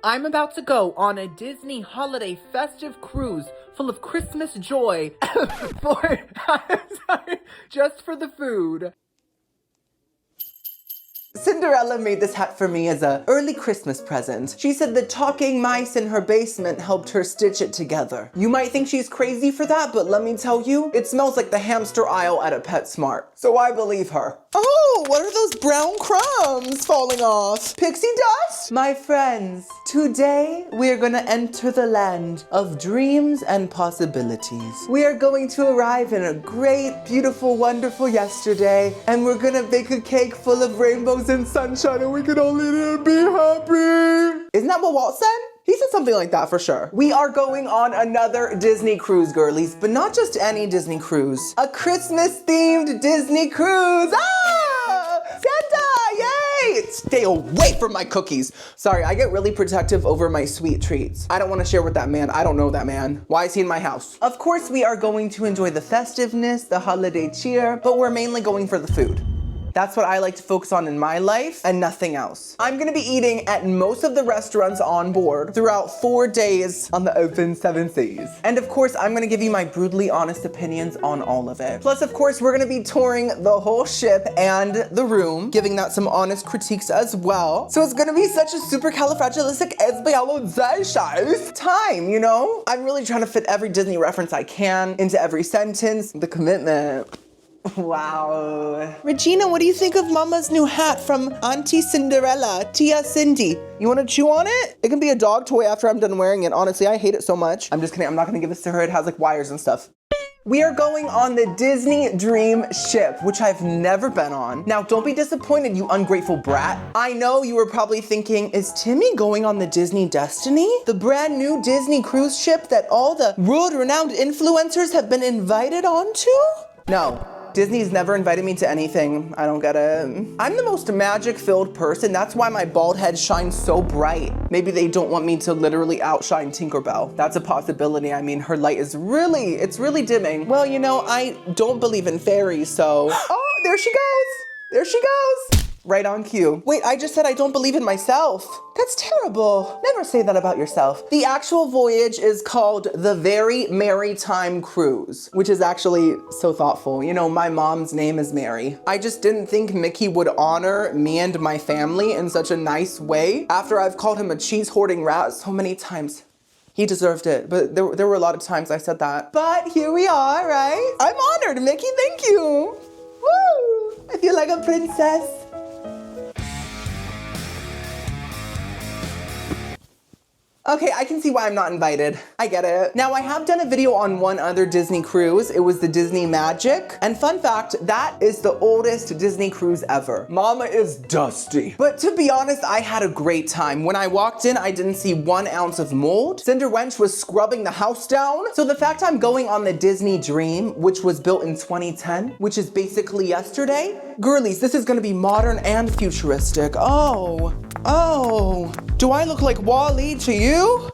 I'm about to go on a Disney holiday festive cruise full of Christmas joy just for the food. Cinderella made this hat for me as an early Christmas present. She said the talking mice in her basement helped her stitch it together. You might think she's crazy for that, but let me tell you, it smells like the hamster aisle at a PetSmart. So I believe her. Oh, what are those brown crumbs falling off? Pixie dust? My friends, today we are gonna enter the land of dreams and possibilities. We are going to arrive in a great, beautiful, wonderful yesterday, and we're gonna bake a cake full of rainbows and sunshine, and we can all eat it and be happy. Isn't that what Walt said? He said something like that for sure. We are going on another Disney cruise, girlies, but not just any Disney cruise. A Christmas-themed Disney cruise. Ah! Santa, yay! Stay away from my cookies. Sorry, I get really protective over my sweet treats. I don't want to share with that man. I don't know that man. Why is he in my house? Of course, we are going to enjoy the festiveness, the holiday cheer, but we're mainly going for the food. That's what I like to focus on in my life and nothing else. I'm gonna be eating at most of the restaurants on board throughout 4 days on the open 7 seas. And of course, I'm gonna give you my brutally honest opinions on all of it. Plus, of course, we're gonna be touring the whole ship and the room, giving that some honest critiques as well. So it's gonna be such a supercalifragilisticexpialidocious time, you know? I'm really trying to fit every Disney reference I can into every sentence. The commitment. Wow. Regina, what do you think of Mama's new hat from Auntie Cinderella, Tia Cindy? You want to chew on it? It can be a dog toy after I'm done wearing it. Honestly, I hate it so much. I'm just kidding. I'm not going to give this to her. It has like wires and stuff. We are going on the Disney Dream Ship, which I've never been on. Now, don't be disappointed, you ungrateful brat. I know you were probably thinking, is Timmy going on the Disney Destiny? The brand new Disney cruise ship that all the world-renowned influencers have been invited onto? No. Disney's never invited me to anything. I don't get it. I'm the most magic-filled person. That's why my bald head shines so bright. Maybe they don't want me to literally outshine Tinkerbell. That's a possibility. I mean, her light is it's really dimming. Well, you know, I don't believe in fairies, so. Oh, there she goes. There she goes. Right on cue. Wait, I just said I don't believe in myself. That's terrible. Never say that about yourself. The actual voyage is called the Very Merry Time Cruise, which is actually so thoughtful. You know, my mom's name is Mary. I just didn't think Mickey would honor me and my family in such a nice way after I've called him a cheese hoarding rat so many times. He deserved it, but there were a lot of times I said that. But here we are, right? I'm honored, Mickey, thank you. Woo! I feel like a princess. Okay, I can see why I'm not invited. I get it. Now, I have done a video on one other Disney cruise. It was the Disney Magic. And fun fact, that is the oldest Disney cruise ever. Mama is dusty. But to be honest, I had a great time. When I walked in, I didn't see 1 ounce of mold. Cinder Wench was scrubbing the house down. So the fact I'm going on the Disney Dream, which was built in 2010, which is basically yesterday, girlies, this is gonna be modern and futuristic. Oh. Do I look like Wall-E to you?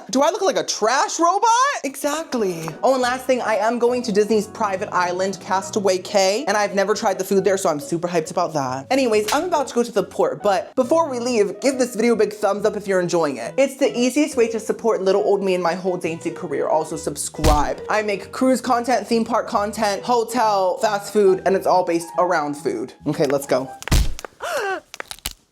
Do I look like a trash robot? Exactly. Oh, and last thing, I am going to Disney's private island, Castaway Cay, and I've never tried the food there, so I'm super hyped about that. Anyways, I'm about to go to the port, but before we leave, give this video a big thumbs up if you're enjoying it. It's the easiest way to support little old me in my whole dainty career. Also subscribe. I make cruise content, theme park content, hotel, fast food, and it's all based around food. Okay, let's go.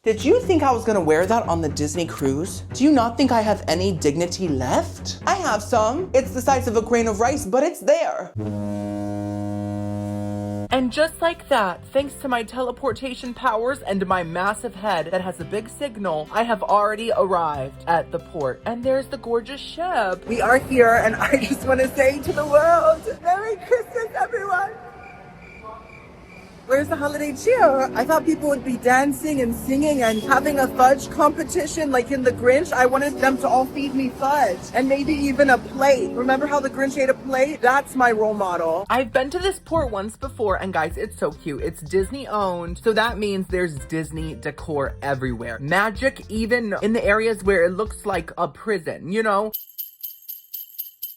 Did you think I was gonna wear that on the Disney cruise? Do you not think I have any dignity left? I have some. It's the size of a grain of rice, but it's there. And just like that, thanks to my teleportation powers and my massive head that has a big signal, I have already arrived at the port. And there's the gorgeous ship. We are here, and I just wanna say to the world, Merry Christmas, everyone. Where's the holiday cheer? I thought people would be dancing and singing and having a fudge competition like in The Grinch. I wanted them to all feed me fudge and maybe even a plate. Remember how the Grinch ate a plate? That's my role model. I've been to this port once before, and guys, it's so cute. It's Disney owned, so that means there's Disney decor everywhere. Magic even in the areas where it looks like a prison, you know?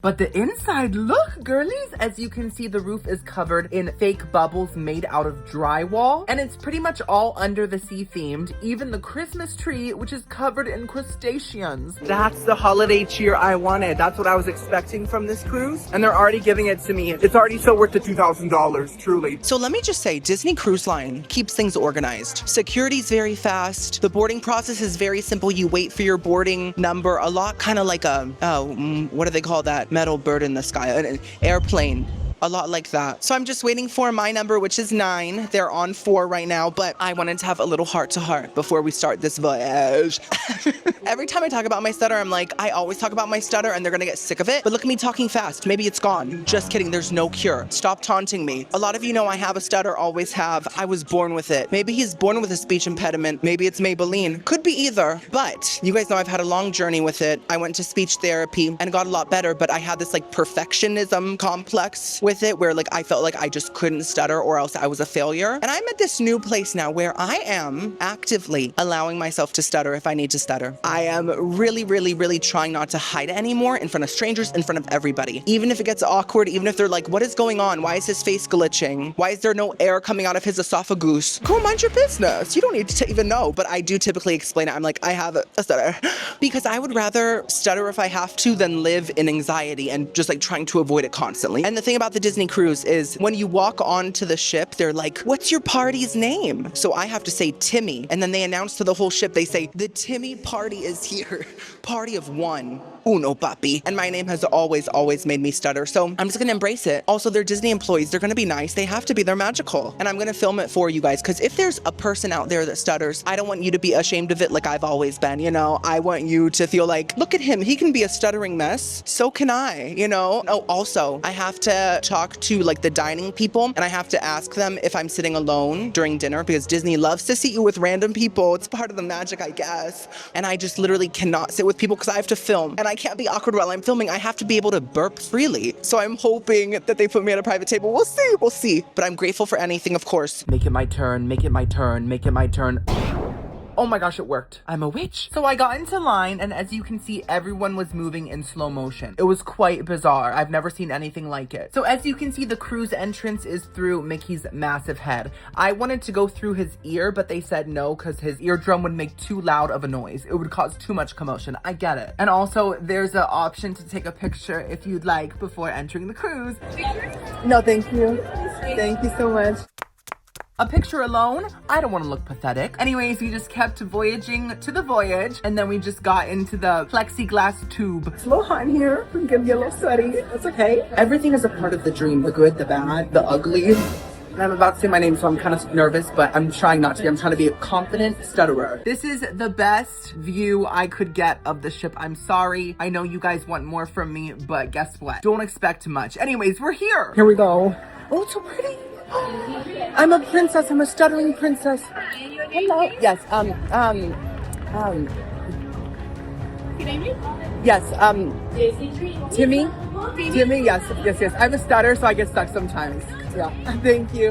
But the inside, look, girlies, as you can see, the roof is covered in fake bubbles made out of drywall, and it's pretty much all under the sea themed, even the Christmas tree, which is covered in crustaceans. That's the holiday cheer I wanted. That's what I was expecting from this cruise, and they're already giving it to me. It's already so worth the $2,000, truly. So let me just say, Disney Cruise Line keeps things organized. Security's very fast. The boarding process is very simple. You wait for your boarding number, a lot kind of like a, what do they call that? Metal bird in the sky, an airplane. A lot like that. So I'm just waiting for my number, which is 9. They're on 4 right now, but I wanted to have a little heart-to-heart before we start this voyage. Every time I talk about my stutter, I'm like, I always talk about my stutter and they're gonna get sick of it. But look at me talking fast. Maybe it's gone. Just kidding. There's no cure. Stop taunting me. A lot of you know I have a stutter, always have. I was born with it. Maybe he's born with a speech impediment. Maybe it's Maybelline. Could be either. But you guys know I've had a long journey with it. I went to speech therapy and got a lot better, but I had this like perfectionism complex with it where like I felt like I just couldn't stutter or else I was a failure. And I'm at this new place now where I am actively allowing myself to stutter if I need to stutter. I am really trying not to hide it anymore in front of strangers, in front of everybody. Even if it gets awkward, even if they're like, what is going on? Why is his face glitching? Why is there no air coming out of his esophagus? Go mind your business. You don't need to even know, but I do typically explain it. I'm like, I have a stutter because I would rather stutter if I have to than live in anxiety and just like trying to avoid it constantly. And the thing about the Disney cruise is when you walk onto the ship, they're like, what's your party's name? So I have to say Timmy. And then they announce to the whole ship, they say, the Timmy party is here. Party of 1. Uno, papi. And my name has always made me stutter. So I'm just gonna embrace it. Also, they're Disney employees. They're gonna be nice. They have to be. They're magical. And I'm gonna film it for you guys. Because if there's a person out there that stutters, I don't want you to be ashamed of it like I've always been, you know? I want you to feel like, look at him. He can be a stuttering mess. So can I, you know? Oh, also, I have to talk to like the dining people and I have to ask them if I'm sitting alone during dinner because Disney loves to seat you with random people. It's part of the magic, I guess. And I just literally cannot sit with people because I have to film. And I can't be awkward while I'm filming. I have to be able to burp freely. So I'm hoping that they put me at a private table. We'll see. But I'm grateful for anything, of course. Make it my turn, make it my turn, make it my turn. Oh my gosh, it worked. I'm a witch. So I got into line, and as you can see, everyone was moving in slow motion. It was quite bizarre. I've never seen anything like it. So as you can see, the cruise entrance is through Mickey's massive head. I wanted to go through his ear, but they said no, because his eardrum would make too loud of a noise. It would cause too much commotion. I get it. And also, there's an option to take a picture if you'd like before entering the cruise. No, thank you. Thank you so much. A picture alone? I don't want to look pathetic. Anyways, we just kept voyaging to the voyage, and then we just got into the plexiglass tube. It's a little hot in here. I'm gonna get a little sweaty. That's okay. Everything is a part of the dream. The good, the bad, the ugly. And I'm about to say my name, so I'm kind of nervous, but I'm trying not to be. I'm trying to be a confident stutterer. This is the best view I could get of the ship. I'm sorry. I know you guys want more from me, but guess what? Don't expect much. Anyways, we're here. Here we go. Oh, it's so pretty. I'm a princess. I'm a stuttering princess. Hello. Yes. Yes. Timmy. Timmy. Yes. I have a stutter, so I get stuck sometimes. Yeah. Thank you.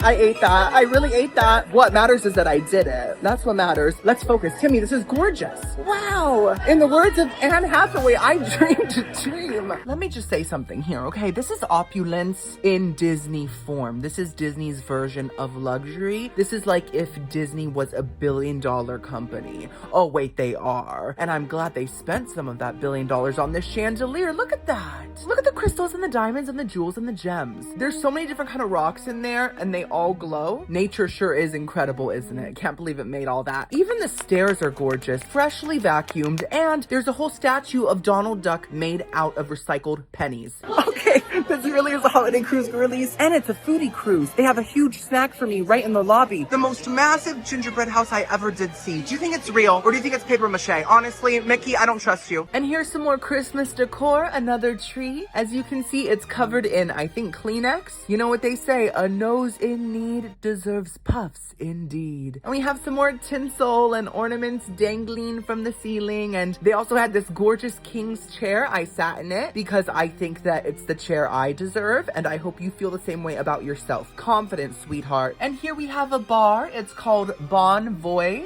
I ate that. I really ate that. What matters is that I did it. That's what matters. Let's focus. Timmy, this is gorgeous. Wow. In the words of Anne Hathaway, I dreamed a dream. Let me just say something here, okay? This is opulence in Disney form. This is Disney's version of luxury. This is like if Disney was a billion-dollar company. Oh, wait, they are. And I'm glad they spent some of that $1 billion on this chandelier. Look at that. Look at the crystals and the diamonds and the jewels and the gems. There's so many different kind of rocks in there, and they all glow. Nature sure is incredible, isn't it? Can't believe it made all that. Even the stairs are gorgeous, freshly vacuumed, and there's a whole statue of Donald Duck made out of recycled pennies. Okay, this really is a holiday cruise, girlies. And it's a foodie cruise. They have a huge snack for me right in the lobby. The most massive gingerbread house I ever did see. Do you think it's real, or do you think it's paper mache? Honestly, Mickey, I don't trust you. And here's some more Christmas decor, another tree. As you can see, it's covered in, I think, Kleenex. You know what they say, a nose in need deserves puffs indeed. And we have some more tinsel and ornaments dangling from the ceiling, and they also had this gorgeous king's chair. I sat in it because I think that it's the chair I deserve, and I hope you feel the same way about yourself. Confidence, sweetheart. And here we have a bar. It's called Bon Voy.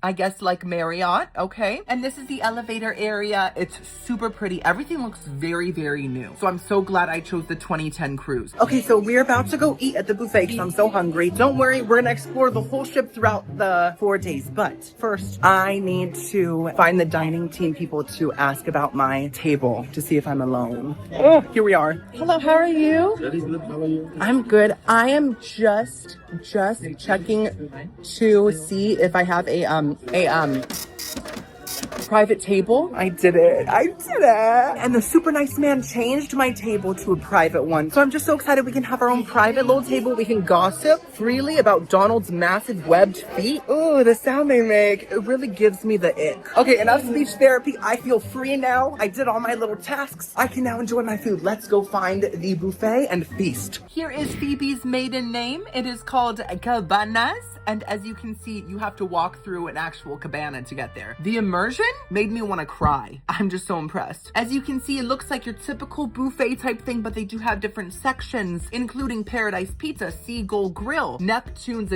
I guess like Marriott, okay? And this is the elevator area. It's super pretty. Everything looks very, very new. So I'm so glad I chose the 2010 cruise. Okay, so we're about to go eat at the buffet because I'm so hungry. Don't worry, we're gonna explore the whole ship throughout the 4 days. But first, I need to find the dining team people to ask about my table to see if I'm alone. Oh, here we are. Hello, how are you? Very good. How are you? I'm good. I am just checking to see if I have a private table. I did it. And the super nice man changed my table to a private one. So I'm just so excited we can have our own private little table. We can gossip freely about Donald's massive webbed feet. Ooh, the sound they make. It really gives me the ick. Okay, enough speech therapy. I feel free now. I did all my little tasks. I can now enjoy my food. Let's go find the buffet and feast. Here is Phoebe's maiden name. It is called Cabanas. And as you can see, you have to walk through an actual cabana to get there. The immersion made me want to cry. I'm just so impressed. As you can see, it looks like your typical buffet type thing, but they do have different sections, including Paradise Pizza, Seagull Grill, Neptune's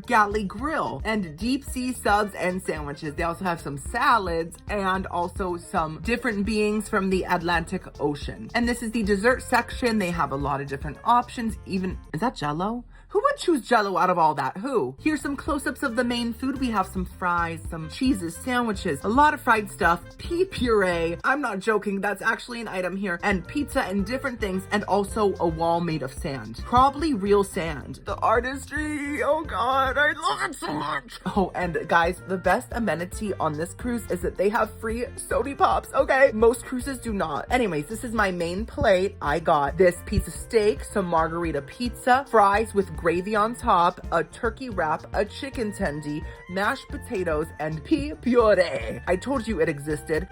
Galley Grill, and deep sea subs and sandwiches. They also have some salads and also some different beings from the Atlantic Ocean. And this is the dessert section. They have a lot of different options. Even, is that Jell-O? Who would choose Jell-O out of all that? Who? Here's some close-ups of the main food. We have some fries, some cheeses, sandwiches, a lot of fried stuff, pea puree. I'm not joking, that's actually an item here. And pizza and different things, and also a wall made of sand. Probably real sand. The artistry, oh God, I love it so much. Oh, and guys, the best amenity on this cruise is that they have free soda pops, okay? Most cruises do not. Anyways, this is my main plate. I got this piece of steak, some margarita pizza, fries with gravy on top, a turkey wrap, a chicken tendy, mashed potatoes, and pea puree. I told you it existed.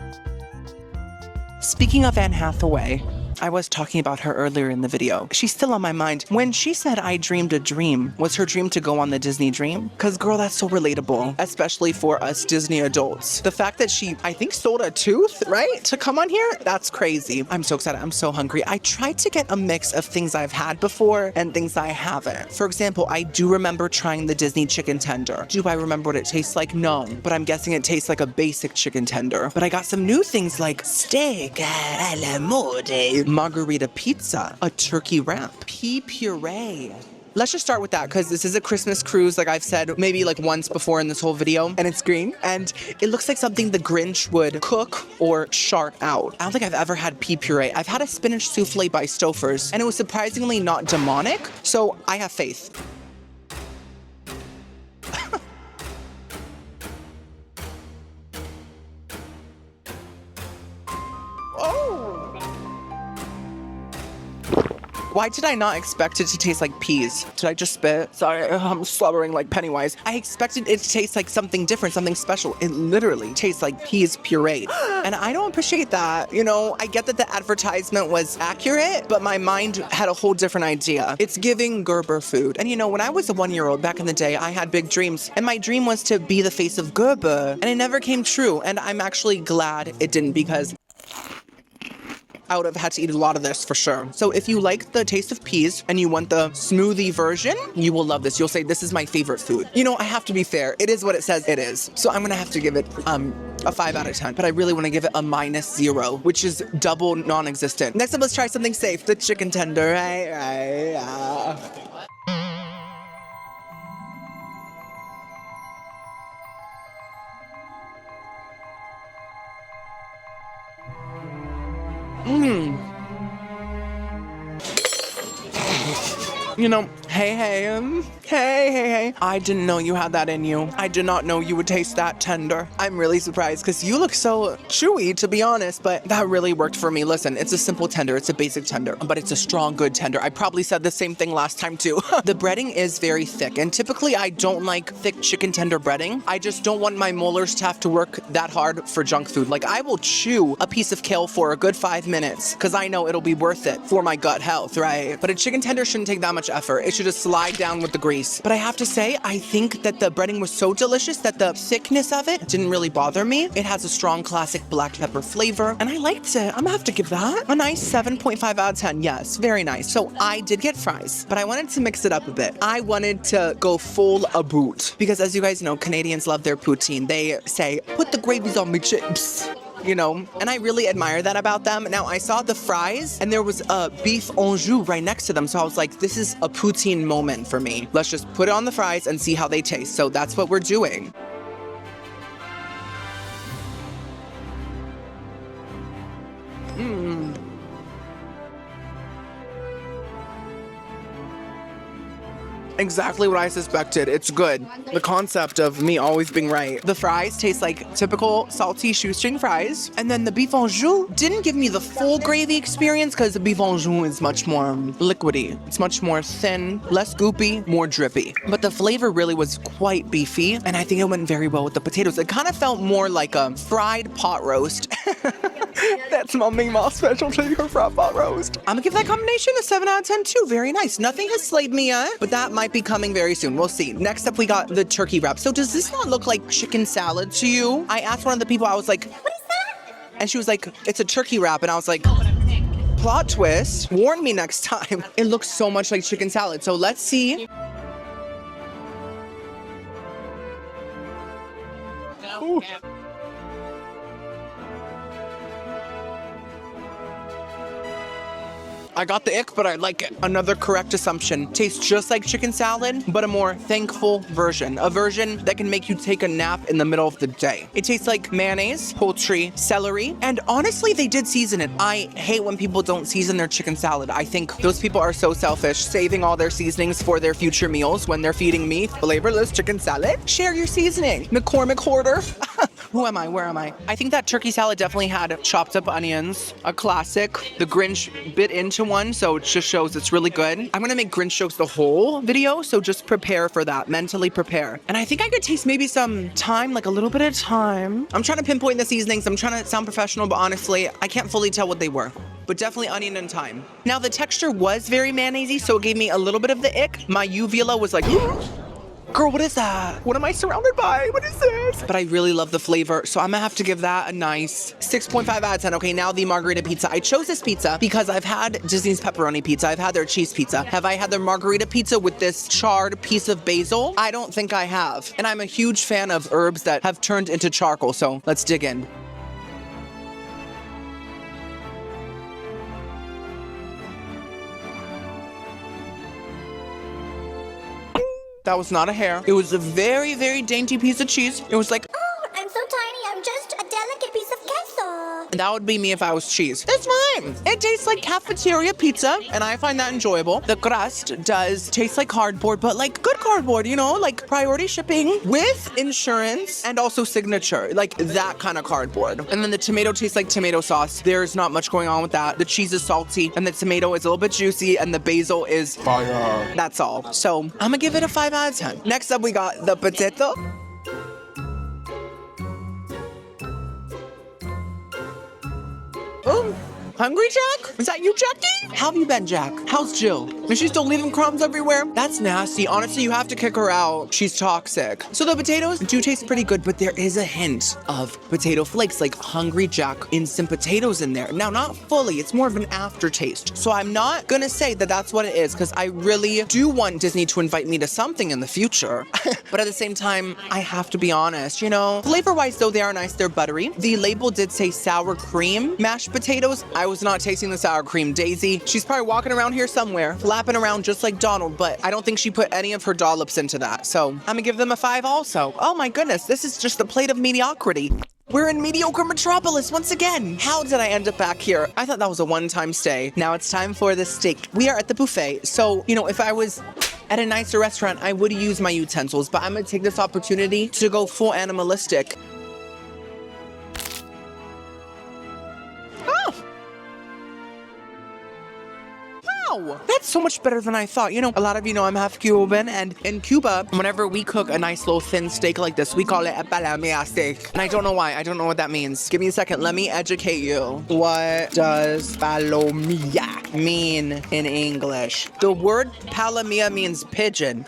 Speaking of Anne Hathaway, I was talking about her earlier in the video. She's still on my mind. When she said I dreamed a dream, was her dream to go on the Disney Dream? Cause girl, that's so relatable, especially for us Disney adults. The fact that she, I think, sold a tooth, right? To come on here? That's crazy. I'm so excited. I'm so hungry. I tried to get a mix of things I've had before and things I haven't. For example, I do remember trying the Disney chicken tender. Do I remember what it tastes like? No, but I'm guessing it tastes like a basic chicken tender. But I got some new things like steak à la mode, margarita pizza, a turkey wrap, pea puree. Let's just start with that because this is a Christmas cruise, like I've said maybe like once before in this whole video, and it's green and it looks like something the Grinch would cook or shart out. I don't think I've ever had pea puree. I've had a spinach souffle by Stouffer's and it was surprisingly not demonic, so I have faith. Why did I not expect it to taste like peas? Did I just spit? Sorry, I'm slobbering like Pennywise. I expected it to taste like something different, something special. It literally tastes like peas pureed. And I don't appreciate that. You know, I get that the advertisement was accurate, but my mind had a whole different idea. It's giving Gerber food. And you know, when I was a 1-year-old back in the day, I had big dreams. And my dream was to be the face of Gerber. And it never came true. And I'm actually glad it didn't because I would have had to eat a lot of this for sure. So if you like the taste of peas and you want the smoothie version, you will love this. You'll say, this is my favorite food. You know, I have to be fair. It is what it says it is. So I'm gonna have to give it a 5 out of 10, but I really wanna give it a -0, which is double non-existent. Next up, let's try something safe. The chicken tender, right? You know, hey. I didn't know you had that in you. I did not know you would taste that tender. I'm really surprised because you look so chewy, to be honest, but that really worked for me. Listen, it's a simple tender. It's a basic tender, but it's a strong, good tender. I probably said the same thing last time too. The breading is very thick, and typically I don't like thick chicken tender breading. I just don't want my molars to have to work that hard for junk food. Like, I will chew a piece of kale for a good 5 minutes because I know it'll be worth it for my gut health, right? But a chicken tender shouldn't take that much effort. It should you to slide down with the grease. But I have to say, I think that the breading was so delicious that the thickness of it didn't really bother me. It has a strong classic black pepper flavor, and I liked it. I'm gonna have to give that a nice 7.5 out of 10. Yes, very nice. So I did get fries, but I wanted to mix it up a bit. I wanted to go full a boot because, as you guys know, Canadians love their poutine. They say, put the gravies on me chips. You know, and I really admire that about them. Now, I saw the fries and there was a beef Anjou right next to them. So I was like, this is a poutine moment for me. Let's just put it on the fries and see how they taste. So that's what we're doing. Exactly what I suspected. It's good. The concept of me always being right. The fries taste like typical salty shoestring fries. And then the beef Anjou didn't give me the full gravy experience because the beef Anjou is much more liquidy. It's much more thin, less goopy, more drippy. But the flavor really was quite beefy. And I think it went very well with the potatoes. It kind of felt more like a fried pot roast. That's my meemaw specialty, her fried pot roast. I'm gonna give that combination a 7 out of 10 too. Very nice. Nothing has slayed me yet, but that might be coming very soon. We'll see. Next up, we got the turkey wrap. So does this not look like chicken salad to you? I asked one of the people, I was like, what is that? And she was like, it's a turkey wrap. And I was like, plot twist, warn me next time. It looks so much like chicken salad. So let's see. Ooh. I got the ick, but I like it. Another correct assumption. Tastes just like chicken salad, but a more thankful version. A version that can make you take a nap in the middle of the day. It tastes like mayonnaise, poultry, celery, and honestly, they did season it. I hate when people don't season their chicken salad. I think those people are so selfish, saving all their seasonings for their future meals when they're feeding me flavorless chicken salad. Share your seasoning. McCormick hoarder. Who am I? Where am I? I think that turkey salad definitely had chopped up onions, a classic. The Grinch bit into one, so it just shows it's really good. I'm gonna make Grinch jokes the whole video, so just prepare for that. Mentally prepare. And I think I could taste maybe some thyme, like a little bit of thyme. I'm trying to pinpoint the seasonings. I'm trying to sound professional, but honestly, I can't fully tell what they were. But definitely onion and thyme. Now the texture was very mayonnaisey, so it gave me a little bit of the ick. My uvula was like, girl, what is that? What am I surrounded by? What is this? But I really love the flavor, so I'm gonna have to give that a nice 6.5 out of 10. Okay, now the margarita pizza. I chose this pizza because I've had Disney's pepperoni pizza. I've had their cheese pizza. Have I had their margarita pizza with this charred piece of basil? I don't think I have. And I'm a huge fan of herbs that have turned into charcoal, so let's dig in. That was not a hair. It was a very, very dainty piece of cheese. It was like, Oh, I'm so tiny. I'm just a delicate piece of queso. that would be me if I was cheese. That's fine. It tastes like cafeteria pizza, and I find that enjoyable. The crust does taste like cardboard, but like good cardboard, you know, like priority shipping with insurance and also signature, like that kind of cardboard. And then the tomato tastes like tomato sauce. There's not much going on with that. The cheese is salty, and the tomato is a little bit juicy, and the basil is fire. That's all. So I'm gonna give it a 5 out of 10. Next up, we got the potato. Oh, hungry, Jack? Is that you, Jackie? How have you been, Jack? How's Jill? Is she still leaving crumbs everywhere? That's nasty. Honestly, you have to kick her out. She's toxic. So the potatoes do taste pretty good, but there is a hint of potato flakes, like Hungry Jack instant potatoes in there. Now, not fully. It's more of an aftertaste. So I'm not gonna say that that's what it is, because I really do want Disney to invite me to something in the future. But at the same time, I have to be honest, you know? Flavor-wise, though, they are nice. They're buttery. The label did say sour cream mashed potatoes. I was not tasting the sour cream. Daisy, she's probably walking around here somewhere, flapping around just like Donald, but I don't think she put any of her dollops into that. So I'm gonna give them a 5 also. Oh my goodness, this is just a plate of mediocrity. We're in mediocre metropolis once again. How did I end up back here? I thought that was a one-time stay. Now it's time for the steak. We are at the buffet. So, you know, if I was at a nicer restaurant, I would use my utensils, but I'm gonna take this opportunity to go full animalistic. Oh! Wow, that's so much better than I thought. You know, a lot of you know I'm half Cuban, and in Cuba, whenever we cook a nice little thin steak like this, we call it a palomilla steak. And I don't know why. I don't know what that means. Give me a second. Let me educate you. What does palomilla mean in English? The word palomilla means pigeon.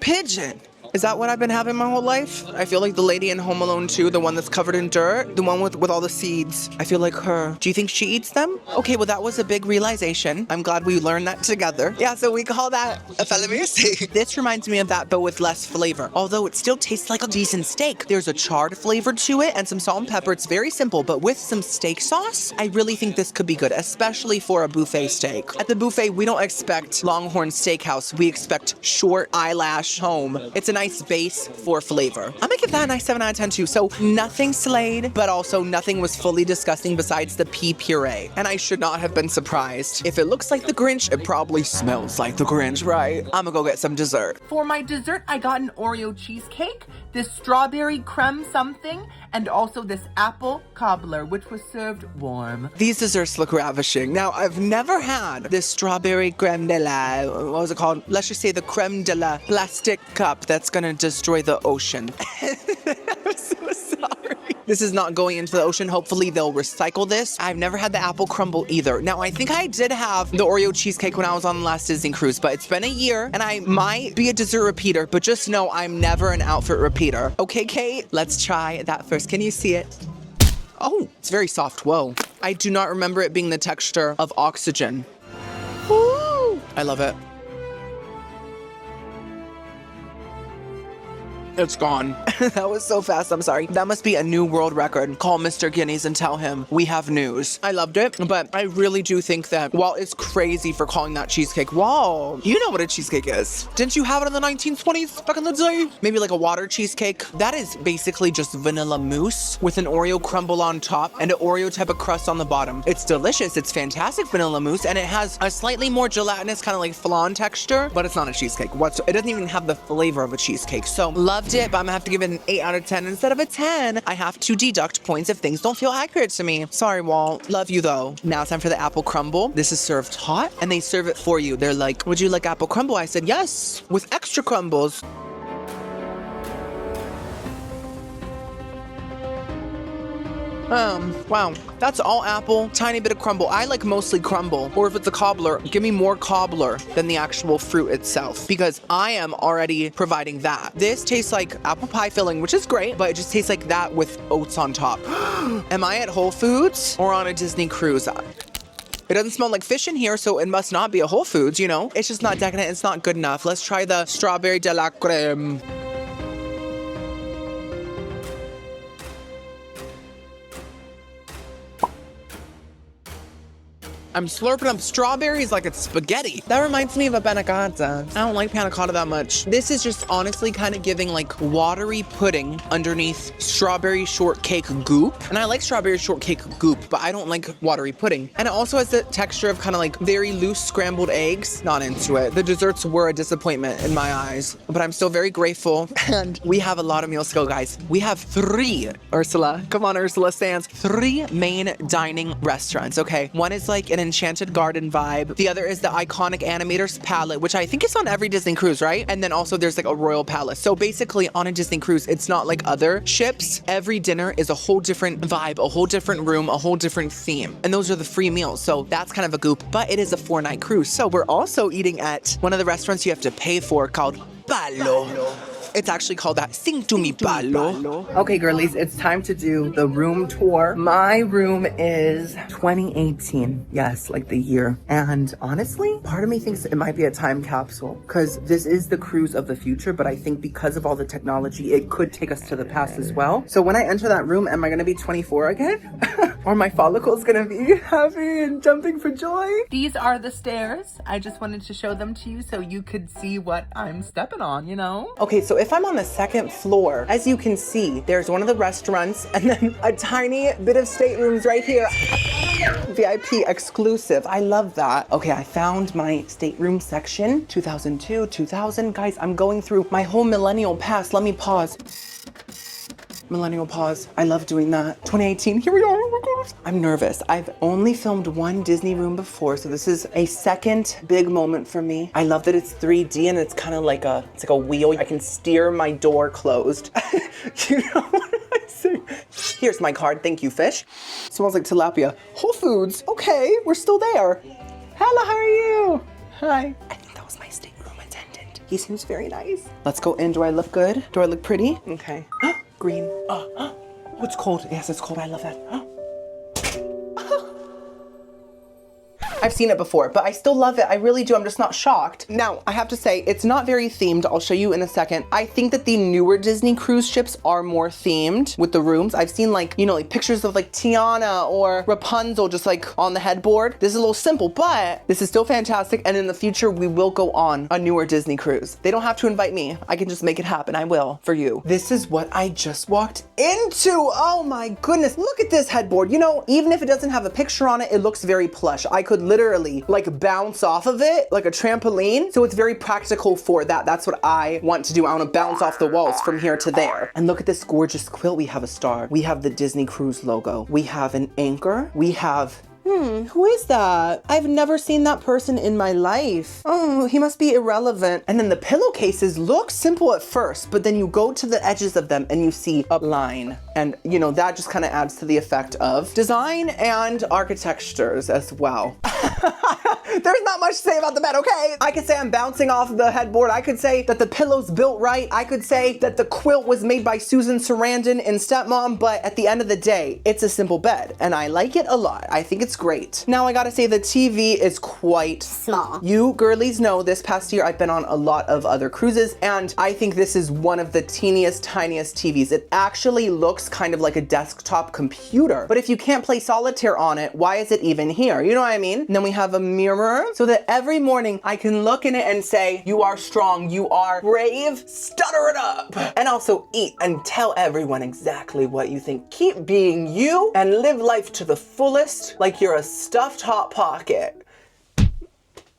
Pigeon. Is that what I've been having my whole life? I feel like the lady in Home Alone 2, the one that's covered in dirt, the one with all the seeds. I feel like her. Do you think she eats them? Okay, well, that was a big realization. I'm glad we learned that together. Yeah, so we call that a palomilla steak. This reminds me of that, but with less flavor. Although it still tastes like a decent steak. There's a charred flavor to it and some salt and pepper. It's very simple, but with some steak sauce, I really think this could be good, especially for a buffet steak. At the buffet, we don't expect Longhorn Steakhouse. We expect short eyelash home. It's a nice base for flavor. I'm gonna give that a nice 7 out of 10 too. So nothing slayed, but also nothing was fully disgusting besides the pea puree. And I should not have been surprised. If it looks like the Grinch, it probably smells like the Grinch, right? I'm gonna go get some dessert. For my dessert, I got an Oreo cheesecake, this strawberry creme something, and also this apple cobbler, which was served warm. These desserts look ravishing. Now, I've never had this strawberry creme de la, what was it called? Let's just say the creme de la plastic cup that's gonna destroy the ocean. I'm so sorry. This is not going into the ocean. Hopefully they'll recycle this. I've never had the apple crumble either. Now, I think I did have the Oreo cheesecake when I was on the last Disney cruise, but it's been a year and I might be a dessert repeater, but just know I'm never an outfit repeater. Okay, Kate, let's try that first. Can you see it? Oh, it's very soft. Whoa. I do not remember it being the texture of oxygen. Woo! I love it. It's gone. That was so fast. I'm sorry. That must be a new world record. Call Mr. Guinness and tell him we have news. I loved it, but I really do think that while it's crazy for calling that cheesecake, wow, you know what a cheesecake is. Didn't you have it in the 1920s back in the day? Maybe like a water cheesecake. That is basically just vanilla mousse with an Oreo crumble on top and an Oreo type of crust on the bottom. It's delicious. It's fantastic vanilla mousse, and it has a slightly more gelatinous kind of like flan texture, but it's not a cheesecake. It doesn't even have the flavor of a cheesecake. So loved it, but I'm gonna have to give it an 8 out of 10 instead of a 10. I have to deduct points if things don't feel accurate to me. Sorry, Walt. Love you though. Now it's time for the apple crumble. This is served hot and they serve it for you. They're like, would you like apple crumble? I said, yes, with extra crumbles. Wow, that's all apple, tiny bit of crumble. I like mostly crumble, or if it's a cobbler, give me more cobbler than the actual fruit itself, because I am already providing that. This tastes like apple pie filling, which is great, but it just tastes like that with oats on top. Am I at Whole Foods or on a Disney cruise? It doesn't smell like fish in here, so it must not be a Whole Foods, you know? It's just not decadent, it's not good enough. Let's try the strawberry de la creme. I'm slurping up strawberries like it's spaghetti. That reminds me of a panna cotta. I don't like panna cotta that much. This is just honestly kind of giving like watery pudding underneath strawberry shortcake goop. And I like strawberry shortcake goop, but I don't like watery pudding. And it also has the texture of kind of like very loose scrambled eggs. Not into it. The desserts were a disappointment in my eyes, but I'm still very grateful. And we have a lot of meals to go, guys. We have 3, Ursula. Come on, Ursula stands. 3 main dining restaurants, okay? One is like an Enchanted Garden vibe. The other is the iconic Animator's Palate, which I think is on every Disney cruise, right? And then also there's like a Royal Palace. So basically on a Disney cruise, it's not like other ships. Every dinner is a whole different vibe, a whole different room, a whole different theme. And those are the free meals. So that's kind of a goop, but it is a 4-night cruise. So we're also eating at one of the restaurants you have to pay for called Palo. It's actually called that. Sing to me, Palo. Okay, girlies, it's time to do the room tour. My room is 2018. Yes, like the year. And honestly, part of me thinks it might be a time capsule because this is the cruise of the future, but I think because of all the technology, it could take us to the past as well. So when I enter that room, am I gonna be 24 again? Or my follicles gonna be happy and jumping for joy? These are the stairs. I just wanted to show them to you so you could see what I'm stepping on, you know? Okay, so if I'm on the 2nd floor, as you can see, there's one of the restaurants and then a tiny bit of staterooms right here. VIP exclusive. I love that. Okay, I found my stateroom section. 2002, 2000. Guys, I'm going through my whole millennial past. Let me pause. millennial pause. I love doing that. 2018, here we are, oh my gosh. I'm nervous. I've only filmed one Disney room before, so this is a second big moment for me. I love that it's 3D and it's kind of like it's like a wheel. I can steer my door closed. You know what I say? Here's my card, thank you, fish. Smells like tilapia. Whole Foods, okay, we're still there. Hello, how are you? Hi. I think that was my stateroom attendant. He seems very nice. Let's go in. Do I look good? Do I look pretty? Okay. Green. Oh, it's cold. Yes, it's cold. I love that. I've seen it before, but I still love it. I really do. I'm just not shocked. Now, I have to say, it's not very themed. I'll show you in a second. I think that the newer Disney cruise ships are more themed with the rooms. I've seen like, you know, like pictures of like Tiana or Rapunzel just like on the headboard. This is a little simple, but this is still fantastic. And in the future, we will go on a newer Disney cruise. They don't have to invite me. I can just make it happen. I will for you. This is what I just walked into. Oh my goodness. Look at this headboard. You know, even if it doesn't have a picture on it, it looks very plush. I could literally like bounce off of it like a trampoline. So it's very practical for that. That's what I want to do. I want to bounce off the walls from here to there. And look at this gorgeous quilt. We have a star. We have the Disney Cruise logo. We have an anchor. We have who is that? I've never seen that person in my life. Oh, he must be irrelevant. And then the pillowcases look simple at first, but then you go to the edges of them and you see a line. And you know, that just kind of adds to the effect of design and architectures as well. There's not much to say about the bed, okay? I could say I'm bouncing off the headboard. I could say that the pillow's built right. I could say that the quilt was made by Susan Sarandon in Stepmom, but at the end of the day, it's a simple bed and I like it a lot. I think it's great. Now I gotta say the TV is quite Small. You girlies know this past year I've been on a lot of other cruises and I think this is one of the teeniest, tiniest TVs. It actually looks kind of like a desktop computer, but if you can't play solitaire on it, why is it even here? You know what I mean? And then we have a mirror so that every morning I can look in it and say, you are strong, you are brave, stutter it up. And also eat and tell everyone exactly what you think. Keep being you and live life to the fullest like you're a stuffed Hot Pocket.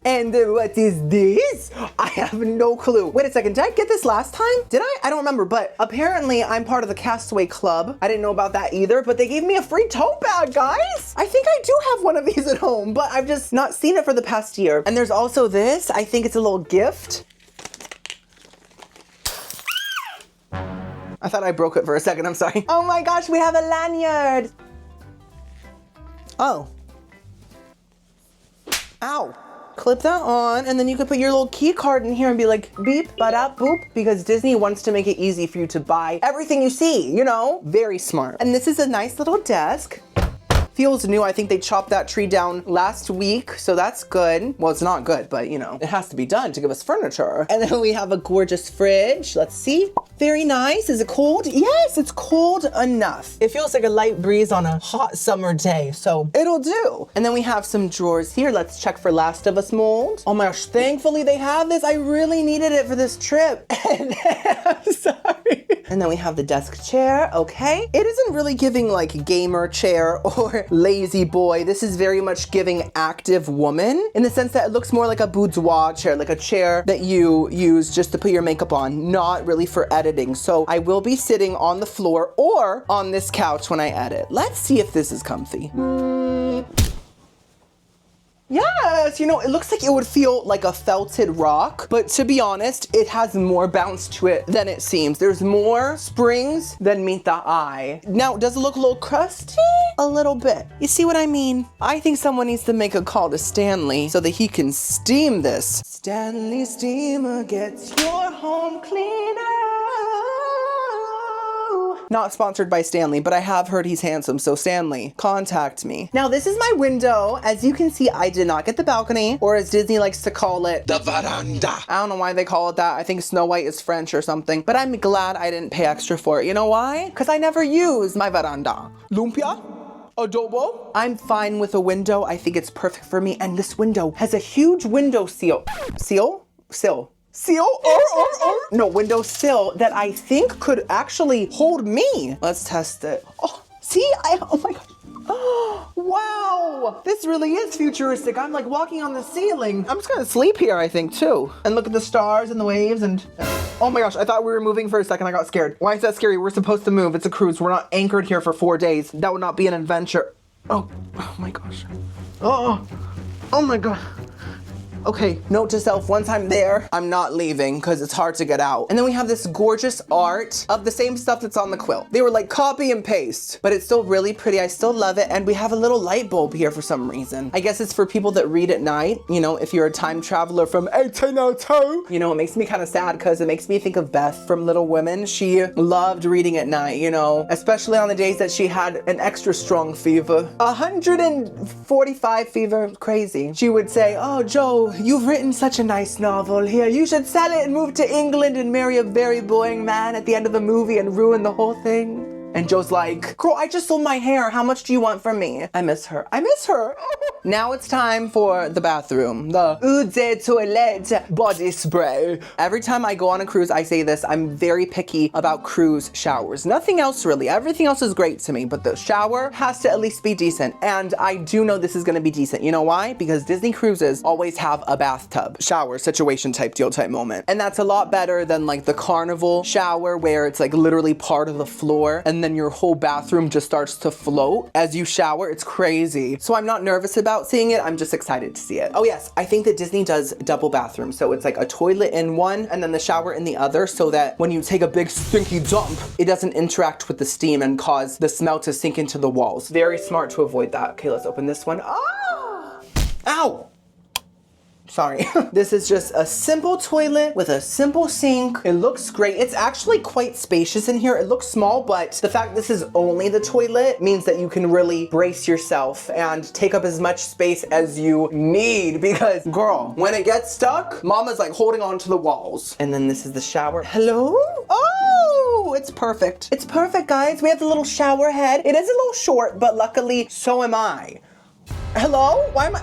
And what is this? I have no clue. Wait a second, did I get this last time? Did I? I don't remember, but apparently I'm part of the Castaway Club. I didn't know about that either, but they gave me a free tote bag, guys. I think I do have one of these at home, but I've just not seen it for the past year. And there's also this, I think it's a little gift. I thought I broke it for a second, I'm sorry. Oh my gosh, we have a lanyard. Oh. Ow. Clip that on, and then you could put your little key card in here and be like, beep, ba-da, boop, because Disney wants to make it easy for you to buy everything you see, you know? Very smart. And this is a nice little desk. Feels new. I think they chopped that tree down last week, so that's good. Well, it's not good, but you know, it has to be done to give us furniture. And then we have a gorgeous fridge. Let's see. Very nice. Is it cold? Yes, it's cold enough. It feels like a light breeze on a hot summer day, so it'll do. And then we have some drawers here. Let's check for Last of Us mold. Oh my gosh, thankfully they have this. I really needed it for this trip. And I'm sorry. And then we have the desk chair, okay. It isn't really giving like gamer chair or lazy boy. This is very much giving active woman in the sense that it looks more like a boudoir chair, like a chair that you use just to put your makeup on, not really for editing. So I will be sitting on the floor or on this couch when I edit. Let's see if this is comfy. Yes, you know, it looks like it would feel like a felted rock, but to be honest, it has more bounce to it than it seems. There's more springs than meet the eye. Now, does it look a little crusty? A little bit. You see what I mean? I think someone needs to make a call to Stanley so that he can steam this. Stanley Steamer gets your home cleaner. Not sponsored by Stanley, but I have heard he's handsome, so Stanley, contact me. Now, this is my window. As you can see, I did not get the balcony, or as Disney likes to call it, the veranda. I don't know why they call it that. I think Snow White is French or something, but I'm glad I didn't pay extra for it. You know why? Because I never use my veranda. Lumpia? Adobo? I'm fine with a window. I think it's perfect for me, and this window has a huge window seal. Sill. No, window sill that I think could actually hold me. Let's test it. Oh, see, oh my gosh. Wow, this really is futuristic. I'm like walking on the ceiling. I'm just gonna sleep here, I think, too. And look at the stars and the waves and... Oh my gosh, I thought we were moving for a second. I got scared. Why is that scary? We're supposed to move. It's a cruise. We're not anchored here for 4 days. That would not be an adventure. Oh my gosh. Oh my god. Okay, note to self, once I'm there, I'm not leaving because it's hard to get out. And then we have this gorgeous art of the same stuff that's on the quilt. They were like copy and paste, but it's still really pretty. I still love it. And we have a little light bulb here for some reason. I guess it's for people that read at night. You know, if you're a time traveler from 1802, you know, it makes me kind of sad because it makes me think of Beth from Little Women. She loved reading at night, you know, especially on the days that she had an extra strong fever. 145 fever, crazy. She would say, oh, Joe, you've written such a nice novel here. You should sell it and move to England and marry a very boring man at the end of the movie and ruin the whole thing. And Joe's like, girl, I just sold my hair. How much do you want from me? I miss her. I miss her. Now it's time for the bathroom. The eau de toilette body spray. Every time I go on a cruise, I say this. I'm very picky about cruise showers. Nothing else really. Everything else is great to me, but the shower has to at least be decent. And I do know this is gonna be decent. You know why? Because Disney cruises always have a bathtub shower situation type deal type moment. And that's a lot better than like the Carnival shower where it's like literally part of the floor and then your whole bathroom just starts to float as you shower. It's crazy. So I'm not nervous about seeing it. I'm just excited to see it. Oh yes, I think that Disney does double bathrooms. So it's like a toilet in one and then the shower in the other so that when you take a big stinky dump, it doesn't interact with the steam and cause the smell to sink into the walls. Very smart to avoid that. Okay, let's open this one. Ah! Ow! Sorry. This is just a simple toilet with a simple sink. It looks great. It's actually quite spacious in here. It looks small, but the fact this is only the toilet means that you can really brace yourself and take up as much space as you need because, girl, when it gets stuck, mama's like holding on to the walls. And then this is the shower. Hello? Oh, it's perfect. It's perfect, guys. We have the little shower head. It is a little short, but luckily, so am I. Hello? Why am I?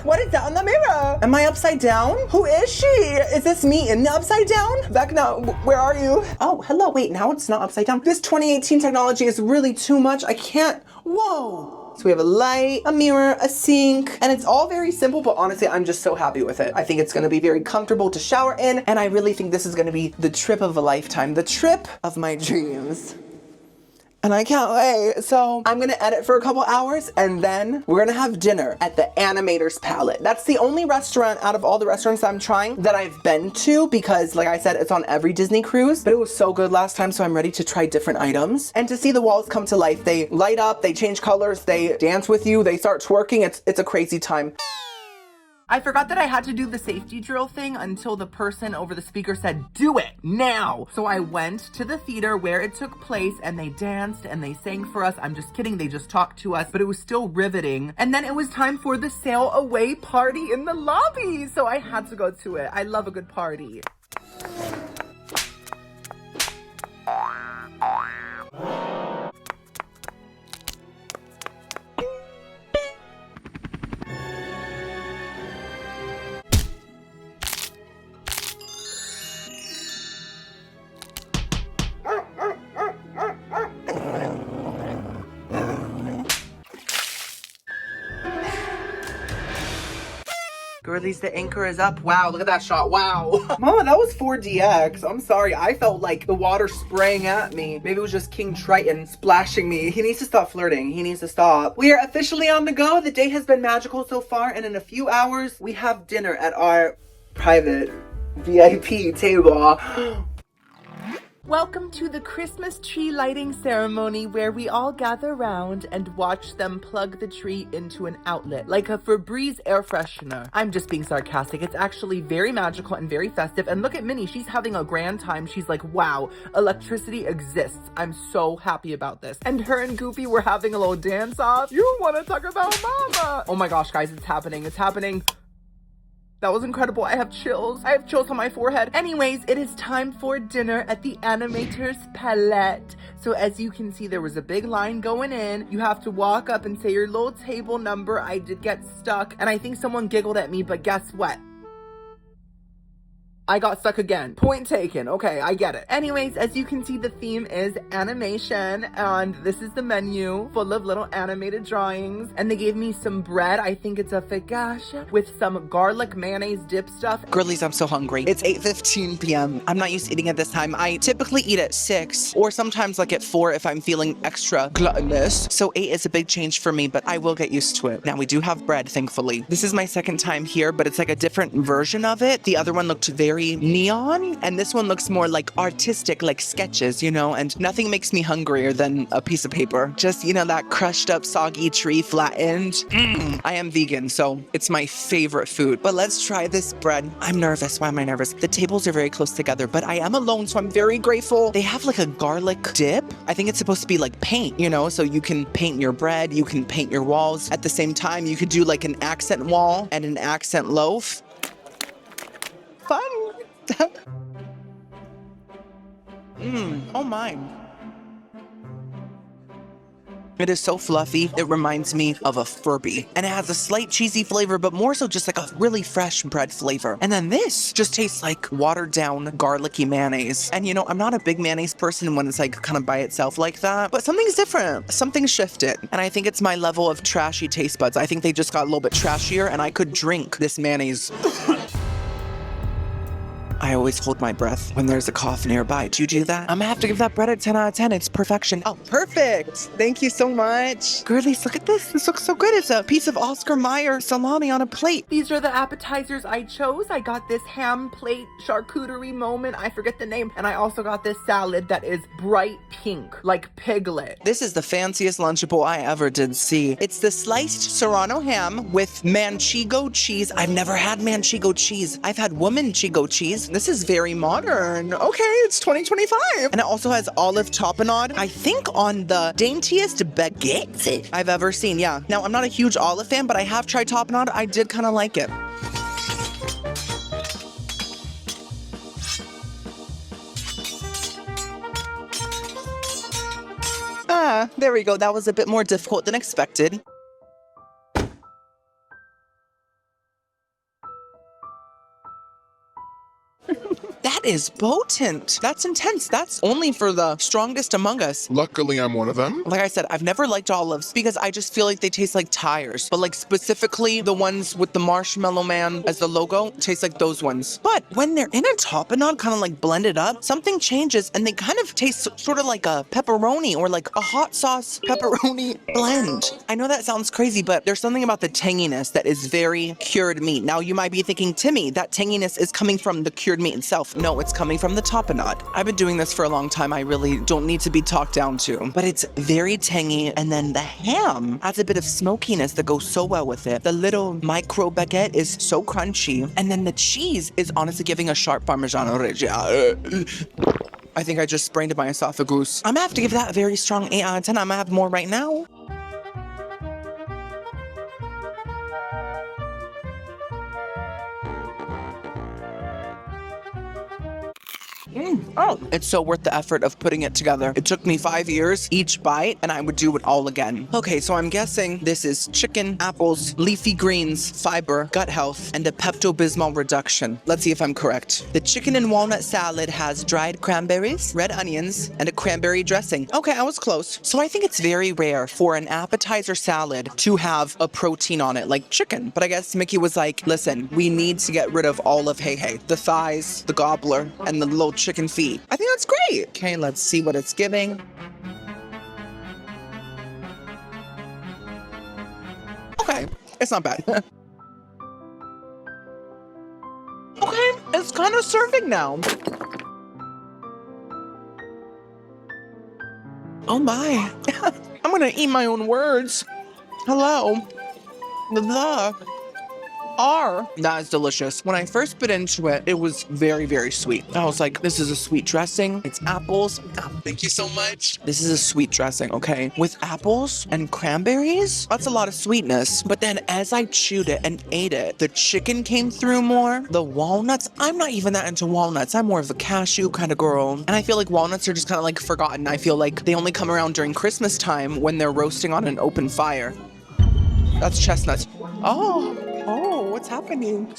What is that on the mirror? Am I upside down? Who is she? Is this me in the upside down? Vecna, where are you? Oh, hello. Wait, now it's not upside down. This 2018 technology is really too much. I can't. Whoa. So we have a light, a mirror, a sink, and it's all very simple, but honestly, I'm just so happy with it. I think it's gonna be very comfortable to shower in, and I really think this is gonna be the trip of a lifetime, the trip of my dreams. And I can't wait. So I'm gonna edit for a couple hours and then we're gonna have dinner at the Animator's Palate. That's the only restaurant out of all the restaurants I'm trying that I've been to because like I said, it's on every Disney cruise, but it was so good last time. So I'm ready to try different items and to see the walls come to life. They light up, they change colors, they dance with you, they start twerking. It's a crazy time. I forgot that I had to do the safety drill thing until the person over the speaker said, do it now. So I went to the theater where it took place and they danced and they sang for us. I'm just kidding. They just talked to us, but it was still riveting. And then it was time for the sail away party in the lobby. So I had to go to it. I love a good party. Girlies, the anchor is up. Wow, look at that shot. Wow. Mama, that was 4DX. I'm sorry. I felt like the water spraying at me. Maybe it was just King Triton splashing me. He needs to stop flirting. He needs to stop. We are officially on the go. The day has been magical so far. And in a few hours, we have dinner at our private VIP table. Welcome to the Christmas tree lighting ceremony where we all gather around and watch them plug the tree into an outlet, like a Febreze air freshener. I'm just being sarcastic. It's actually very magical and very festive. And look at Minnie, she's having a grand time. She's like, wow, electricity exists. I'm so happy about this. And her and Goofy were having a little dance off. You want to talk about mama? Oh my gosh, guys, it's happening. It's happening. That was incredible. I have chills. I have chills on my forehead. Anyways, it is time for dinner at the Animator's Palate. So as you can see, there was a big line going in. You have to walk up and say your little table number. I did get stuck, and I think someone giggled at me, but guess what? I got stuck again. Point taken. Okay, I get it. Anyways, as you can see, the theme is animation, and this is the menu full of little animated drawings. And they gave me some bread. I think it's a focaccia with some garlic mayonnaise dip stuff. Girlies, I'm so hungry. It's 8:15 p.m. I'm not used to eating at this time. I typically eat at 6 or sometimes like at 4 if I'm feeling extra gluttonous. So 8 is a big change for me, but I will get used to it. Now we do have bread, thankfully. This is my second time here, but it's like a different version of it. The other one looked very neon, and this one looks more like artistic, like sketches, you know, and nothing makes me hungrier than a piece of paper. Just, you know, that crushed up soggy tree flattened. I am vegan, so it's my favorite food. But let's try this bread. I'm nervous. Why am I nervous? The tables are very close together, but I am alone, so I'm very grateful. They have like a garlic dip. I think it's supposed to be like paint, you know, so you can paint your bread, you can paint your walls. At the same time, you could do like an accent wall and an accent loaf. Fun. Oh my. It is so fluffy. It reminds me of a Furby. And it has a slight cheesy flavor, but more so just like a really fresh bread flavor. And then this just tastes like watered down garlicky mayonnaise. And you know, I'm not a big mayonnaise person when it's like kind of by itself like that, but something's different. Something shifted. And I think it's my level of trashy taste buds. I think they just got a little bit trashier and I could drink this mayonnaise. I always hold my breath when there's a cough nearby. Do you do that? I'm gonna have to give that bread a 10 out of 10. It's perfection. Oh, perfect. Thank you so much. Girlies, look at this. This looks so good. It's a piece of Oscar Mayer salami on a plate. These are the appetizers I chose. I got this ham plate charcuterie moment. I forget the name. And I also got this salad that is bright pink, like piglet. This is the fanciest Lunchable I ever did see. It's the sliced Serrano ham with Manchego cheese. I've never had Manchego cheese. I've had Womanchego cheese. This is very modern. Okay, it's 2025. And it also has olive tapenade, I think on the daintiest baguette I've ever seen. Yeah. Now, I'm not a huge olive fan, but I have tried tapenade. I did kind of like it. There we go. That was a bit more difficult than expected. That is potent. That's intense. That's only for the strongest among us. Luckily, I'm one of them. Like I said, I've never liked olives because I just feel like they taste like tires. But like specifically the ones with the Marshmallow Man as the logo taste like those ones. But when they're in a tapenade, kind of like blended up, something changes and they kind of taste sort of like a pepperoni or like a hot sauce pepperoni blend. I know that sounds crazy, but there's something about the tanginess that is very cured meat. Now you might be thinking, Timmy, that tanginess is coming from the cured meat itself. No, it's coming from the tapenade. I've been doing this for a long time. I really don't need to be talked down to, but it's very tangy. And then the ham adds a bit of smokiness that goes so well with it. The little micro baguette is so crunchy. And then the cheese is honestly giving a sharp Parmigiano Reggiano. I think I just sprained my esophagus. I'm gonna have to give that a very strong 8 out of 10. I'm gonna have more right now. Oh, it's so worth the effort of putting it together. It took me 5 years each bite, and I would do it all again. Okay, so I'm guessing this is chicken, apples, leafy greens, fiber, gut health, and a Pepto-Bismol reduction. Let's see if I'm correct. The chicken and walnut salad has dried cranberries, red onions, and a cranberry dressing. Okay, I was close. So I think it's very rare for an appetizer salad to have a protein on it, like chicken. But I guess Mickey was like, listen, we need to get rid of all of hey, the thighs, the gobbler, and the little chicken feet. I think that's great. Okay, let's see what it's giving. Okay, it's not bad. Okay, it's kind of serving now. Oh my. I'm gonna eat my own words. Hello. That is delicious. When I first bit into it, it was very, very sweet. I was like, this is a sweet dressing. It's apples. Oh, thank you so much. This is a sweet dressing, okay? With apples and cranberries, that's a lot of sweetness. But then as I chewed it and ate it, the chicken came through more. The walnuts, I'm not even that into walnuts. I'm more of a cashew kind of girl. And I feel like walnuts are just kind of like forgotten. I feel like they only come around during Christmas time when they're roasting on an open fire. That's chestnuts. Oh, what's happening?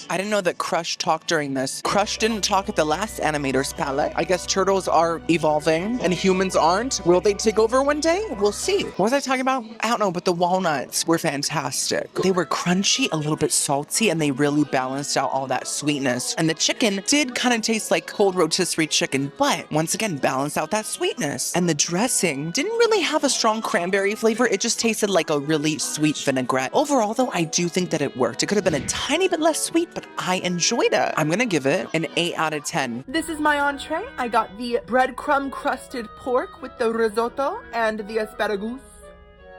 I didn't know that Crush talked during this. Crush didn't talk at the last Animator's palette. I guess turtles are evolving and humans aren't. Will they take over one day? We'll see. What was I talking about? I don't know, but the walnuts were fantastic. They were crunchy, a little bit salty, and they really balanced out all that sweetness. And the chicken did kind of taste like cold rotisserie chicken, but once again, balanced out that sweetness. And the dressing didn't really have a strong cranberry flavor. It just tasted like a really sweet vinaigrette. Overall, though, I do think that it worked. It could have been a tiny bit less sweet, but I enjoyed it. I'm gonna give it an 8 out of 10. This is my entree. I got the breadcrumb crusted pork with the risotto and the asparagus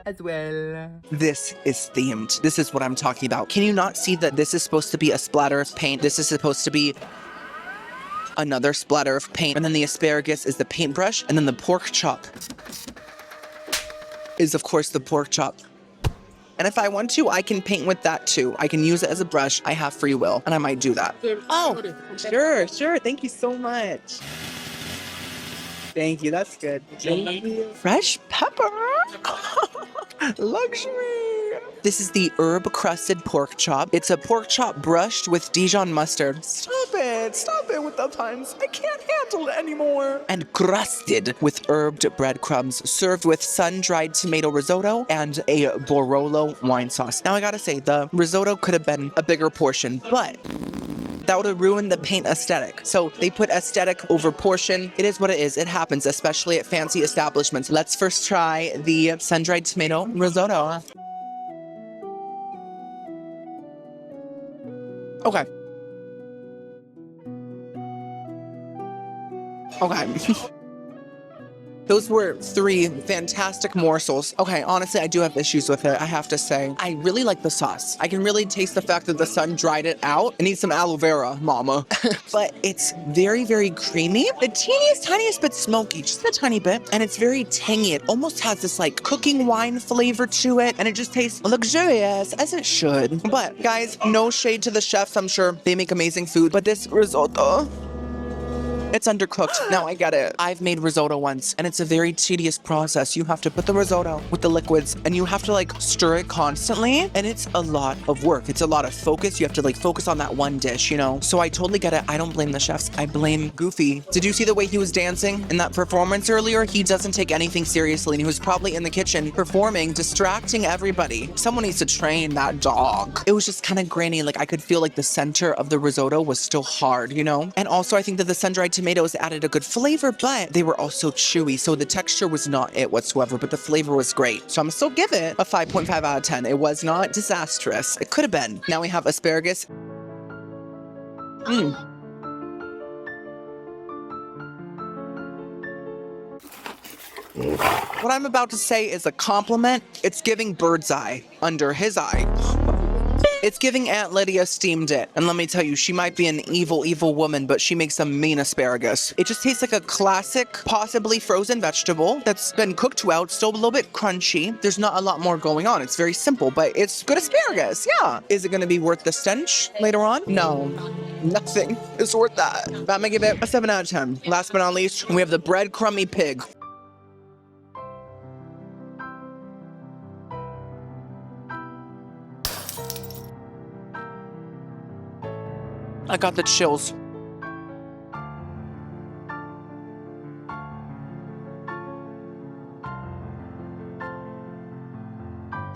as well. This is themed. This is what I'm talking about. Can you not see that this is supposed to be a splatter of paint? This is supposed to be another splatter of paint. And then the asparagus is the paintbrush. And then the pork chop is, of course, the pork chop. And if I want to, I can paint with that too. I can use it as a brush. I have free will, and I might do that. Oh, sure. Thank you so much. Thank you, that's good. Fresh pepper. Luxury. This is the herb-crusted pork chop. It's a pork chop brushed with Dijon mustard. Stop it with the puns. I can't handle it anymore. And crusted with herbed breadcrumbs, served with sun-dried tomato risotto and a Barolo wine sauce. Now I gotta say, the risotto could have been a bigger portion, but that would have ruined the paint aesthetic. So they put aesthetic over portion. It is what it is. It happens, especially at fancy establishments. Let's first try the sun-dried tomato risotto. Okay. Those were 3 fantastic morsels. Okay, honestly, I do have issues with it, I have to say. I really like the sauce. I can really taste the fact that the sun dried it out. It needs some aloe vera, mama. But it's very, very creamy. The tiniest bit smoky, just a tiny bit. And it's very tangy. It almost has this like cooking wine flavor to it. And it just tastes luxurious, as it should. But guys, no shade to the chefs. I'm sure they make amazing food. But this risotto, it's undercooked. Now I get it. I've made risotto once, and it's a very tedious process. You have to put the risotto with the liquids, and you have to like stir it constantly, and it's a lot of work. It's a lot of focus. You have to like focus on that one dish, you know? So I totally get it. I don't blame the chefs. I blame Goofy. Did you see the way he was dancing in that performance earlier? He doesn't take anything seriously, and he was probably in the kitchen performing, distracting everybody. Someone needs to train that dog. It was just kind of grainy. Like I could feel like the center of the risotto was still hard, you know? And also I think that the sun-dried tomatoes added a good flavor, but they were also chewy, so the texture was not it whatsoever, but the flavor was great. So I'm still give it a 5.5 out of 10. It was not disastrous. It could have been. Now we have asparagus. What I'm about to say is a compliment. It's giving bird's eye under his eye. It's giving Aunt Lydia steamed it. And let me tell you, she might be an evil, evil woman, but she makes some mean asparagus. It just tastes like a classic, possibly frozen vegetable that's been cooked well. It's still a little bit crunchy. There's not a lot more going on. It's very simple, but it's good asparagus. Yeah. Is it going to be worth the stench later on? No. Nothing is worth that. I'm going to give it a 7 out of 10. Last but not least, we have the breadcrumby pig. I got the chills.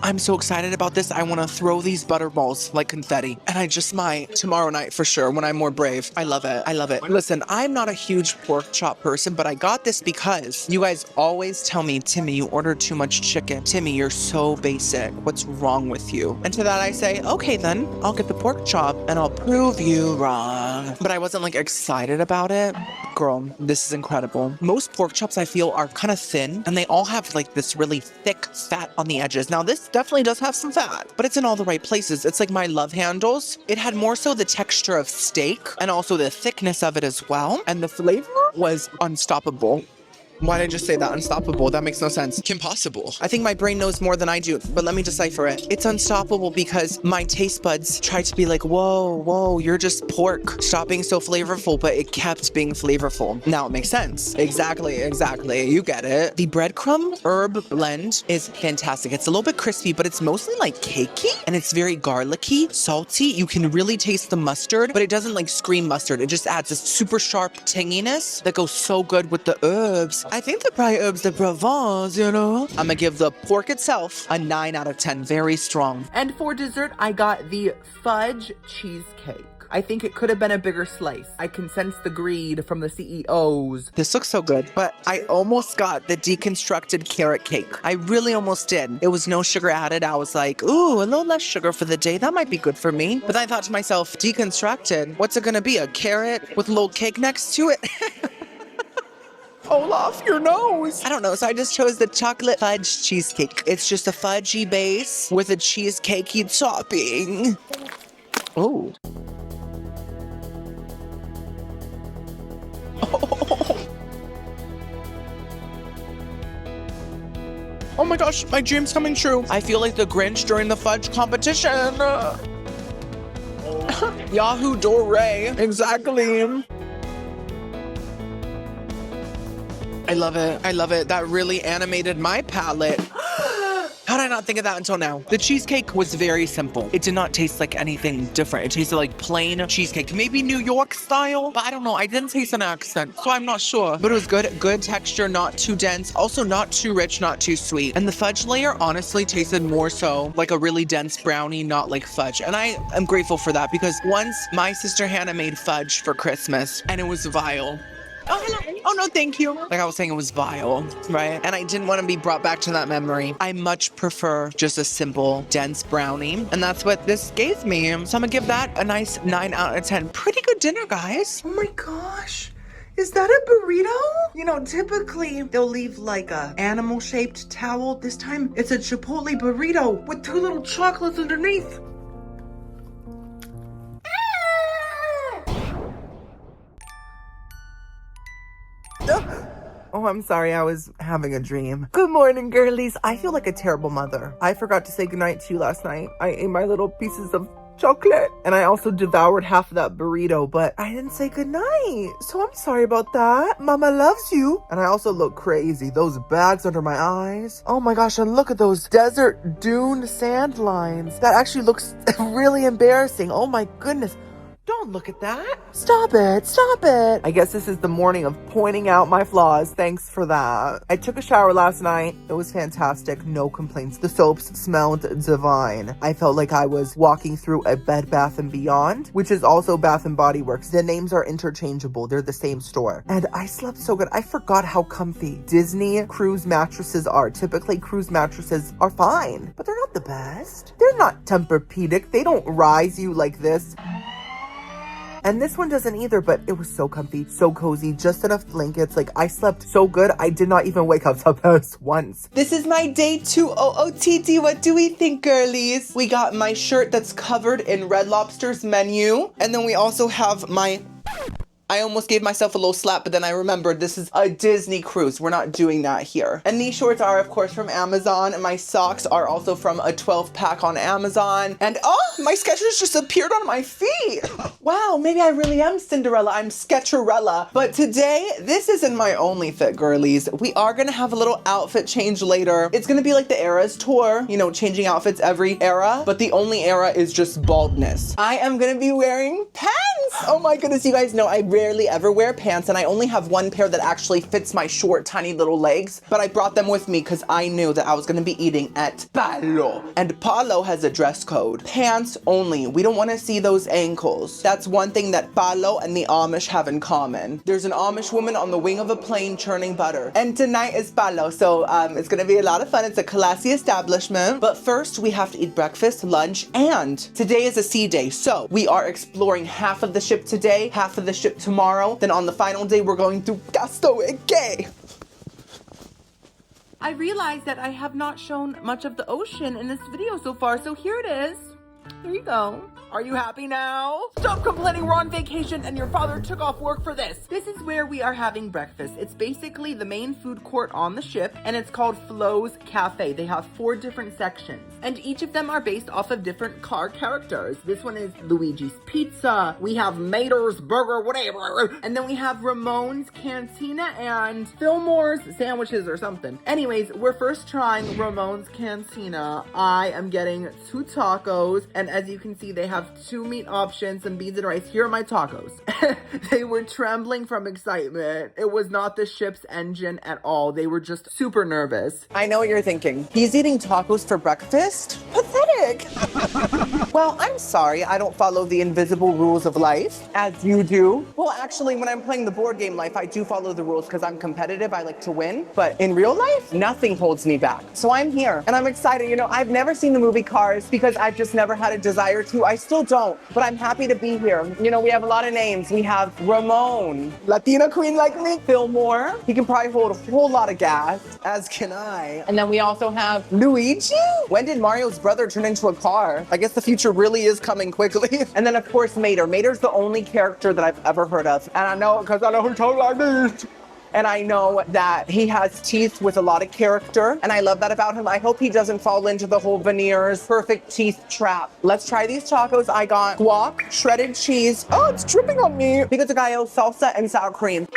I'm so excited about this. I want to throw these butterballs like confetti. And I just might tomorrow night for sure when I'm more brave. I love it. I love it. Listen, I'm not a huge pork chop person, but I got this because you guys always tell me, Timmy, you order too much chicken. Timmy, you're so basic. What's wrong with you? And to that I say, okay then, I'll get the pork chop and I'll prove you wrong. But I wasn't like excited about it. Girl, this is incredible. Most pork chops I feel are kind of thin and they all have like this really thick fat on the edges. Now this definitely does have some fat, but it's in all the right places. It's like my love handles. It had more so the texture of steak and also the thickness of it as well. And the flavor was unstoppable. Why did I just say that? Unstoppable. That makes no sense. Impossible. I think my brain knows more than I do, but let me decipher it. It's unstoppable because my taste buds tried to be like, whoa, you're just pork. Stop being so flavorful, but it kept being flavorful. Now it makes sense. Exactly. You get it. The breadcrumb herb blend is fantastic. It's a little bit crispy, but it's mostly like cakey and it's very garlicky, salty. You can really taste the mustard, but it doesn't like scream mustard. It just adds this super sharp tanginess that goes so good with the herbs. I think they're probably herbs de Provence, you know? I'm gonna give the pork itself a 9 out of 10. Very strong. And for dessert, I got the fudge cheesecake. I think it could have been a bigger slice. I can sense the greed from the CEOs. This looks so good, but I almost got the deconstructed carrot cake. I really almost did. It was no sugar added. I was like, ooh, a little less sugar for the day. That might be good for me. But I thought to myself, deconstructed? What's it gonna be? A carrot with a little cake next to it? Olaf, your nose. I don't know, so I just chose the chocolate fudge cheesecake. It's just a fudgy base with a cheesecakey topping. Oh. Oh my gosh, my dream's coming true. I feel like the Grinch during the fudge competition. Yahoo Dore. Exactly. I love it. That really animated my palate. How did I not think of that until now? The cheesecake was very simple. It did not taste like anything different. It tasted like plain cheesecake. Maybe New York style, but I don't know. I didn't taste an accent, so I'm not sure. But it was good. Good texture, not too dense. Also not too rich, not too sweet. And the fudge layer honestly tasted more so like a really dense brownie, not like fudge. And I am grateful for that because once my sister Hannah made fudge for Christmas and it was vile. Oh, hello. Oh, no, thank you. Like I was saying, it was vile, right? And I didn't want to be brought back to that memory. I much prefer just a simple, dense brownie. And that's what this gave me. So I'm gonna give that a nice 9 out of 10. Pretty good dinner, guys. Oh my gosh. Is that a burrito? You know, typically they'll leave like a animal-shaped towel. This time it's a Chipotle burrito with 2 little chocolates underneath. Oh, I'm sorry. I was having a dream. Good morning, girlies. I feel like a terrible mother. I forgot to say goodnight to you last night. I ate my little pieces of chocolate and I also devoured half of that burrito, but I didn't say goodnight. So I'm sorry about that. Mama loves you. And I also look crazy. Those bags under my eyes. Oh my gosh, and look at those desert dune sand lines. That actually looks really embarrassing. Oh my goodness. Don't look at that. Stop it. I guess this is the morning of pointing out my flaws. Thanks for that. I took a shower last night. It was fantastic. No complaints. The soaps smelled divine. I felt like I was walking through a Bed Bath & Beyond, which is also Bath & Body Works. The names are interchangeable. They're the same store. And I slept so good. I forgot how comfy Disney cruise mattresses are. Typically, cruise mattresses are fine, but they're not the best. They're not Tempur-Pedic. They don't rise you like this. And this one doesn't either, but it was so comfy, so cozy, just enough blankets. Like, I slept so good, I did not even wake up once. This is my day 2 OOTD. What do we think, girlies? We got my shirt that's covered in Red Lobster's menu. And then we also have my... I almost gave myself a little slap, but then I remembered this is a Disney cruise. We're not doing that here. And these shorts are, of course, from Amazon. And my socks are also from a 12-pack on Amazon. And oh, my Skechers just appeared on my feet. Wow, maybe I really am Cinderella. I'm Sketcherella. But today, this isn't my only fit, girlies. We are going to have a little outfit change later. It's going to be like the Eras tour, you know, changing outfits every era. But the only era is just baldness. I am going to be wearing pants. Oh my goodness, you guys know I rarely ever wear pants, and I only have one pair that actually fits my short, tiny little legs, but I brought them with me because I knew that I was going to be eating at Palo. And Palo has a dress code. Pants only. We don't want to see those ankles. That's one thing that Palo and the Amish have in common. There's an Amish woman on the wing of a plane churning butter. And tonight is Palo, so it's going to be a lot of fun. It's a classy establishment. But first, we have to eat breakfast, lunch, and today is a sea day. So we are exploring half of the ship today, half of the ship tomorrow. Then on the final day, we're going to Castaway Cay. I realized that I have not shown much of the ocean in this video so far, so here it is. Here you go. Are you happy now? Stop complaining, we're on vacation and your father took off work for this. This is where we are having breakfast. It's basically the main food court on the ship and it's called Flo's Cafe. They have 4 different sections and each of them are based off of different car characters. This one is Luigi's Pizza. We have Mater's Burger, whatever. And then we have Ramon's Cantina and Fillmore's Sandwiches or something. Anyways, we're first trying Ramon's Cantina. I am getting 2 tacos and as you can see, they have 2 meat options, some beans and rice. Here are my tacos. They were trembling from excitement. It was not the ship's engine at all. They were just super nervous. I know what you're thinking. He's eating tacos for breakfast? Pathetic. Well, I'm sorry. I don't follow the invisible rules of life as you do. Well, actually, when I'm playing the board game life, I do follow the rules because I'm competitive. I like to win. But in real life, nothing holds me back. So I'm here and I'm excited. You know, I've never seen the movie Cars because I've just never had a desire to. I still don't, but I'm happy to be here. You know, we have a lot of names. We have Ramon, Latina queen like me, Fillmore. He can probably hold a whole lot of gas, as can I. And then we also have Luigi. When did Mario's brother turn into a car? I guess the future really is coming quickly. And then of course Mater. Mater's the only character that I've ever heard of. And I know because I know who told like this. And I know that he has teeth with a lot of character. And I love that about him. I hope he doesn't fall into the whole veneers, perfect teeth trap. Let's try these tacos. I got guac, shredded cheese. Oh, it's dripping on me. Pico de gallo, salsa, and sour cream.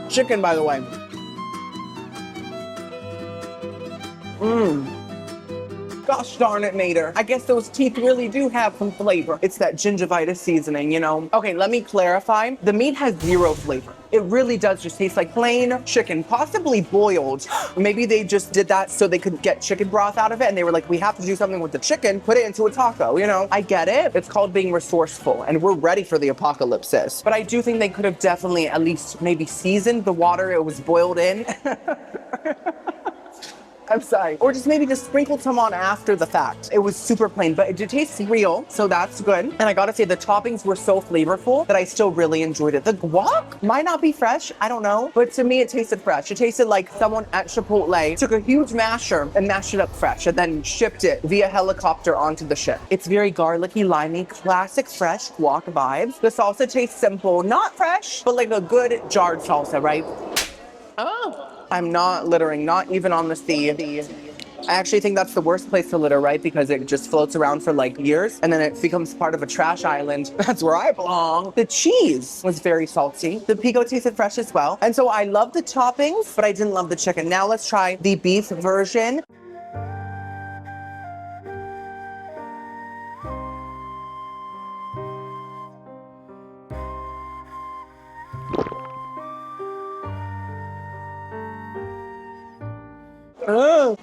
Chicken, by the way. Gosh darn it, Mater. I guess those teeth really do have some flavor. It's that gingivitis seasoning, you know? Okay, let me clarify. The meat has 0 flavor. It really does just taste like plain chicken, possibly boiled. Maybe they just did that so they could get chicken broth out of it and they were like, we have to do something with the chicken, put it into a taco, you know? I get it. It's called being resourceful and we're ready for the apocalypse. But I do think they could have definitely at least maybe seasoned the water it was boiled in. I'm sorry. Or just maybe just sprinkled some on after the fact. It was super plain, but it did taste real, so that's good. And I gotta say, the toppings were so flavorful that I still really enjoyed it. The guac might not be fresh, I don't know, but to me it tasted fresh. It tasted like someone at Chipotle took a huge masher and mashed it up fresh and then shipped it via helicopter onto the ship. It's very garlicky, limey, classic fresh guac vibes. The salsa tastes simple, not fresh, but like a good jarred salsa, right? Oh. I'm not littering, not even on the sea. I actually think that's the worst place to litter, right? Because it just floats around for like years and then it becomes part of a trash island. That's where I belong. The cheese was very salty. The pico tasted fresh as well. And so I love the toppings, but I didn't love the chicken. Now let's try the beef version.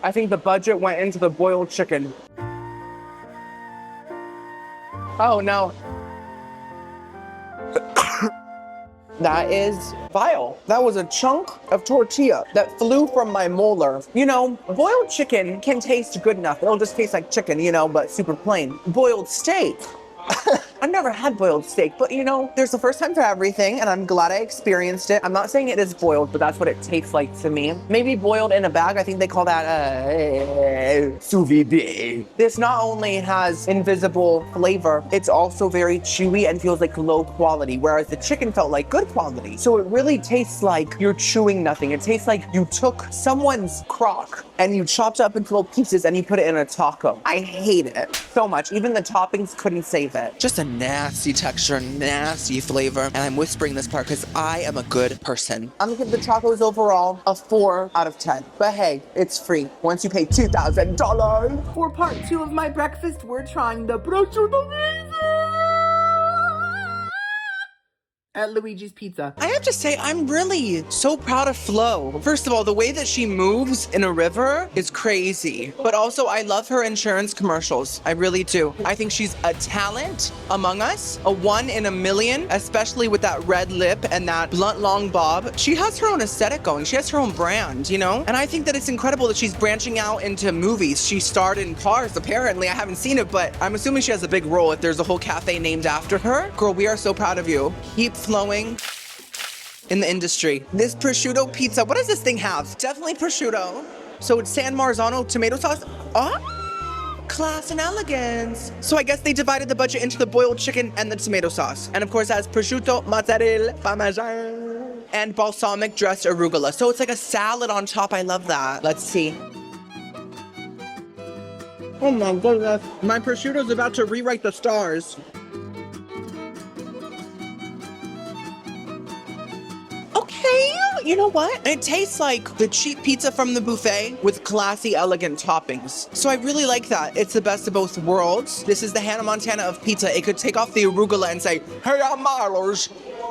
I think the budget went into the boiled chicken. Oh no. That is vile. That was a chunk of tortilla that flew from my molar. You know, boiled chicken can taste good enough. It'll just taste like chicken, you know, but super plain. Boiled steak. I've never had boiled steak, but you know, there's a first time for everything and I'm glad I experienced it. I'm not saying it is boiled, but that's what it tastes like to me. Maybe boiled in a bag. I think they call that sous vide. This not only has invisible flavor, it's also very chewy and feels like low quality, whereas the chicken felt like good quality. So it really tastes like you're chewing nothing. It tastes like you took someone's crock and you chopped up into little pieces and you put it in a taco. I hate it so much. Even the toppings couldn't save it. Just a nasty texture, nasty flavor. And I'm whispering this part because I am a good person. I'm gonna give the tacos overall a 4 out of 10. But hey, it's free once you pay $2,000. For part 2 of my breakfast, we're trying the prosciutto at Luigi's Pizza. I have to say, I'm really so proud of Flo. First of all, the way that she moves in a river is crazy. But also, I love her insurance commercials. I really do. I think she's a talent among us, a 1 in a million, especially with that red lip and that blunt long bob. She has her own aesthetic going. She has her own brand, you know? And I think that it's incredible that she's branching out into movies. She starred in Cars, apparently. I haven't seen it, but I'm assuming she has a big role if there's a whole cafe named after her. Girl, we are so proud of you. Keep flowing in the industry. This prosciutto pizza, what does this thing have? Definitely prosciutto. So it's San Marzano tomato sauce. Oh! Class and elegance. So I guess they divided the budget into the boiled chicken and the tomato sauce. And of course it has prosciutto, mozzarella, parmesan, and balsamic dressed arugula. So it's like a salad on top. I love that. Let's see. Oh my goodness. My prosciutto's about to rewrite the stars. Okay, you know what? It tastes like the cheap pizza from the buffet with classy, elegant toppings. So I really like that. It's the best of both worlds. This is the Hannah Montana of pizza. It could take off the arugula and say, hey, I'm Milo's.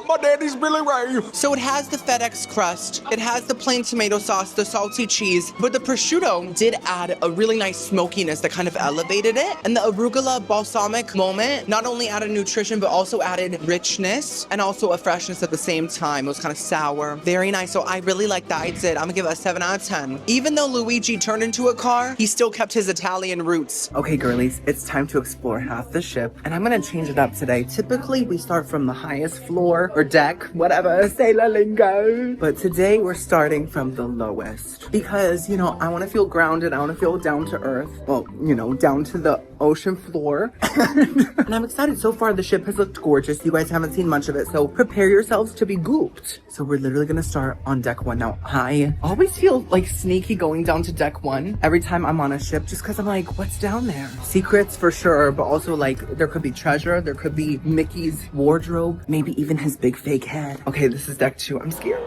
My daddy's Billy Ray. So it has the FedEx crust. It has the plain tomato sauce, the salty cheese, but the prosciutto did add a really nice smokiness that kind of elevated it. And the arugula balsamic moment not only added nutrition, but also added richness and also a freshness at the same time. It was kind of sour. Very nice. So I really like that. I'd say I'm gonna give it a 7 out of 10. Even though Luigi turned into a car, he still kept his Italian roots. Okay, girlies, it's time to explore half the ship, and I'm gonna change it up today. Typically, we start from the highest floor or deck, whatever, say la lingo. But today we're starting from the lowest because, you know, I want to feel grounded. I want to feel down to earth. Well, you know, down to the ocean floor. And I'm excited. So far, the ship has looked gorgeous. You guys haven't seen much of it, so prepare yourselves to be gooped. So we're literally gonna start on deck 1. Now, I always feel like sneaky going down to deck 1 every time I'm on a ship, just because I'm like, what's down there? Secrets for sure, but also like there could be treasure. There could be Mickey's wardrobe, maybe even his big fake head. Okay, this is deck 2. I'm scared.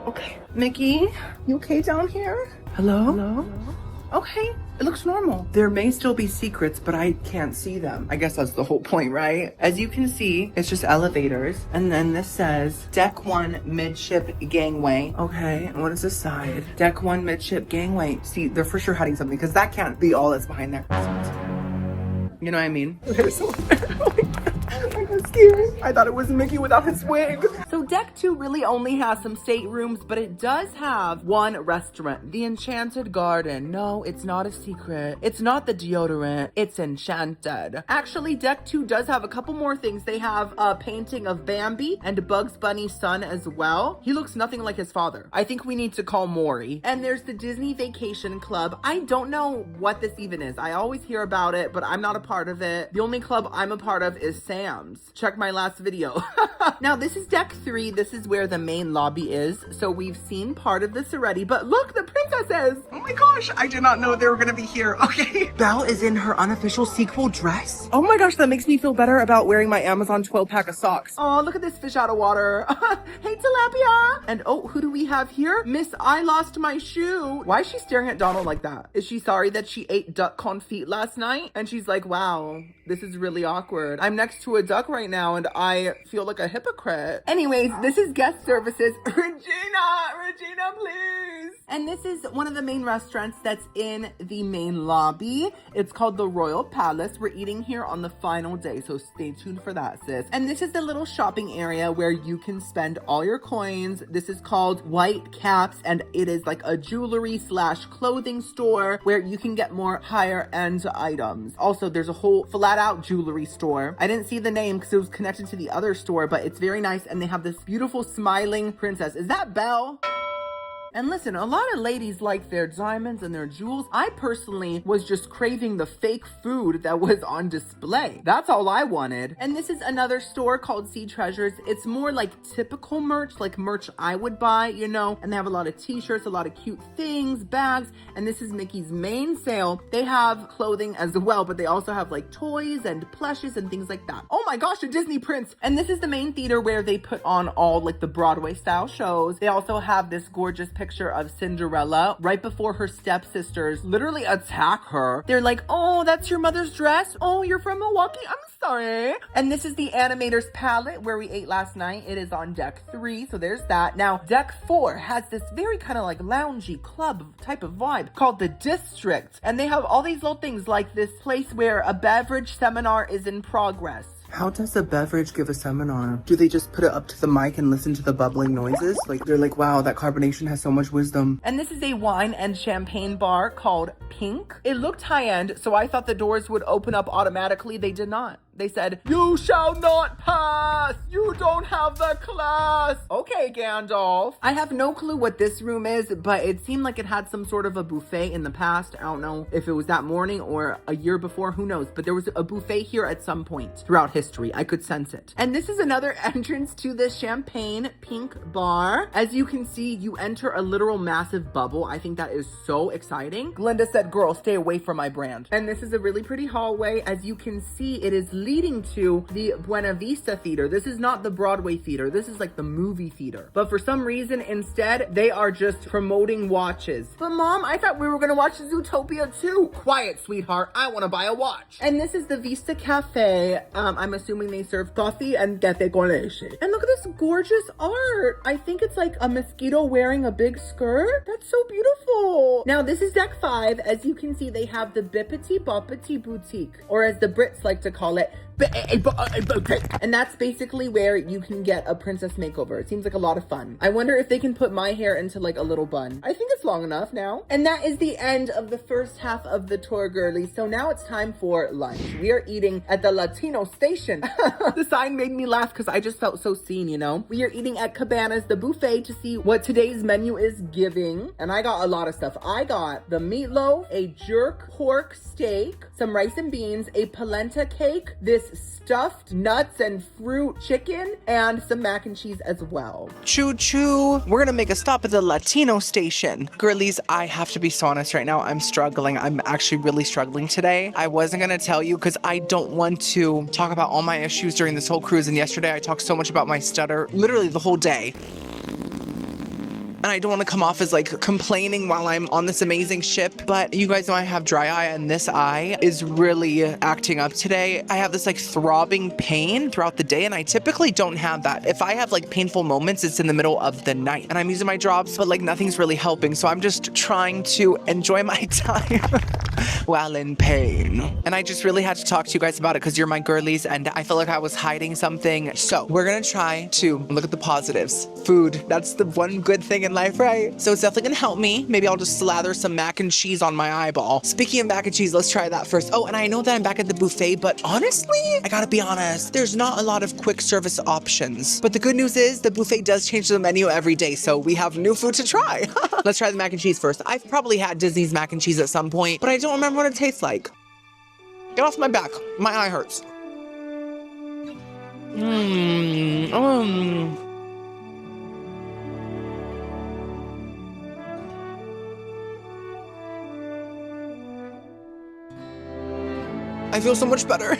Okay, Mickey, you okay down here? Hello? Hello? Okay, it looks normal. There may still be secrets, but I can't see them. I guess that's the whole point, right? As you can see, it's just elevators. And then this says deck 1 midship gangway. Okay, and what is this side? Deck 1 midship gangway. See, they're for sure hiding something because that can't be all that's behind there. You know what I mean? There's I got scared. I thought it was Mickey without his wig. So deck 2 really only has some staterooms, but it does have one restaurant, the Enchanted Garden. No, it's not a secret. It's not the deodorant. It's Enchanted. Actually, deck 2 does have a couple more things. They have a painting of Bambi and Bugs Bunny's son as well. He looks nothing like his father. I think we need to call Maury. And there's the Disney Vacation Club. I don't know what this even is. I always hear about it, but I'm not a part of it. The only club I'm a part of is Sam's. Check my last video. Now, this is deck 3. This is where the main lobby is. So we've seen part of this already, but look, the princesses. Oh my gosh, I did not know they were gonna be here. Okay. Belle is in her unofficial sequel dress. Oh my gosh, that makes me feel better about wearing my Amazon 12-pack of socks. Oh, look at this fish out of water. Hey, tilapia. And oh, who do we have here? Miss I Lost My Shoe. Why is she staring at Donald like that? Is she sorry that she ate duck confit last night? And she's like, wow, this is really awkward. I'm next to a duck right now and I feel like a hypocrite. Anyways, this is guest services. Regina, please. And this is one of the main restaurants that's in the main lobby. It's called the Royal Palace. We're eating here on the final day, so stay tuned for that, sis. And this is the little shopping area where you can spend all your coins. This is called White Caps, and it is like a jewelry / clothing store where you can get more higher end items. Also, there's a whole flat out jewelry store. I didn't see the name because it was connected to the other store, but it's very nice, and they have this beautiful smiling princess. Is that Belle? And listen, a lot of ladies like their diamonds and their jewels. I personally was just craving the fake food that was on display. That's all I wanted. And this is another store called Sea Treasures. It's more like typical merch, like merch I would buy, you know, and they have a lot of t-shirts, a lot of cute things, bags, and this is Mickey's main sale. They have clothing as well, but they also have like toys and plushes and things like that. Oh my gosh, a Disney prince. And this is the main theater where they put on all like the Broadway style shows. They also have this gorgeous picture of Cinderella right before her stepsisters literally attack her. They're like, oh, that's your mother's dress? Oh, you're from Milwaukee? I'm sorry. And this is the Animator's Palate where we ate last night. It is on deck 3, so there's that. Now, deck 4 has this very kind of like loungy club type of vibe called the District. And they have all these little things like this place where a beverage seminar is in progress. How does a beverage give a seminar? Do they just put it up to the mic and listen to the bubbling noises? Like, they're like, wow, that carbonation has so much wisdom. And this is a wine and champagne bar called Pink. It looked high-end, so I thought the doors would open up automatically. They did not. They said, you shall not pass. You don't have have the class. Okay, Gandalf. I have no clue what this room is, but it seemed like it had some sort of a buffet in the past. I don't know if it was that morning or a year before, who knows, but there was a buffet here at some point throughout history. I could sense it. And this is another entrance to the champagne pink bar. As you can see, you enter a literal massive bubble. I think that is so exciting. Glinda said, girl, stay away from my brand. And this is a really pretty hallway. As you can see, it is leading to the Buena Vista Theater. This is not the Broadway theater. This is like the movie theater. But for some reason, instead, they are just promoting watches. But Mom, I thought we were gonna watch Zootopia too. Quiet, sweetheart. I wanna buy a watch. And this is the Vista Cafe. I'm assuming they serve coffee and cafe con leche. And look at this gorgeous art. I think it's like a mosquito wearing a big skirt. That's so beautiful. Now this is deck 5. As you can see, they have the Bippity Boppity Boutique, or as the Brits like to call it, and that's basically where you can get a princess makeover. It seems like a lot of fun. I wonder if they can put my hair into like a little bun. I think it's long enough now. And that is the end of the first half of the tour, girlies. So now it's time for lunch. We are eating at the Latino station. The sign made me laugh because I just felt so seen, you know? We are eating at Cabana's, the buffet, to see what today's menu is giving. And I got a lot of stuff. I got the meatloaf, a jerk pork steak, some rice and beans, a polenta cake, this stuffed nuts and fruit chicken, and some mac and cheese as well. Choo choo. We're gonna make a stop at the Latino station. Girlies, I have to be so honest right now. I'm struggling. I'm actually really struggling today. I wasn't gonna tell you because I don't want to talk about all my issues during this whole cruise. And yesterday I talked so much about my stutter, literally the whole day. And I don't want to come off as like complaining while I'm on this amazing ship, but you guys know I have dry eye and this eye is really acting up today. I have this like throbbing pain throughout the day and I typically don't have that. If I have like painful moments, it's in the middle of the night and I'm using my drops, but like nothing's really helping. So I'm just trying to enjoy my time while in pain. And I just really had to talk to you guys about it because you're my girlies and I felt like I was hiding something. So we're gonna try to look at the positives. Food, that's the one good thing in life, right? So it's definitely gonna help me. Maybe I'll just slather some mac and cheese on my eyeball. Speaking of mac and cheese, let's try that first. Oh, and I know that I'm back at the buffet, but honestly, I gotta be honest, there's not a lot of quick service options. But the good news is the buffet does change the menu every day, so we have new food to try. Let's try the mac and cheese first. I've probably had Disney's mac and cheese at some point, but I don't remember what it tastes like. Get off my back. My eye hurts. I feel so much better.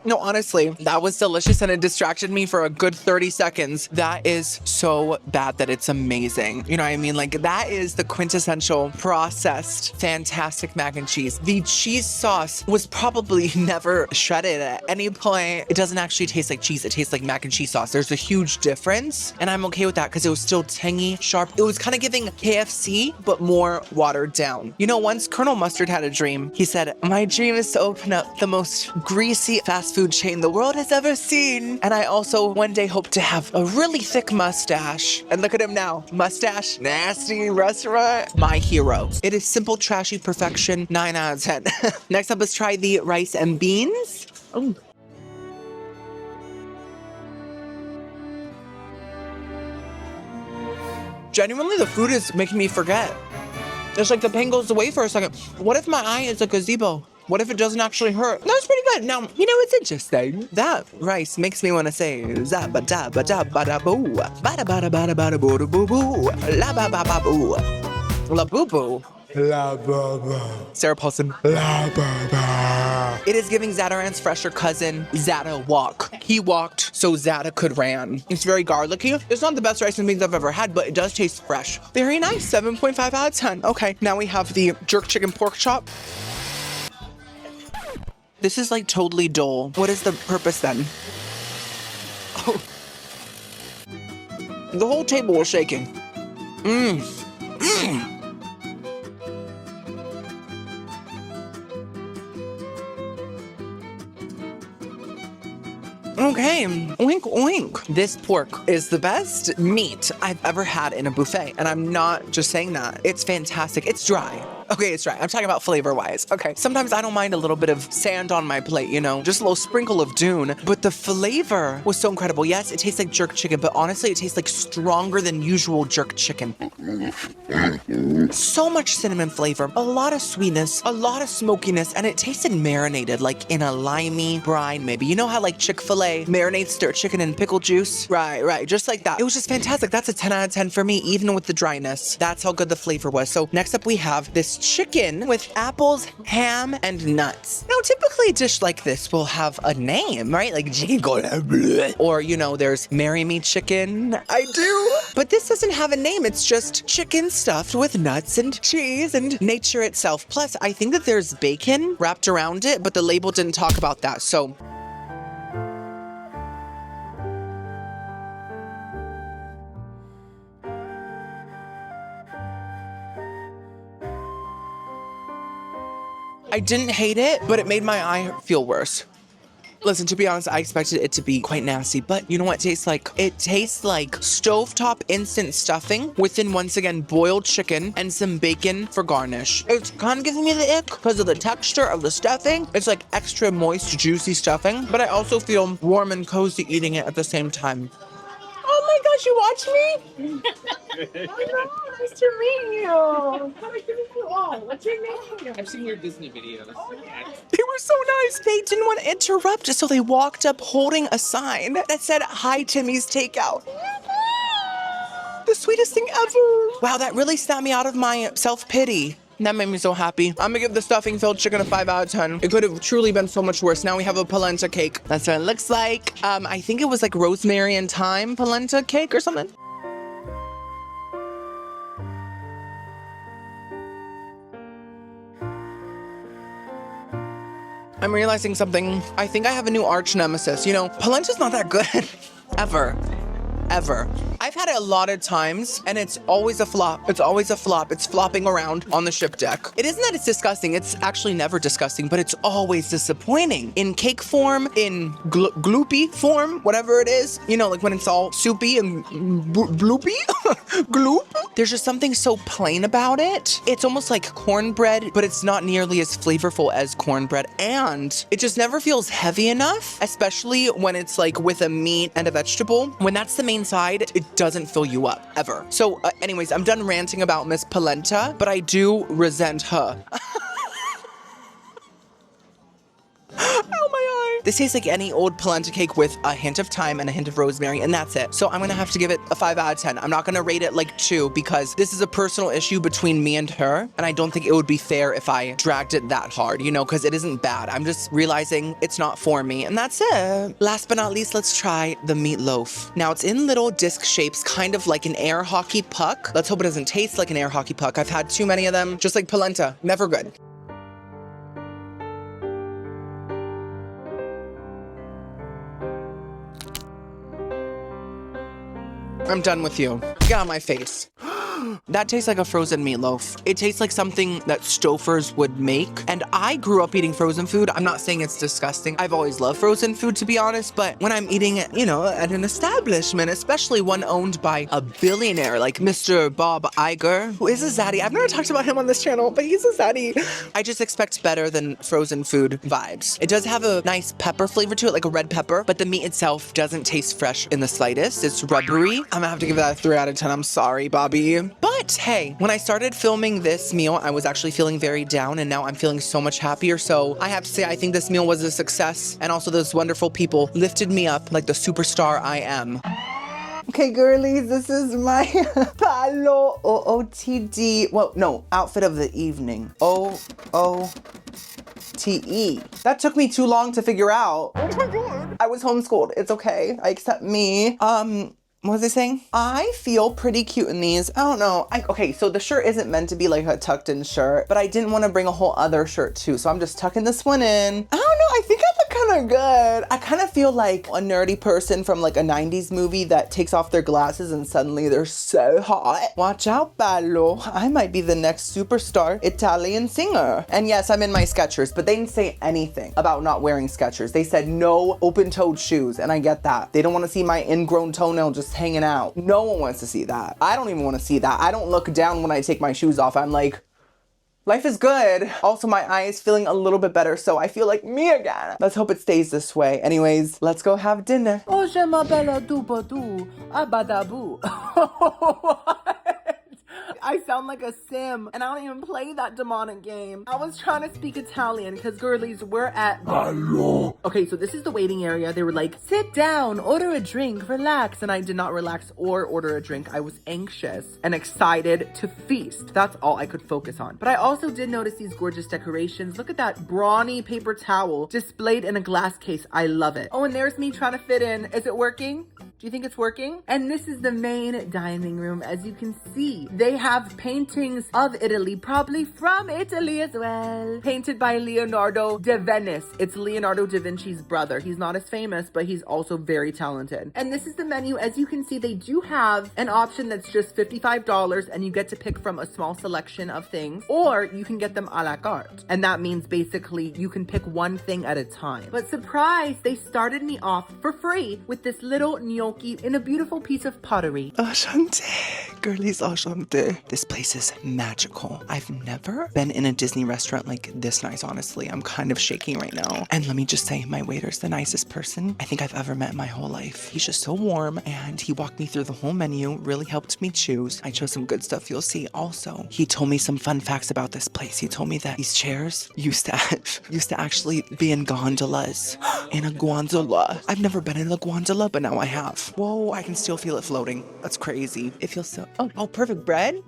No, honestly, that was delicious and it distracted me for a good 30 seconds. That is so bad that it's amazing. You know what I mean? Like that is the quintessential processed, fantastic mac and cheese. The cheese sauce was probably never shredded at any point. It doesn't actually taste like cheese. It tastes like mac and cheese sauce. There's a huge difference and I'm okay with that because it was still tangy, sharp. It was kind of giving KFC, but more watered down. You know, once Colonel Mustard had a dream. He said, my dream is to open up the most greasy fast food chain the world has ever seen. And I also one day hope to have a really thick mustache. And look at him now. Mustache, nasty restaurant. My hero. It is simple, trashy perfection. 9 out of 10. Next up, let's try the rice and beans. Oh. Genuinely, the food is making me forget. It's like the pain goes away for a second. What if my eye is a gazebo? What if it doesn't actually hurt? That's pretty good. Now, you know what's interesting? That rice makes me want to say za-ba-da-ba-da-ba-da-boo. Ba-da-ba-da-ba-da-ba-da-boo-boo. La-ba-ba-ba-boo. La-boo-boo. La Baba. Sarah Paulson. La Baba. It is giving Zadaran's fresher cousin, Zada walk. He walked so Zada could ran. It's very garlicky. It's not the best rice and beans I've ever had, but it does taste fresh. Very nice. 7.5 out of 10. Okay, now we have the jerk chicken pork chop. This is like totally dull. What is the purpose then? Oh. The whole table was shaking. Okay, oink oink. This pork is the best meat I've ever had in a buffet. And I'm not just saying that. It's fantastic. It's dry. Okay, it's right. I'm talking about flavor-wise. Okay, sometimes I don't mind a little bit of sand on my plate, you know, just a little sprinkle of dune. But the flavor was so incredible. Yes, it tastes like jerk chicken, but honestly, it tastes like stronger than usual jerk chicken. So much cinnamon flavor, a lot of sweetness, a lot of smokiness, and it tasted marinated, like in a limey brine, maybe. You know how like Chick-fil-A marinates their chicken in pickle juice? Right, just like that. It was just fantastic. That's a 10 out of 10 for me, even with the dryness. That's how good the flavor was. So next up we have this chicken with apples, ham, and nuts. Now, typically a dish like this will have a name, right? Like chicken cordon, or you know, there's marry me chicken. I do. But this doesn't have a name. It's just chicken stuffed with nuts and cheese and nature itself. Plus, I think that there's bacon wrapped around it, but the label didn't talk about that. So I didn't hate it, but it made my eye feel worse. Listen, to be honest, I expected it to be quite nasty, but you know what it tastes like? It tastes like stovetop instant stuffing within, once again, boiled chicken and some bacon for garnish. It's kind of giving me the ick because of the texture of the stuffing. It's like extra moist, juicy stuffing, but I also feel warm and cozy eating it at the same time. Oh my gosh, you watch me? Oh, nice to meet you. What's your name? I've seen your Disney videos. They were so nice. They didn't want to interrupt, so they walked up holding a sign that said, "Hi, Timmy's Takeout." The sweetest thing ever. Wow, that really snapped me out of my self-pity. That made me so happy. I'm gonna give the stuffing filled chicken a 5 out of 10. It could have truly been so much worse. Now we have a polenta cake. That's what it looks like. I think it was like rosemary and thyme polenta cake or something. I'm realizing something. I think I have a new arch nemesis. You know, polenta's not that good. Ever. I've had it a lot of times, and it's always a flop. It's always a flop. It's flopping around on the ship deck. It isn't that it's disgusting. It's actually never disgusting, but it's always disappointing. In cake form, in gloopy form, whatever it is. You know, like when it's all soupy and bloopy. Gloop. There's just something so plain about it. It's almost like cornbread, but it's not nearly as flavorful as cornbread. And it just never feels heavy enough, especially when it's like with a meat and a vegetable. When that's the main side, it doesn't fill you up, ever. So anyways, I'm done ranting about Miss Polenta, but I do resent her. Oh my eye. This tastes like any old polenta cake with a hint of thyme and a hint of rosemary, and that's it. So I'm gonna have to give it a 5 out of 10. I'm not gonna rate it like 2 because this is a personal issue between me and her, and I don't think it would be fair if I dragged it that hard, you know, because it isn't bad. I'm just realizing it's not for me, and that's it. Last but not least, let's try the meatloaf. Now, it's in little disc shapes, kind of like an air hockey puck. Let's hope it doesn't taste like an air hockey puck. I've had too many of them, just like polenta. Never good. I'm done with you. Get out of my face. That tastes like a frozen meatloaf. It tastes like something that Stouffer's would make. And I grew up eating frozen food. I'm not saying it's disgusting. I've always loved frozen food, to be honest. But when I'm eating it, you know, at an establishment, especially one owned by a billionaire like Mr. Bob Iger, who is a zaddy. I've never talked about him on this channel, but he's a zaddy. I just expect better than frozen food vibes. It does have a nice pepper flavor to it, like a red pepper, but the meat itself doesn't taste fresh in the slightest. It's rubbery. I'm gonna have to give that a 3 out of 10. I'm sorry, Bobby. But hey, when I started filming this meal, I was actually feeling very down, and now I'm feeling so much happier. So I have to say, I think this meal was a success, and also those wonderful people lifted me up like the superstar I am. Okay, girlies, this is my Palo OOTD, well, no, outfit of the evening. OOTE. That took me too long to figure out. Oh my God. I was homeschooled. It's okay. I accept me. What was I saying? I feel pretty cute in these. I don't know. Okay, so the shirt isn't meant to be like a tucked in shirt, but I didn't want to bring a whole other shirt too. So I'm just tucking this one in. I don't know. I think I look kind of good. I kind of feel like a nerdy person from like a 90s movie that takes off their glasses and suddenly they're so hot. Watch out, Palo. I might be the next superstar Italian singer. And yes, I'm in my Skechers, but they didn't say anything about not wearing Skechers. They said no open-toed shoes, and I get that. They don't want to see my ingrown toenail just hanging out. No one wants to see that. I don't even want to see that. I don't look down when I take my shoes off. I'm like, Life is good. Also, my eye is feeling a little bit better, so I feel like me again. Let's hope it stays this way. Anyways, let's go have dinner. Oh, je m'appelle Dupadu, Abadabu. I sound like a sim, and I don't even play that demonic game. I was trying to speak Italian, because girlies, we're at Palo. Okay, so this is the waiting area. They were like, sit down, order a drink, relax. And I did not relax or order a drink. I was anxious and excited to feast. That's all I could focus on. But I also did notice these gorgeous decorations. Look at that brawny paper towel displayed in a glass case. I love it. Oh, and there's me trying to fit in. Is it working? Do you think it's working? And this is the main dining room. As you can see, they have paintings of Italy, probably from Italy as well. Painted by Leonardo da Venice. It's Leonardo da Vinci's brother. He's not as famous, but he's also very talented. And this is the menu. As you can see, they do have an option that's just $55 and you get to pick from a small selection of things, or you can get them a la carte. And that means basically you can pick one thing at a time. But surprise, they started me off for free with this little gnocchi in a beautiful piece of pottery. Enchanted. Girlies, enchanted. This place is magical. I've never been in a Disney restaurant like this nice, honestly. I'm kind of shaking right now. And let me just say, my waiter's the nicest person I think I've ever met in my whole life. He's just so warm, and he walked me through the whole menu, really helped me choose. I chose some good stuff, you'll see. Also, he told me some fun facts about this place. He told me that these chairs used to actually be in gondolas. In a gondola. I've never been in a gondola, but now I have. Whoa, I can still feel it floating. That's crazy. It feels so... Oh, perfect. Bread?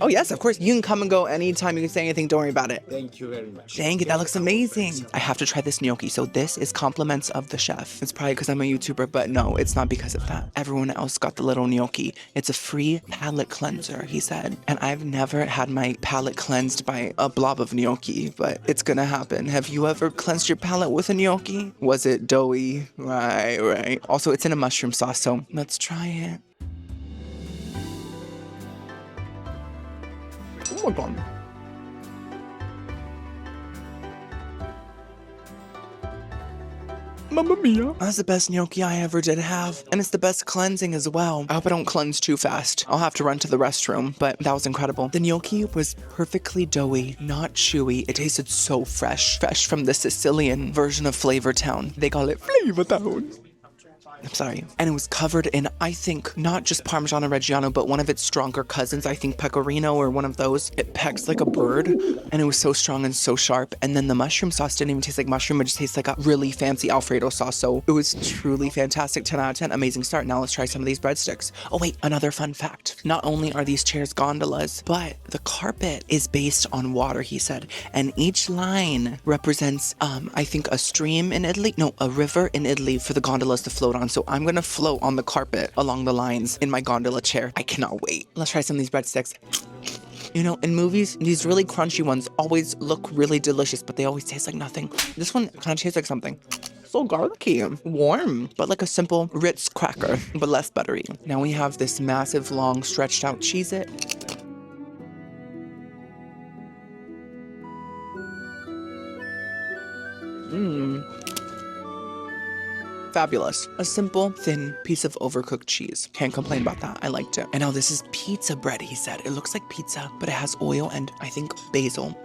Oh, yes, of course. You can come and go anytime. You can say anything. Don't worry about it. Thank you very much. Dang it, that looks amazing. I have to try this gnocchi. So this is compliments of the chef. It's probably because I'm a YouTuber, but no, it's not because of that. Everyone else got the little gnocchi. It's a free palate cleanser, he said. And I've never had my palate cleansed by a blob of gnocchi, but it's gonna happen. Have you ever cleansed your palate with a gnocchi? Was it doughy? Right. Also, it's in a mushroom sauce, so let's try it. Oh my god. Mamma mia. That's the best gnocchi I ever did have. And it's the best cleansing as well. I hope I don't cleanse too fast. I'll have to run to the restroom, but that was incredible. The gnocchi was perfectly doughy, not chewy. It tasted so fresh. Fresh from the Sicilian version of Flavor Town. They call it Flavor Town. I'm sorry. And it was covered in, I think, not just Parmigiano Reggiano, but one of its stronger cousins, I think Pecorino or one of those. It pecks like a bird, and it was so strong and so sharp. And then the mushroom sauce didn't even taste like mushroom, it just tastes like a really fancy Alfredo sauce. So it was truly fantastic. 10 out of 10, amazing start. Now let's try some of these breadsticks. Oh wait, another fun fact. Not only are these chairs gondolas, but the carpet is based on water, he said. And each line represents, I think a stream in Italy, no, a river in Italy for the gondolas to float on. So I'm gonna float on the carpet along the lines in my gondola chair. I cannot wait. Let's try some of these breadsticks. You know, in movies, these really crunchy ones always look really delicious, but they always taste like nothing. This one kind of tastes like something. So garlicky, warm, but like a simple Ritz cracker, but less buttery. Now we have this massive, long, stretched out Cheez-It. Fabulous. A simple, thin piece of overcooked cheese. Can't complain about that. I liked it. And now this is pizza bread, he said. It looks like pizza, but it has oil and, I think, basil.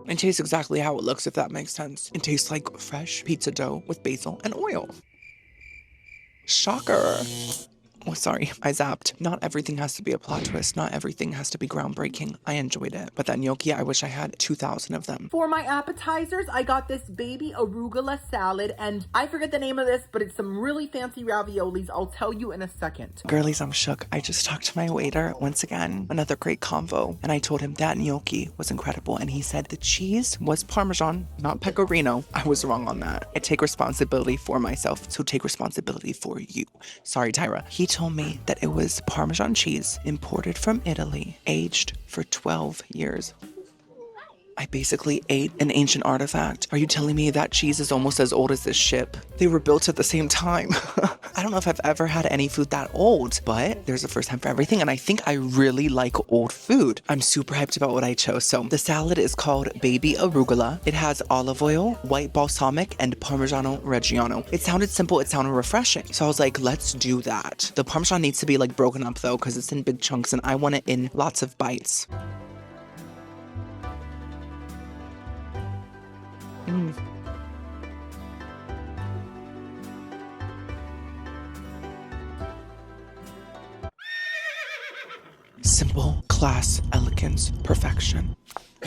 It tastes exactly how it looks, if that makes sense. It tastes like fresh pizza dough with basil and oil. Shocker. Oh, sorry, I zapped. Not everything has to be a plot twist. Not everything has to be groundbreaking. I enjoyed it. But that gnocchi, I wish I had 2,000 of them. For my appetizers, I got this baby arugula salad, and I forget the name of this, but it's some really fancy raviolis. I'll tell you in a second. Girlies, I'm shook. I just talked to my waiter once again. Another great convo. And I told him that gnocchi was incredible. And he said the cheese was Parmesan, not Pecorino. I was wrong on that. I take responsibility for myself, so take responsibility for you. Sorry, Tyra. He told me that it was Parmesan cheese imported from Italy, aged for 12 years. I basically ate an ancient artifact. Are you telling me that cheese is almost as old as this ship? They were built at the same time. I don't know if I've ever had any food that old, but there's a first time for everything. And I think I really like old food. I'm super hyped about what I chose. So the salad is called Baby Arugula. It has olive oil, white balsamic, and Parmigiano Reggiano. It sounded simple. It sounded refreshing. So I was like, let's do that. The Parmesan needs to be like broken up though, because it's in big chunks and I want it in lots of bites. Simple, class, elegance, perfection.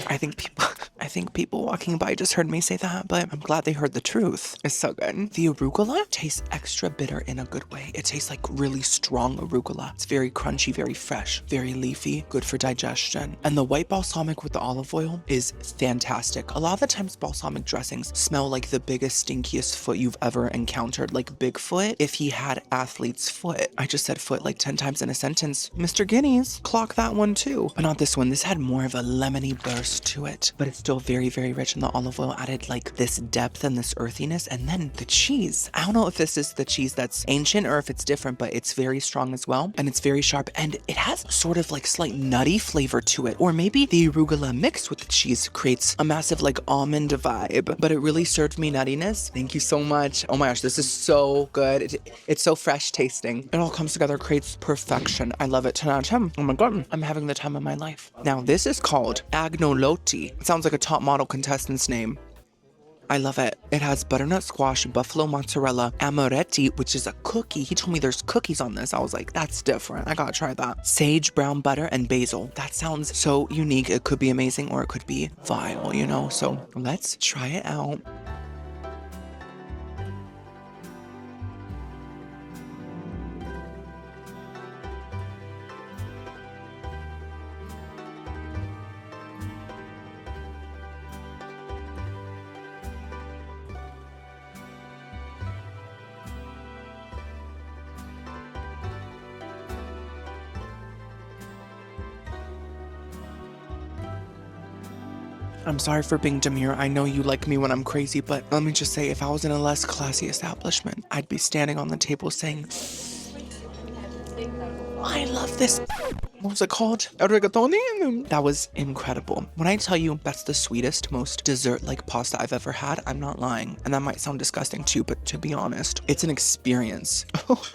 I think people walking by just heard me say that, but I'm glad they heard the truth. It's so good. The arugula tastes extra bitter in a good way. It tastes like really strong arugula. It's very crunchy, very fresh, very leafy, good for digestion. And the white balsamic with the olive oil is fantastic. A lot of the times balsamic dressings smell like the biggest, stinkiest foot you've ever encountered, like Bigfoot if he had athlete's foot. I just said foot like 10 times in a sentence. Mr. Guineas, clock that one too. But not this one. This had more of a lemony burst to it, but it's still very, very rich, and the olive oil added like this depth and this earthiness. And then the cheese, I don't know if this is the cheese that's ancient or if it's different, but it's very strong as well, and it's very sharp, and it has sort of like slight nutty flavor to it. Or maybe the arugula mixed with the cheese creates a massive like almond vibe, but it really served me nuttiness. Thank you so much. Oh my gosh, this is so good. It's so fresh tasting. It all comes together, creates perfection. I love it. 10 out of 10. Oh my god, I'm having the time of my life. Now this is called agnolotti. It sounds like a top model contestant's name. I love it. It has butternut squash, buffalo mozzarella, amaretti, which is a cookie. He told me there's cookies on this. I was like, that's different. I gotta try that. Sage, brown butter, and basil. That sounds so unique. It could be amazing or it could be vile, you know? So let's try it out. I'm sorry for being demure. I know you like me when I'm crazy, but let me just say, if I was in a less classy establishment, I'd be standing on the table saying, I love this. What was it called? Rigatoni? That was incredible. When I tell you that's the sweetest, most dessert-like pasta I've ever had, I'm not lying. And that might sound disgusting too, but to be honest, it's an experience.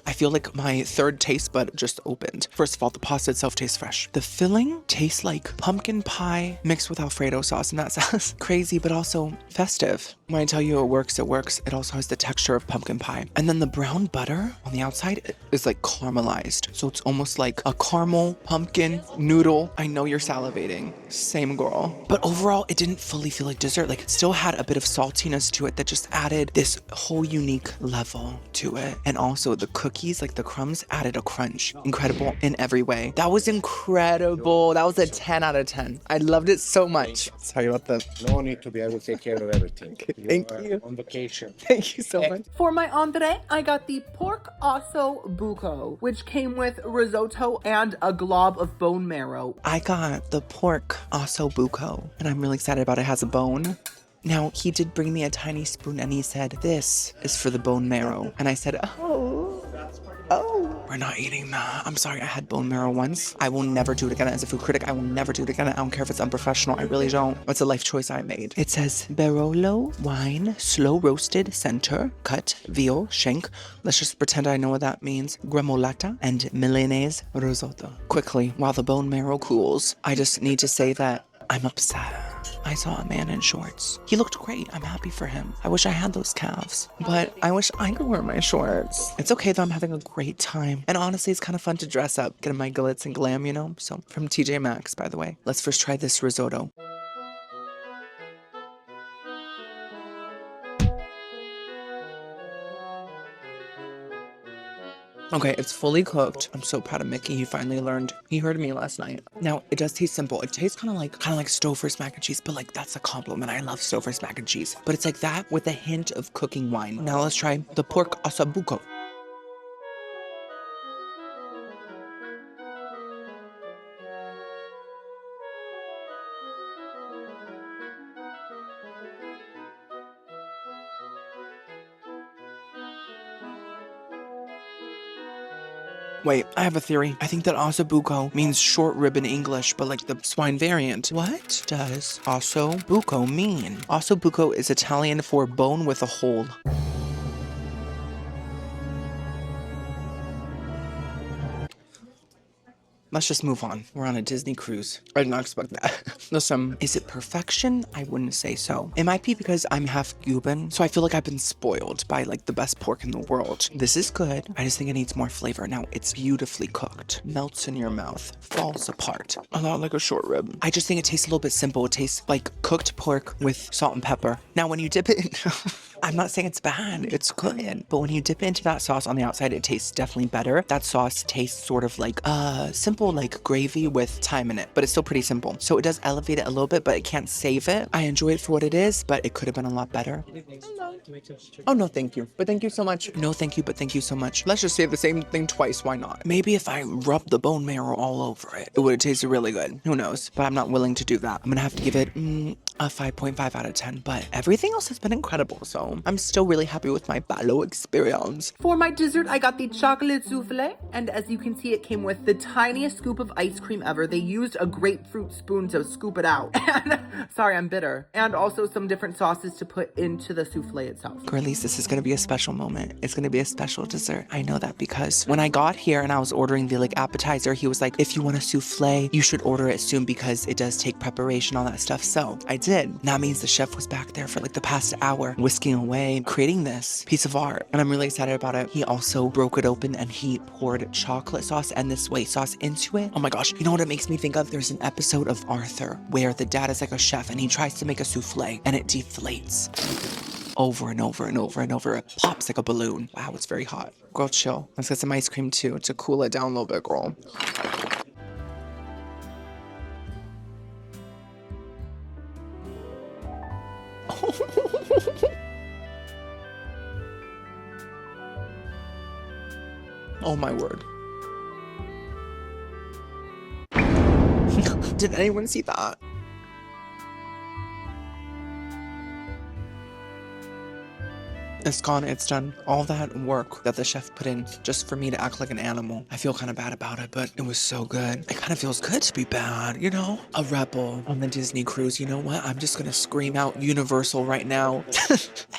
I feel like my third taste bud just opened. First of all, the pasta itself tastes fresh. The filling tastes like pumpkin pie mixed with Alfredo sauce, and that sounds crazy, but also festive. When I tell you it works, it works. It also has the texture of pumpkin pie. And then the brown butter on the outside is like caramelized. So it's almost like a caramel pumpkin noodle. I know you're salivating. Same girl. But overall, it didn't fully feel like dessert. Like it still had a bit of saltiness to it that just added this whole unique level to it. And also the cookies, like the crumbs, added a crunch. Incredible in every way. That was incredible. That was a 10 out of 10. I loved it so much. Sorry about that. No need to be. I will take care of everything. Thank are you. On vacation. Thank you so much. For my entree, I got the pork osso buco, which came with risotto and a glob of bone marrow. I got the pork osso buco, and I'm really excited about it. It has a bone. Now, he did bring me a tiny spoon and he said, this is for the bone marrow. And I said, oh, we're not eating that. I'm sorry, I had bone marrow once. I will never do it again as a food critic. I will never do it again. I don't care if it's unprofessional. I really don't. It's a life choice I made. It says Barolo wine, slow roasted center, cut, veal, shank. Let's just pretend I know what that means. Gremolata and Milanese risotto. Quickly, while the bone marrow cools, I just need to say that I'm upset. I saw a man in shorts. He looked great. I'm happy for him. I wish I had those calves, but I wish I could wear my shorts. It's okay though, I'm having a great time. And honestly, it's kind of fun to dress up, get in my glitz and glam, you know? So from TJ Maxx, by the way. Let's first try this risotto. Okay, it's fully cooked. I'm so proud of Mickey. He finally learned. He heard me last night. Now, it does taste simple. It tastes kind of like Stouffer's mac and cheese, but like that's a compliment. I love Stouffer's mac and cheese. But it's like that with a hint of cooking wine. Now let's try the pork ossobuco. Wait, I have a theory. I think that ossobuco means short rib in English, but like the swine variant. What does ossobuco mean? Ossobuco is Italian for bone with a hole. Let's just move on. We're on a Disney cruise. I did not expect that. Listen, is it perfection? I wouldn't say so. It might be because I'm half Cuban, so I feel like I've been spoiled by like the best pork in the world. This is good. I just think it needs more flavor. Now, it's beautifully cooked. Melts in your mouth. Falls apart. A lot like a short rib. I just think it tastes a little bit simple. It tastes like cooked pork with salt and pepper. Now, when you dip it in... I'm not saying it's bad, it's good. But when you dip into that sauce on the outside, it tastes definitely better. That sauce tastes sort of like simple like gravy with thyme in it, but it's still pretty simple. So it does elevate it a little bit, but it can't save it. I enjoy it for what it is, but it could have been a lot better. Oh, no, thank you. But thank you so much. No, thank you, but thank you so much. Let's just say the same thing twice, why not? Maybe if I rubbed the bone marrow all over it, it would have tasted really good. Who knows? But I'm not willing to do that. I'm gonna have to give it a 5.5 out of 10, but everything else has been incredible, so I'm still really happy with my Palo experience. For my dessert, I got the chocolate souffle, and as you can see, it came with the tiniest scoop of ice cream ever. They used a grapefruit spoon to scoop it out. And, sorry, I'm bitter. And also some different sauces to put into the souffle itself. Girlies, this is gonna be a special moment. It's gonna be a special dessert. I know that because when I got here and I was ordering the like appetizer, he was like, if you want a souffle, you should order it soon because it does take preparation, all that stuff. So I did. That means the chef was back there for like the past hour, whisking away, creating this piece of art. And I'm really excited about it. He also broke it open and he poured chocolate sauce and this soy sauce into it. Oh my gosh. You know what it makes me think of? There's an episode of Arthur where the dad is like a chef and he tries to make a souffle and it deflates. Over and over and over and over. It pops like a balloon. Wow, it's very hot. Girl, chill. Let's get some ice cream too to cool it down a little bit, girl. Oh my word. Did anyone see that? It's gone, it's done. All that work that the chef put in just for me to act like an animal. I feel kind of bad about it, but it was so good. It kind of feels good to be bad, you know? A rebel on the Disney cruise, you know what? I'm just gonna scream out Universal right now.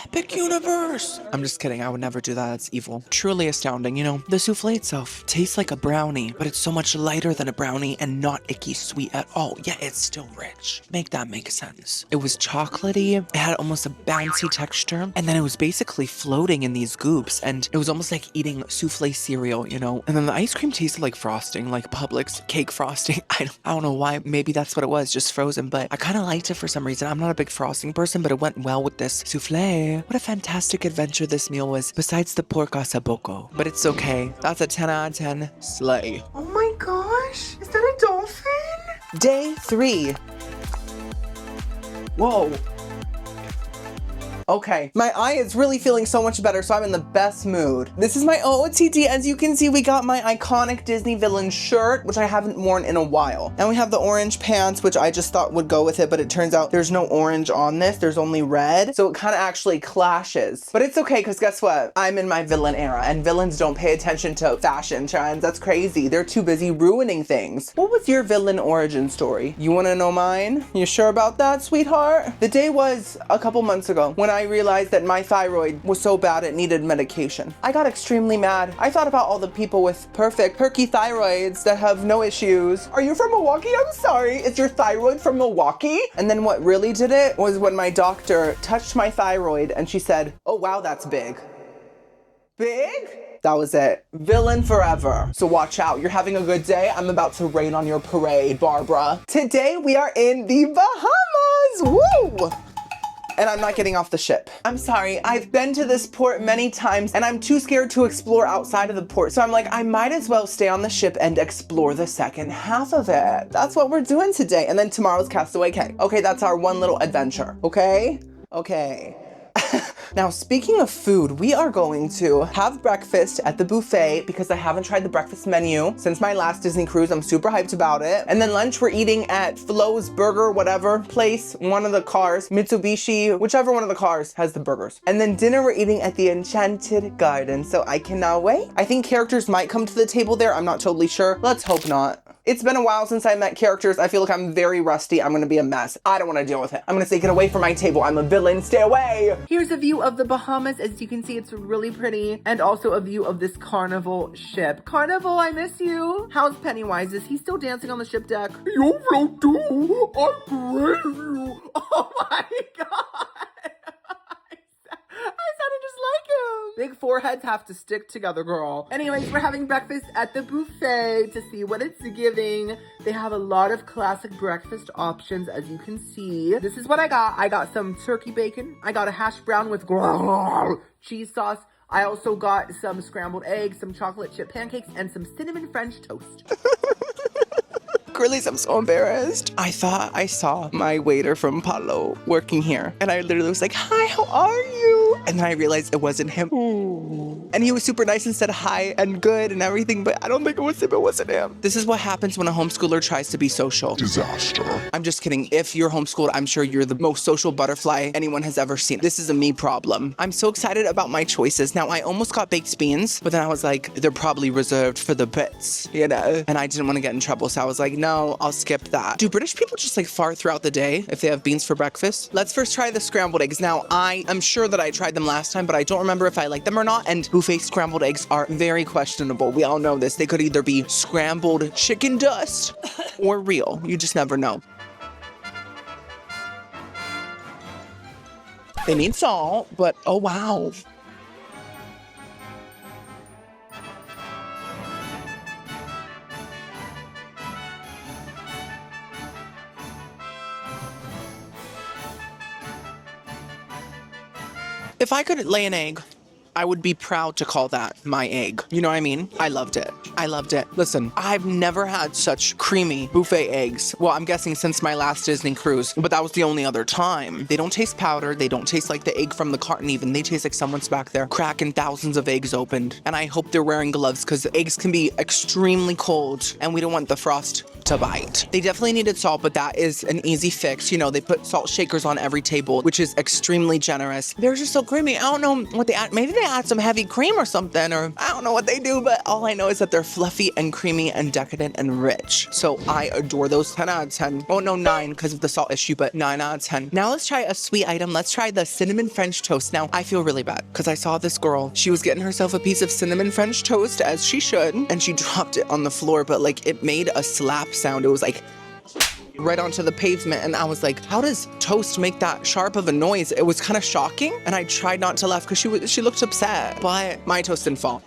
Epic Universe! I'm just kidding, I would never do that, it's evil. Truly astounding, you know? The souffle itself tastes like a brownie, but it's so much lighter than a brownie and not icky sweet at all. Yeah, it's still rich. Make that make sense. It was chocolatey, it had almost a bouncy texture, and then it was basically floating in these goops, and it was almost like eating souffle cereal, you know? And then the ice cream tasted like frosting, like Publix cake frosting. I don't know why. Maybe that's what it was, just frozen, but I kind of liked it for some reason. I'm not a big frosting person, but it went well with this souffle. What a fantastic adventure this meal was, besides the pork ossobuco. But it's okay. That's a 10 out of 10 slay. Oh my gosh, is that a dolphin? Day 3. Whoa. Okay, my eye is really feeling so much better, so I'm in the best mood. This is my OOTD. As you can see, we got my iconic Disney villain shirt, which I haven't worn in a while. And we have the orange pants, which I just thought would go with it, but it turns out there's no orange on this. There's only red, so it kind of actually clashes. But it's okay, because guess what? I'm in my villain era, and villains don't pay attention to fashion trends. That's crazy. They're too busy ruining things. What was your villain origin story? You want to know mine? You sure about that, sweetheart? The day was a couple months ago when I realized that my thyroid was so bad it needed medication. I got extremely mad. I thought about all the people with perfect, perky thyroids that have no issues. Are you from Milwaukee? I'm sorry. Is your thyroid from Milwaukee? And then what really did it was when my doctor touched my thyroid and she said, oh wow, that's big. Big? That was it. Villain forever. So watch out. You're having a good day. I'm about to rain on your parade, Barbara. Today we are in the Bahamas. Woo! And I'm not getting off the ship. I'm sorry, I've been to this port many times and I'm too scared to explore outside of the port. So I'm like, I might as well stay on the ship and explore the second half of it. That's what we're doing today. And then tomorrow's Castaway Cay. Okay, that's our one little adventure, okay? Okay. Now, speaking of food, we are going to have breakfast at the buffet because I haven't tried the breakfast menu since my last Disney cruise. I'm super hyped about it. And then lunch, we're eating at Flo's Burger, whatever place, one of the cars, Mitsubishi, whichever one of the cars has the burgers. And then dinner, we're eating at the Enchanted Garden. So I cannot wait. I think characters might come to the table there. I'm not totally sure. Let's hope not. It's been a while since I met characters. I feel like I'm very rusty. I'm gonna be a mess. I don't wanna deal with it. I'm gonna say, get away from my table. I'm a villain, stay away. Here's a view of the Bahamas. As you can see, it's really pretty. And also a view of this Carnival ship. Carnival, I miss you. How's Pennywise? Is he still dancing on the ship deck? You float too. I crave you. Oh my God. I sounded just like him. Big foreheads have to stick together, girl. Anyways, we're having breakfast at the buffet to see what it's giving. They have a lot of classic breakfast options, as you can see. This is what I got. I got some turkey bacon. I got a hash brown with cheese sauce. I also got some scrambled eggs, some chocolate chip pancakes, and some cinnamon French toast. Girlies, I'm so embarrassed. I thought I saw my waiter from Palo working here. And I literally was like, hi, how are you? And then I realized it wasn't him. And he was super nice and said hi and good and everything, but I don't think it was him. It wasn't him. This is what happens when a homeschooler tries to be social. Disaster. I'm just kidding. If you're homeschooled, I'm sure you're the most social butterfly anyone has ever seen. This is a me problem. I'm so excited about my choices. Now, I almost got baked beans, but then I was like, they're probably reserved for the bits, you know? And I didn't want to get in trouble, so I was like, no, I'll skip that. Do British people just like fart throughout the day if they have beans for breakfast? Let's first try the scrambled eggs. Now, I am sure that I tried them last time, but I don't remember if I like them or not. And buffet scrambled eggs are very questionable. We all know this. They could either be scrambled chicken dust or real. You just never know. They need salt, but oh wow. If I could lay an egg, I would be proud to call that my egg. You know what I mean? I loved it. I loved it. Listen, I've never had such creamy buffet eggs. Well, I'm guessing since my last Disney cruise, but that was the only other time. They don't taste powdered. They don't taste like the egg from the carton even. They taste like someone's back there cracking thousands of eggs opened. And I hope they're wearing gloves because eggs can be extremely cold and we don't want the frost to bite. They definitely needed salt, but that is an easy fix. You know, they put salt shakers on every table, which is extremely generous. They're just so creamy. I don't know what they add. Maybe they add some heavy cream or something, or I don't know what they do, but all I know is that they're fluffy and creamy and decadent and rich. So I adore those. 10 out of 10. Oh no, 9 because of the salt issue, but 9 out of 10. Now let's try a sweet item. Let's try the cinnamon French toast. Now I feel really bad because I saw this girl. She was getting herself a piece of cinnamon French toast, as she should, and she dropped it on the floor, but like it made a slap sound. It was like right onto the pavement, and I was like, how does toast make that sharp of a noise? It was kind of shocking, and I tried not to laugh because she looked upset, but my toast didn't fall.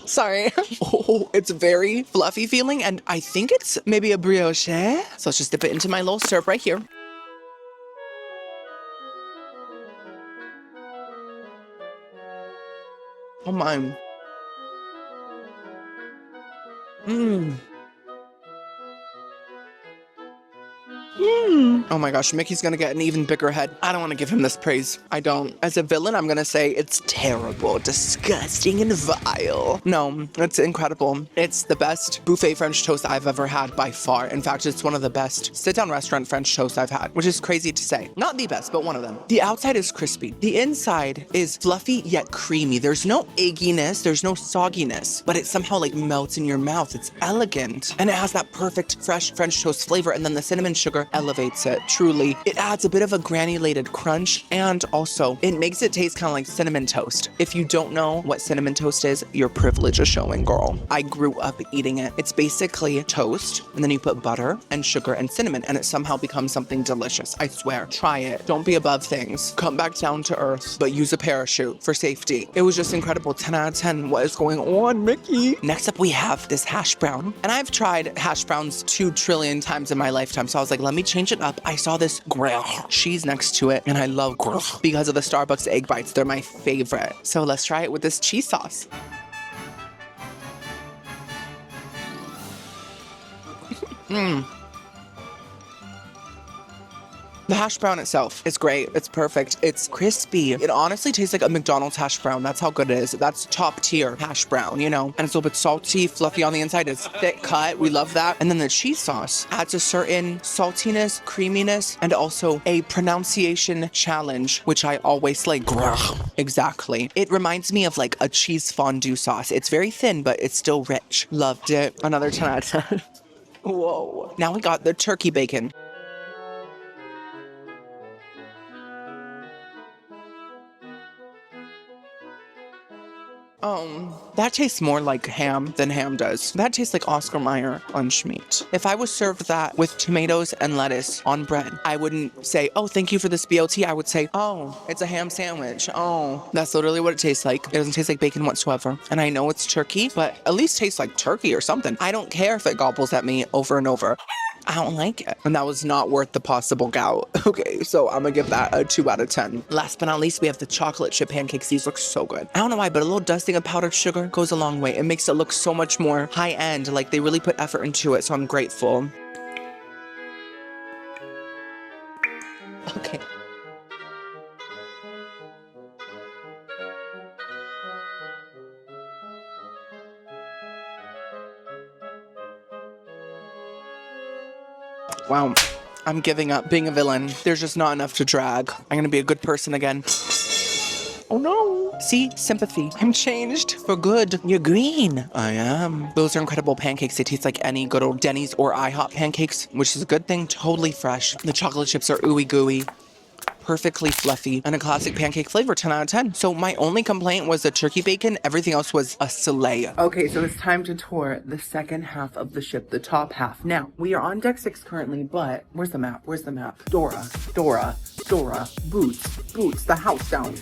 Sorry. Oh, it's very fluffy feeling, and I think it's maybe a brioche. So let's just dip it into my little syrup right here. Oh my. Oh my gosh, Mickey's gonna get an even bigger head. I don't want to give him this praise. I don't. As a villain, I'm gonna say it's terrible, disgusting, and vile. No, it's incredible. It's the best buffet French toast I've ever had by far. In fact, it's one of the best sit-down restaurant French toast I've had, which is crazy to say. Not the best, but one of them. The outside is crispy. The inside is fluffy yet creamy. There's no egginess, there's no sogginess, but it somehow like melts in your mouth. It's elegant. And it has that perfect fresh French toast flavor, and then the cinnamon sugar elevates it. Truly, it adds a bit of a granulated crunch, and also it makes it taste kind of like cinnamon toast. If you don't know what cinnamon toast is, your privilege is showing, girl. I grew up eating it. It's basically toast, and then you put butter and sugar and cinnamon, and it somehow becomes something delicious. I swear. Try it. Don't be above things. Come back down to earth, but use a parachute for safety. It was just incredible. 10 out of 10. What is going on, Mickey? Next up, we have this hash brown, and I've tried hash browns 2 trillion times in my lifetime, so I was like, let me change it up. I saw this grilled cheese next to it, and I love grilled because of the Starbucks egg bites. They're my favorite. So let's try it with this cheese sauce. The hash brown itself is great. It's perfect. It's crispy. It honestly tastes like a McDonald's hash brown. That's how good it is. That's top tier hash brown, you know? And it's a little bit salty, fluffy on the inside. It's thick cut. We love that. And then the cheese sauce adds a certain saltiness, creaminess, and also a pronunciation challenge, which I always like. Exactly. It reminds me of like a cheese fondue sauce. It's very thin, but it's still rich. Loved it. Another 10 out of 10. Whoa. Now we got the turkey bacon. That tastes more like ham than ham does. That tastes like Oscar Mayer lunch meat. If I was served that with tomatoes and lettuce on bread, I wouldn't say, oh, thank you for this BLT. I would say, oh, it's a ham sandwich. Oh, that's literally what it tastes like. It doesn't taste like bacon whatsoever. And I know it's turkey, but at least tastes like turkey or something. I don't care if it gobbles at me over and over. I don't like it. And that was not worth the possible gout. Okay, so I'm gonna give that a 2 out of 10. Last but not least, we have the chocolate chip pancakes. These look so good. I don't know why, but a little dusting of powdered sugar goes a long way. It makes it look so much more high end. Like they really put effort into it, so I'm grateful. Okay. Wow, I'm giving up being a villain. There's just not enough to drag. I'm gonna be a good person again. Oh no. See, sympathy. I'm changed for good. You're green. I am. Those are incredible pancakes. They taste like any good old Denny's or IHOP pancakes, which is a good thing. Totally fresh. The chocolate chips are ooey gooey. Perfectly fluffy, and a classic pancake flavor, 10 out of 10. So my only complaint was the turkey bacon. Everything else was a slay. Okay, so it's time to tour the second half of the ship, the top half. Now, we are on deck 6 currently, but where's the map? Where's the map? Dora, Boots, the house down.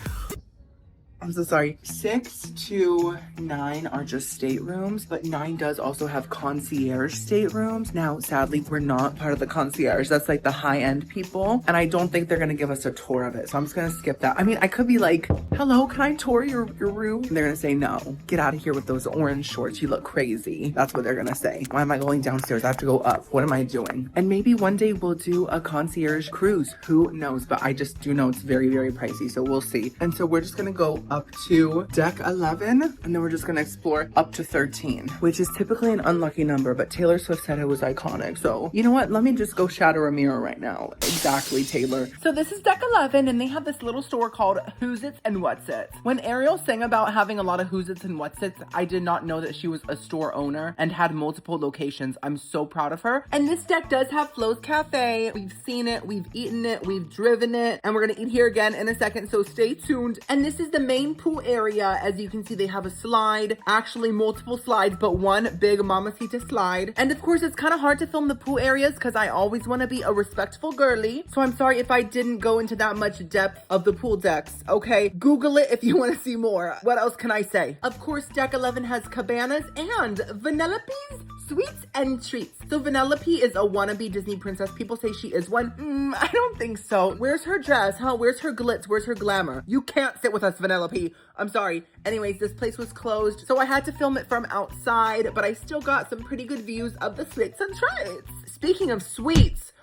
I'm so sorry. 6 to 9 are just staterooms, but 9 does also have concierge staterooms. Now, sadly, we're not part of the concierge. That's like the high-end people, and I don't think they're gonna give us a tour of it, so I'm just gonna skip that. I mean, I could be like, hello, can I tour your room? And they're gonna say, no, get out of here with those orange shorts. You look crazy. That's what they're gonna say. Why am I going downstairs? I have to go up. What am I doing? And maybe one day we'll do a concierge cruise. Who knows? But I just do know it's very, very pricey, so we'll see. And so we're just gonna go up to deck 11, and then we're just gonna explore up to 13, which is typically an unlucky number, but Taylor Swift said it was iconic. So you know what? Let me just go shatter a mirror right now. Exactly, Taylor. So this is deck 11, and they have this little store called Who's It's and What's It's. When Ariel sang about having a lot of Who's It's and What's It's, I did not know that she was a store owner and had multiple locations. I'm so proud of her. And this deck does have Flo's Cafe. We've seen it, we've eaten it, we've driven it, and we're gonna eat here again in a second, so stay tuned. And this is the main pool area. As you can see, they have a slide, actually multiple slides, but one big Mamacita slide. And of course, it's kind of hard to film the pool areas because I always want to be a respectful girly. So I'm sorry if I didn't go into that much depth of the pool decks, okay? Google it if you want to see more. What else can I say? Of course, deck 11 has cabanas and Vanellope's Sweets and Treats. So Vanellope is a wannabe Disney princess. People say she is one. I don't think so. Where's her dress, huh? Where's her glitz? Where's her glamour? You can't sit with us, Vanellope. I'm sorry. Anyways, this place was closed, so I had to film it from outside, but I still got some pretty good views of the sweets and treats. Speaking of sweets,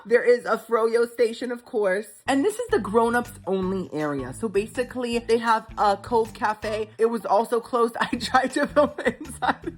there is a Froyo station, of course. And this is the grown-ups only area. So basically, they have a Cove Cafe. It was also closed. I tried to film it inside.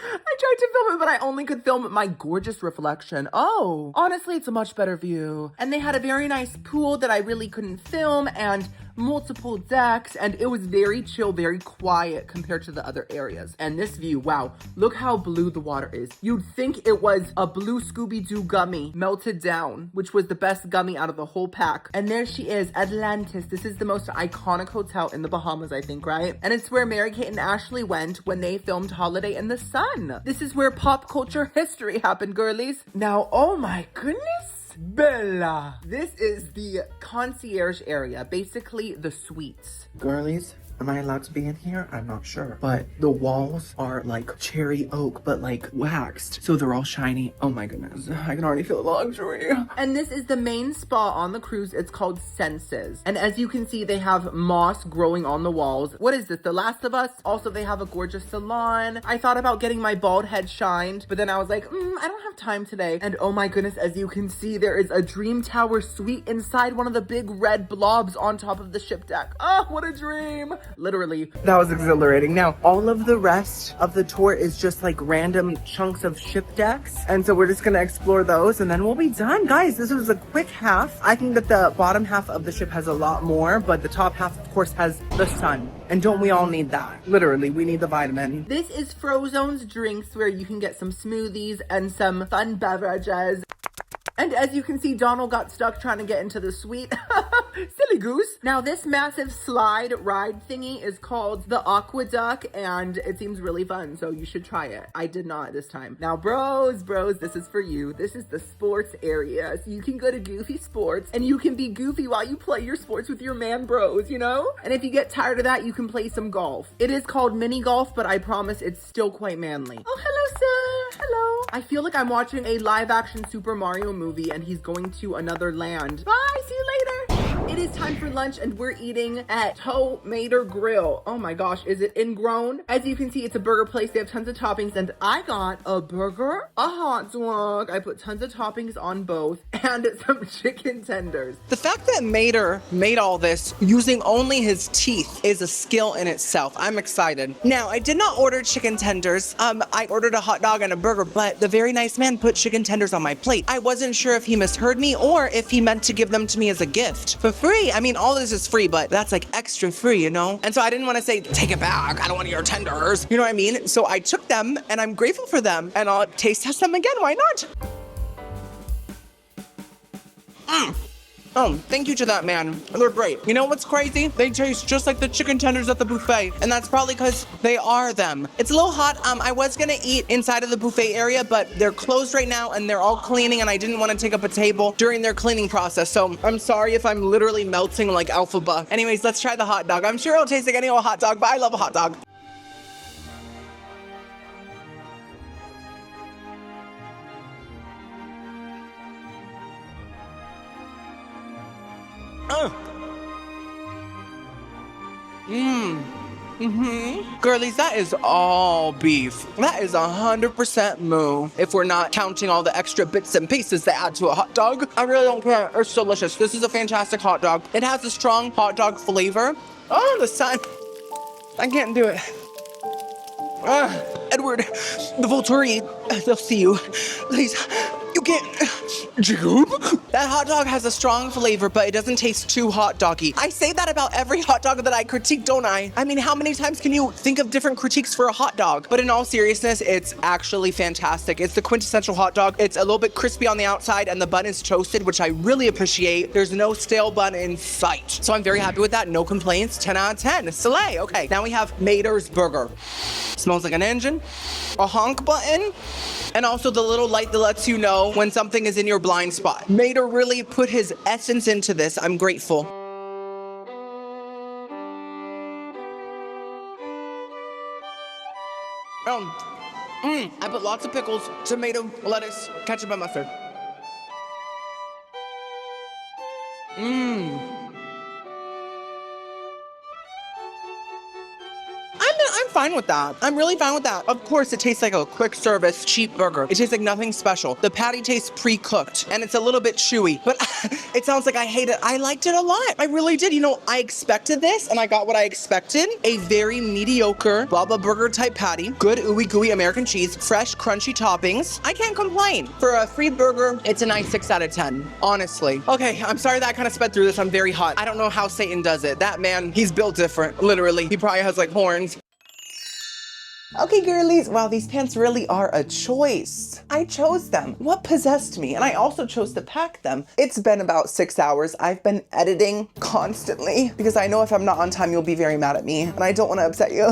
I tried to film it, but I only could film my gorgeous reflection. Oh, honestly, it's a much better view. And they had a very nice pool that I really couldn't film, and multiple decks, and it was very chill, very quiet compared to the other areas. And this view, wow, look how blue the water is. You'd think it was a blue Scooby-Doo gummy melted down, which was the best gummy out of the whole pack. And there she is, Atlantis. This is the most iconic hotel in the Bahamas, I think, right? And it's where Mary-Kate and Ashley went when they filmed Holiday in the Sun. This is where pop culture history happened, girlies. Now, oh my goodness. Bella. This is the concierge area, basically the suites. Girlies, Am I allowed to be in here? I'm not sure. But the walls are like cherry oak, but like waxed. So they're all shiny. Oh my goodness. I can already feel the luxury. And this is the main spa on the cruise. It's called Senses. And as you can see, they have moss growing on the walls. What is this, The Last of Us? Also, they have a gorgeous salon. I thought about getting my bald head shined, but then I was like, I don't have time today. And oh my goodness, as you can see, there is a Dream Tower suite inside one of the big red blobs on top of the ship deck. Oh, what a dream. Literally. That was exhilarating. Now, all of the rest of the tour is just like random chunks of ship decks. And so we're just gonna explore those and then we'll be done. Guys, this was a quick half. I think that the bottom half of the ship has a lot more, but the top half, of course, has the sun. And don't we all need that? Literally, we need the vitamin. This is Frozone's Drinks, where you can get some smoothies and some fun beverages. And as you can see, Donald got stuck trying to get into the suite. Silly goose. Now, this massive slide ride thingy is called the Aqueduct, and it seems really fun, so you should try it. I did not this time. Now, bros, this is for you. This is the sports area. So you can go to Goofy Sports, and you can be goofy while you play your sports with your man bros, you know? And if you get tired of that, you can play some golf. It is called mini golf, but I promise it's still quite manly. Oh, hello, sir. Hello. I feel like I'm watching a live-action Super Mario movie and he's going to another land. Bye, see you later. It is time for lunch and we're eating at Animator Grill. Oh my gosh, is it ingrown? As you can see, it's a burger place. They have tons of toppings and I got a burger, a hot dog. I put tons of toppings on both and some chicken tenders. The fact that Mater made all this using only his teeth is a skill in itself. I'm excited. Now, I did not order chicken tenders. I ordered a hot dog and a burger, but the very nice man put chicken tenders on my plate. I wasn't sure if he misheard me or if he meant to give them to me as a gift for free. I mean, all this is free, but that's like extra free, you know? And so I didn't want to say, take it back, I don't want your tenders. You know what I mean? So I took them and I'm grateful for them and I'll taste test them again, why not? Oh, thank you to that man. They're great. You know what's crazy? They taste just like the chicken tenders at the buffet. And that's probably because they are them. It's a little hot. I was gonna eat inside of the buffet area, but they're closed right now and they're all cleaning and I didn't want to take up a table during their cleaning process. So I'm sorry if I'm literally melting like Alphaba. Anyways, let's try the hot dog. I'm sure it'll taste like any old hot dog, but I love a hot dog. Girlies, that is all beef. That is 100% moo. If we're not counting all the extra bits and pieces they add to a hot dog. I really don't care. It's delicious. This is a fantastic hot dog. It has a strong hot dog flavor. Oh, the sun. I can't do it. Edward, the Volturi, they'll see you. Please, you can't. That hot dog has a strong flavor, but it doesn't taste too hot doggy. I say that about every hot dog that I critique, don't I? I mean, how many times can you think of different critiques for a hot dog? But in all seriousness, it's actually fantastic. It's the quintessential hot dog. It's a little bit crispy on the outside and the bun is toasted, which I really appreciate. There's no stale bun in sight. So I'm very happy with that. No complaints. 10 out of 10. Slay. Okay, now we have Mater's Burger. Smells like an engine, a honk button, and also the little light that lets you know when something is in your blind spot. Mater really put his essence into this. I'm grateful. I put lots of pickles, tomato, lettuce, ketchup, and mustard. I'm fine with that. I'm really fine with that. Of course, it tastes like a quick service, cheap burger. It tastes like nothing special. The patty tastes pre-cooked and it's a little bit chewy, but it sounds like I hate it. I liked it a lot. I really did. You know, I expected this and I got what I expected. A very mediocre Bubba Burger type patty, good ooey gooey American cheese, fresh crunchy toppings. I can't complain. For a free burger, it's a nice 6 out of 10, honestly. Okay, I'm sorry that I kind of sped through this. I'm very hot. I don't know how Satan does it. That man, he's built different, literally. He probably has like horns. Okay, girlies. Wow, these pants really are a choice. I chose them. What possessed me? And I also chose to pack them. It's been about 6 hours. I've been editing constantly because I know if I'm not on time, you'll be very mad at me and I don't want to upset you.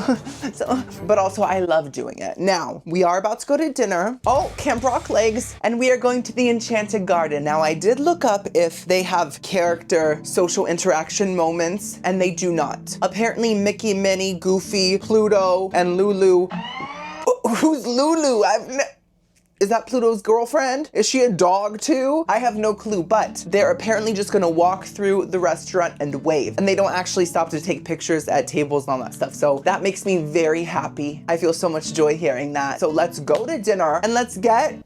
But also I love doing it. Now, we are about to go to dinner. Oh, Camp Rock legs. And we are going to the Enchanted Garden. Now, I did look up if they have character social interaction moments, and they do not. Apparently, Mickey, Minnie, Goofy, Pluto, and Lulu. Who's Lulu? Is that Pluto's girlfriend? Is she a dog too? I have no clue, but they're apparently just gonna walk through the restaurant and wave. And they don't actually stop to take pictures at tables and all that stuff. So that makes me very happy. I feel so much joy hearing that. So let's go to dinner and let's get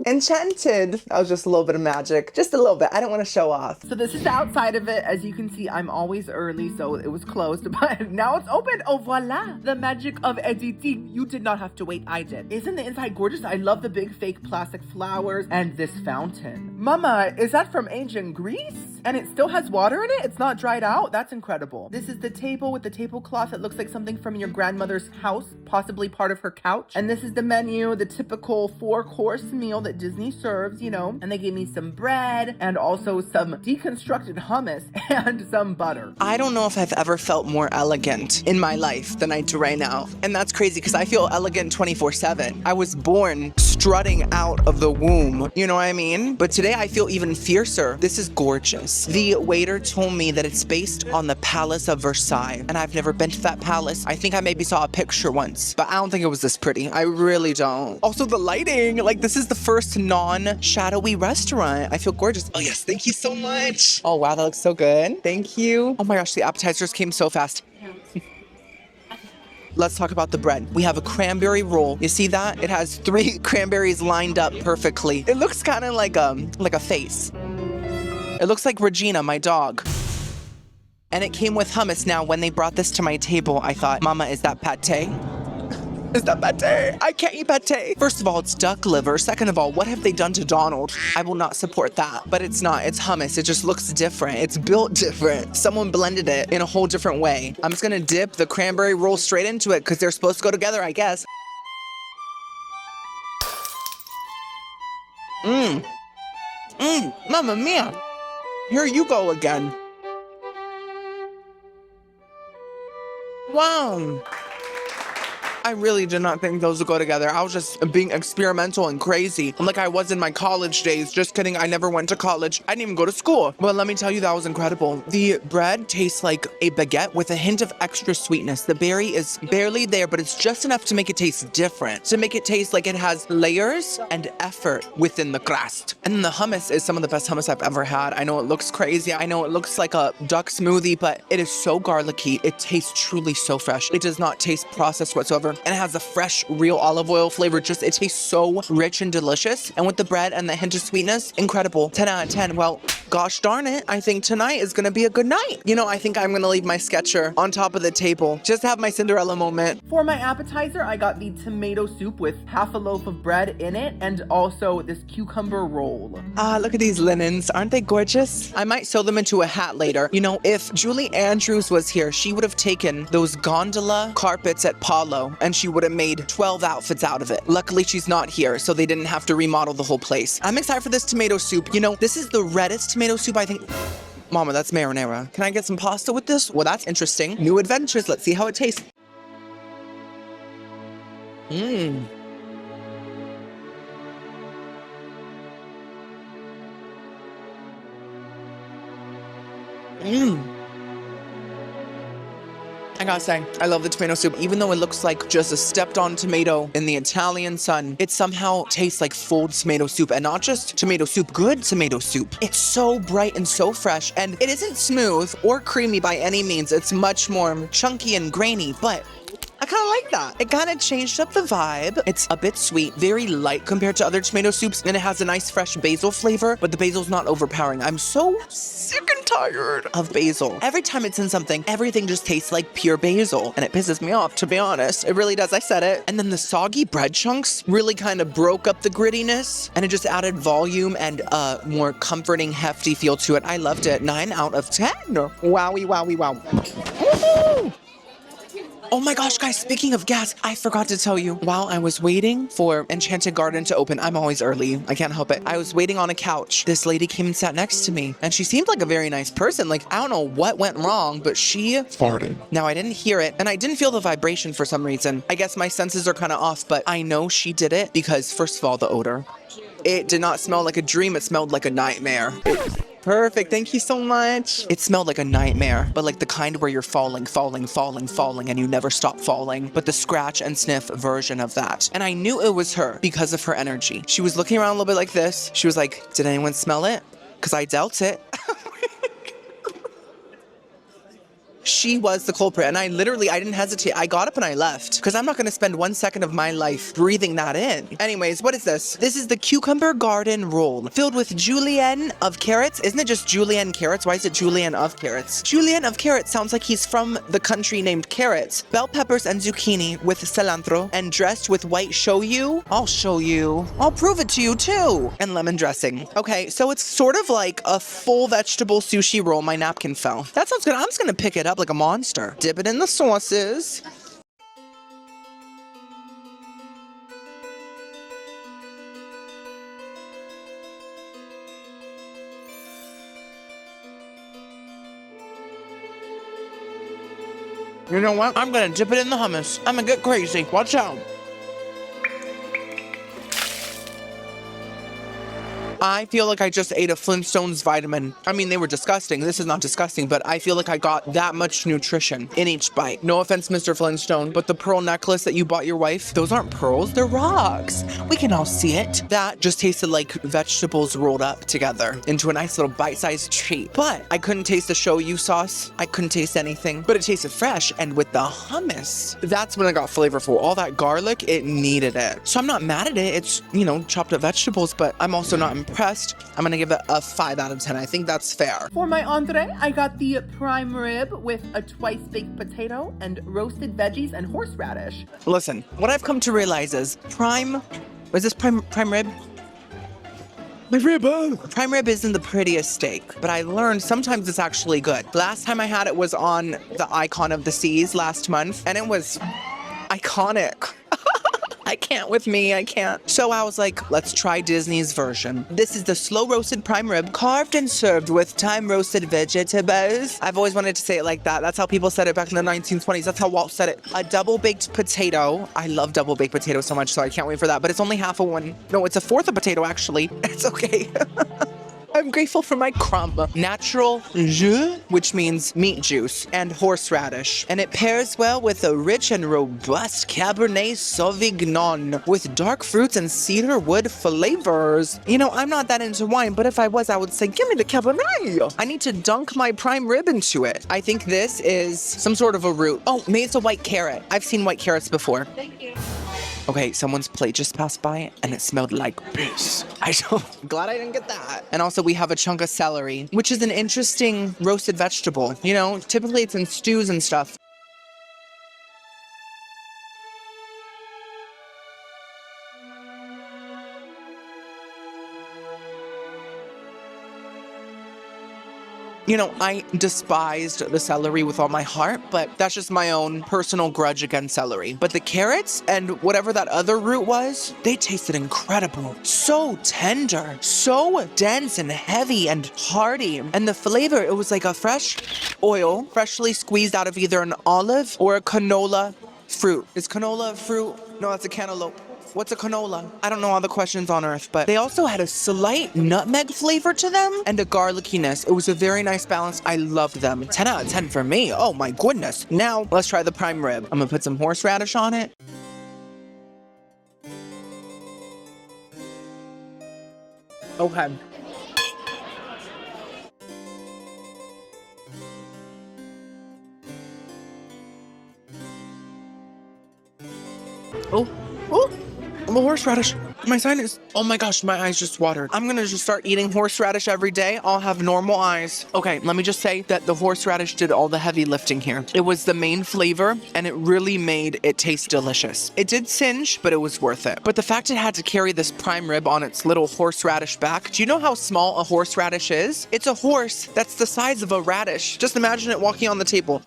Enchanted. That was just a little bit of magic. Just a little bit. I don't want to show off. So this is the outside of it. As you can see, I'm always early, so it was closed, but now it's open. Oh, voila. The magic of editing. You did not have to wait. I did. Isn't the inside gorgeous? I love the big fake plastic flowers and this fountain. Mama, is that from ancient Greece? And it still has water in it? It's not dried out? That's incredible. This is the table with the tablecloth. It looks like something from your grandmother's house, possibly part of her couch. And this is the menu, the typical 4-course meal that Disney serves, you know. And they gave me some bread and also some deconstructed hummus and some butter. I don't know if I've ever felt more elegant in my life than I do right now. And that's crazy because I feel elegant 24/7. I was born strutting out of the womb, you know what I mean? But today I feel even fiercer. This is gorgeous. The waiter told me that it's based on the Palace of Versailles, and I've never been to that palace. I think I maybe saw a picture once, but I don't think it was this pretty. I really don't. Also the lighting, like this is the first non-shadowy restaurant. I feel gorgeous. Oh yes, thank you so much. Oh wow, that looks so good. Thank you. Oh my gosh, the appetizers came so fast. Let's talk about the bread. We have a cranberry roll. You see that? It has 3 cranberries lined up perfectly. It looks kind of like a face. It looks like Regina, my dog. And it came with hummus. Now, when they brought this to my table, I thought, Mama, is that pate? Is that pate? I can't eat pate. First of all, it's duck liver. Second of all, what have they done to Donald? I will not support that. But it's not. It's hummus. It just looks different. It's built different. Someone blended it in a whole different way. I'm just gonna dip the cranberry roll straight into it because they're supposed to go together, I guess. Mamma mia. Here you go again. Wow. I really did not think those would go together. I was just being experimental and crazy, like I was in my college days. Just kidding, I never went to college. I didn't even go to school. But let me tell you, that was incredible. The bread tastes like a baguette with a hint of extra sweetness. The berry is barely there, but it's just enough to make it taste different, to make it taste like it has layers and effort within the crust. And then the hummus is some of the best hummus I've ever had. I know it looks crazy. I know it looks like a duck smoothie, but it is so garlicky. It tastes truly so fresh. It does not taste processed whatsoever. And it has a fresh, real olive oil flavor. Just, it tastes so rich and delicious. And with the bread and the hint of sweetness, incredible. 10 out of 10. Well, gosh darn it. I think tonight is gonna be a good night. You know, I think I'm gonna leave my sketcher on top of the table. Just have my Cinderella moment. For my appetizer, I got the tomato soup with half a loaf of bread in it and also this cucumber roll. Ah, look at these linens. Aren't they gorgeous? I might sew them into a hat later. You know, if Julie Andrews was here, she would have taken those gondola carpets at Palo and she would have made 12 outfits out of it. Luckily, she's not here, so they didn't have to remodel the whole place. I'm excited for this tomato soup. You know, this is the reddest tomato soup, I think. Mama, that's marinara. Can I get some pasta with this? Well, that's interesting. New adventures. Let's see how it tastes. Mmm. Mmm. I gotta say, I love the tomato soup. Even though it looks like just a stepped on tomato in the Italian sun, it somehow tastes like full tomato soup, and not just tomato soup, good tomato soup. It's so bright and so fresh, and it isn't smooth or creamy by any means. It's much more chunky and grainy, but I kind of like that. It kind of changed up the vibe. It's a bit sweet, very light compared to other tomato soups, and it has a nice fresh basil flavor, but the basil's not overpowering. I'm so sick and tired of basil. Every time it's in something, everything just tastes like pure basil, and it pisses me off, to be honest. It really does. I said it. And then the soggy bread chunks really kind of broke up the grittiness, and it just added volume and a more comforting, hefty feel to it. I loved it. 9 out of 10. Wowie, wowie, wow. Woo-hoo! Oh my gosh, guys, speaking of gas, I forgot to tell you, while I was waiting for Enchanted Garden to open, I'm always early, I can't help it. I was waiting on a couch. This lady came and sat next to me, and she seemed like a very nice person. Like, I don't know what went wrong, but she farted. Now, I didn't hear it, and I didn't feel the vibration for some reason. I guess my senses are kind of off, but I know she did it because, first of all, the odor. It did not smell like a dream, it smelled like a nightmare. Perfect, thank you so much. It smelled like a nightmare, but like the kind where you're falling, and you never stop falling, but the scratch and sniff version of that. And I knew it was her because of her energy. She was looking around a little bit like this. She was like, did anyone smell it? Because I dealt it. She was the culprit, and I didn't hesitate. I got up and I left because I'm not going to spend 1 second of my life breathing that in. Anyways, what is this? This is the cucumber garden roll filled with julienne of carrots. Isn't it just julienne carrots? Why is it julienne of carrots? Julienne of carrots sounds like he's from the country named carrots. Bell peppers and zucchini with cilantro and dressed with white shoyu. I'll show you. I'll prove it to you too. And lemon dressing. Okay, so it's sort of like a full vegetable sushi roll. My napkin fell. That sounds good. I'm just going to pick it up like a monster. Dip it in the sauces. You know what? I'm gonna dip it in the hummus. I'm gonna get crazy. Watch out. I feel like I just ate a Flintstones vitamin. I mean, they were disgusting. This is not disgusting, but I feel like I got that much nutrition in each bite. No offense, Mr. Flintstone, but the pearl necklace that you bought your wife, those aren't pearls, they're rocks. We can all see it. That just tasted like vegetables rolled up together into a nice little bite-sized treat. But I couldn't taste the shoyu sauce. I couldn't taste anything, but it tasted fresh. And with the hummus, that's when it got flavorful. All that garlic, it needed it. So I'm not mad at it. It's, you know, chopped up vegetables, but I'm also not impressed. I'm gonna give it a 5 out of 10. I think that's fair. For my entree, I got the prime rib with a twice baked potato and roasted veggies and horseradish. Listen, what I've come to realize is prime rib? My rib, Prime rib isn't the prettiest steak, but I learned sometimes it's actually good. Last time I had it was on the Icon of the Seas last month, and it was iconic. I can't with me, I can't. So I was like, let's try Disney's version. This is the slow roasted prime rib, carved and served with thyme roasted vegetables. I've always wanted to say it like that. That's how people said it back in the 1920s. That's how Walt said it. A double baked potato. I love double baked potatoes so much, so I can't wait for that. But it's only half of one. No, it's a fourth of potato, actually. It's okay. I'm grateful for my crumb. Natural jus, which means meat juice, and horseradish. And it pairs well with a rich and robust Cabernet Sauvignon with dark fruits and cedar wood flavors. You know, I'm not that into wine, but if I was, I would say, give me the Cabernet. I need to dunk my prime rib into it. I think this is some sort of a root. Oh, maybe it's a white carrot. I've seen white carrots before. Thank you. Okay, someone's plate just passed by and it smelled like piss. I'm glad I didn't get that. And also we have a chunk of celery, which is an interesting roasted vegetable. You know, typically it's in stews and stuff. You know, I despised the celery with all my heart, but that's just my own personal grudge against celery. But the carrots and whatever that other root was, they tasted incredible. So tender, so dense and heavy and hearty. And the flavor, it was like a fresh oil, freshly squeezed out of either an olive or a canola fruit. Is canola fruit? No, that's a cantaloupe. What's a canola? I don't know all the questions on earth, but they also had a slight nutmeg flavor to them and a garlickiness. It was a very nice balance. I loved them. 10 out of 10 for me. Oh my goodness. Now, let's try the prime rib. I'm gonna put some horseradish on it. Okay. Oh. I'm a horseradish. My sinus. Oh my gosh, my eyes just watered. I'm gonna just start eating horseradish every day. I'll have normal eyes. Okay, let me just say that the horseradish did all the heavy lifting here. It was the main flavor, and it really made it taste delicious. It did singe, but it was worth it. But the fact it had to carry this prime rib on its little horseradish back, do you know how small a horseradish is? It's a horse that's the size of a radish. Just imagine it walking on the table.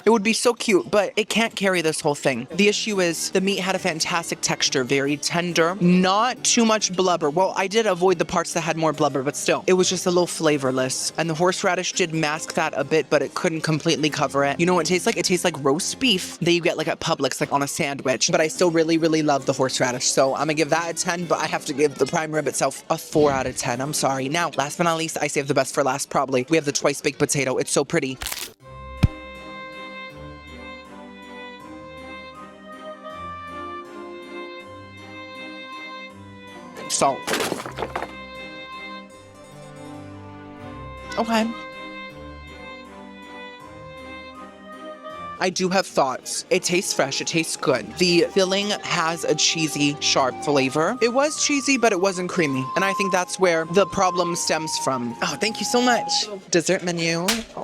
It would be so cute, but it can't carry this whole thing. The issue is the meat had a fantastic texture, very tender, not too much blubber. Well, I did avoid the parts that had more blubber, but still, it was just a little flavorless. And the horseradish did mask that a bit, but it couldn't completely cover it. You know what it tastes like? It tastes like roast beef that you get like at Publix, like on a sandwich. But I still really, really love the horseradish. So I'm gonna give that a 10, but I have to give the prime rib itself a 4 out of 10. I'm sorry. Now, last but not least, I saved the best for last probably. We have the twice baked potato. It's so pretty. Salt. Okay. I do have thoughts. It tastes fresh. It tastes good. The filling has a cheesy, sharp flavor. It was cheesy, but it wasn't creamy. And I think that's where the problem stems from. Oh, thank you so much. Dessert menu. Oh.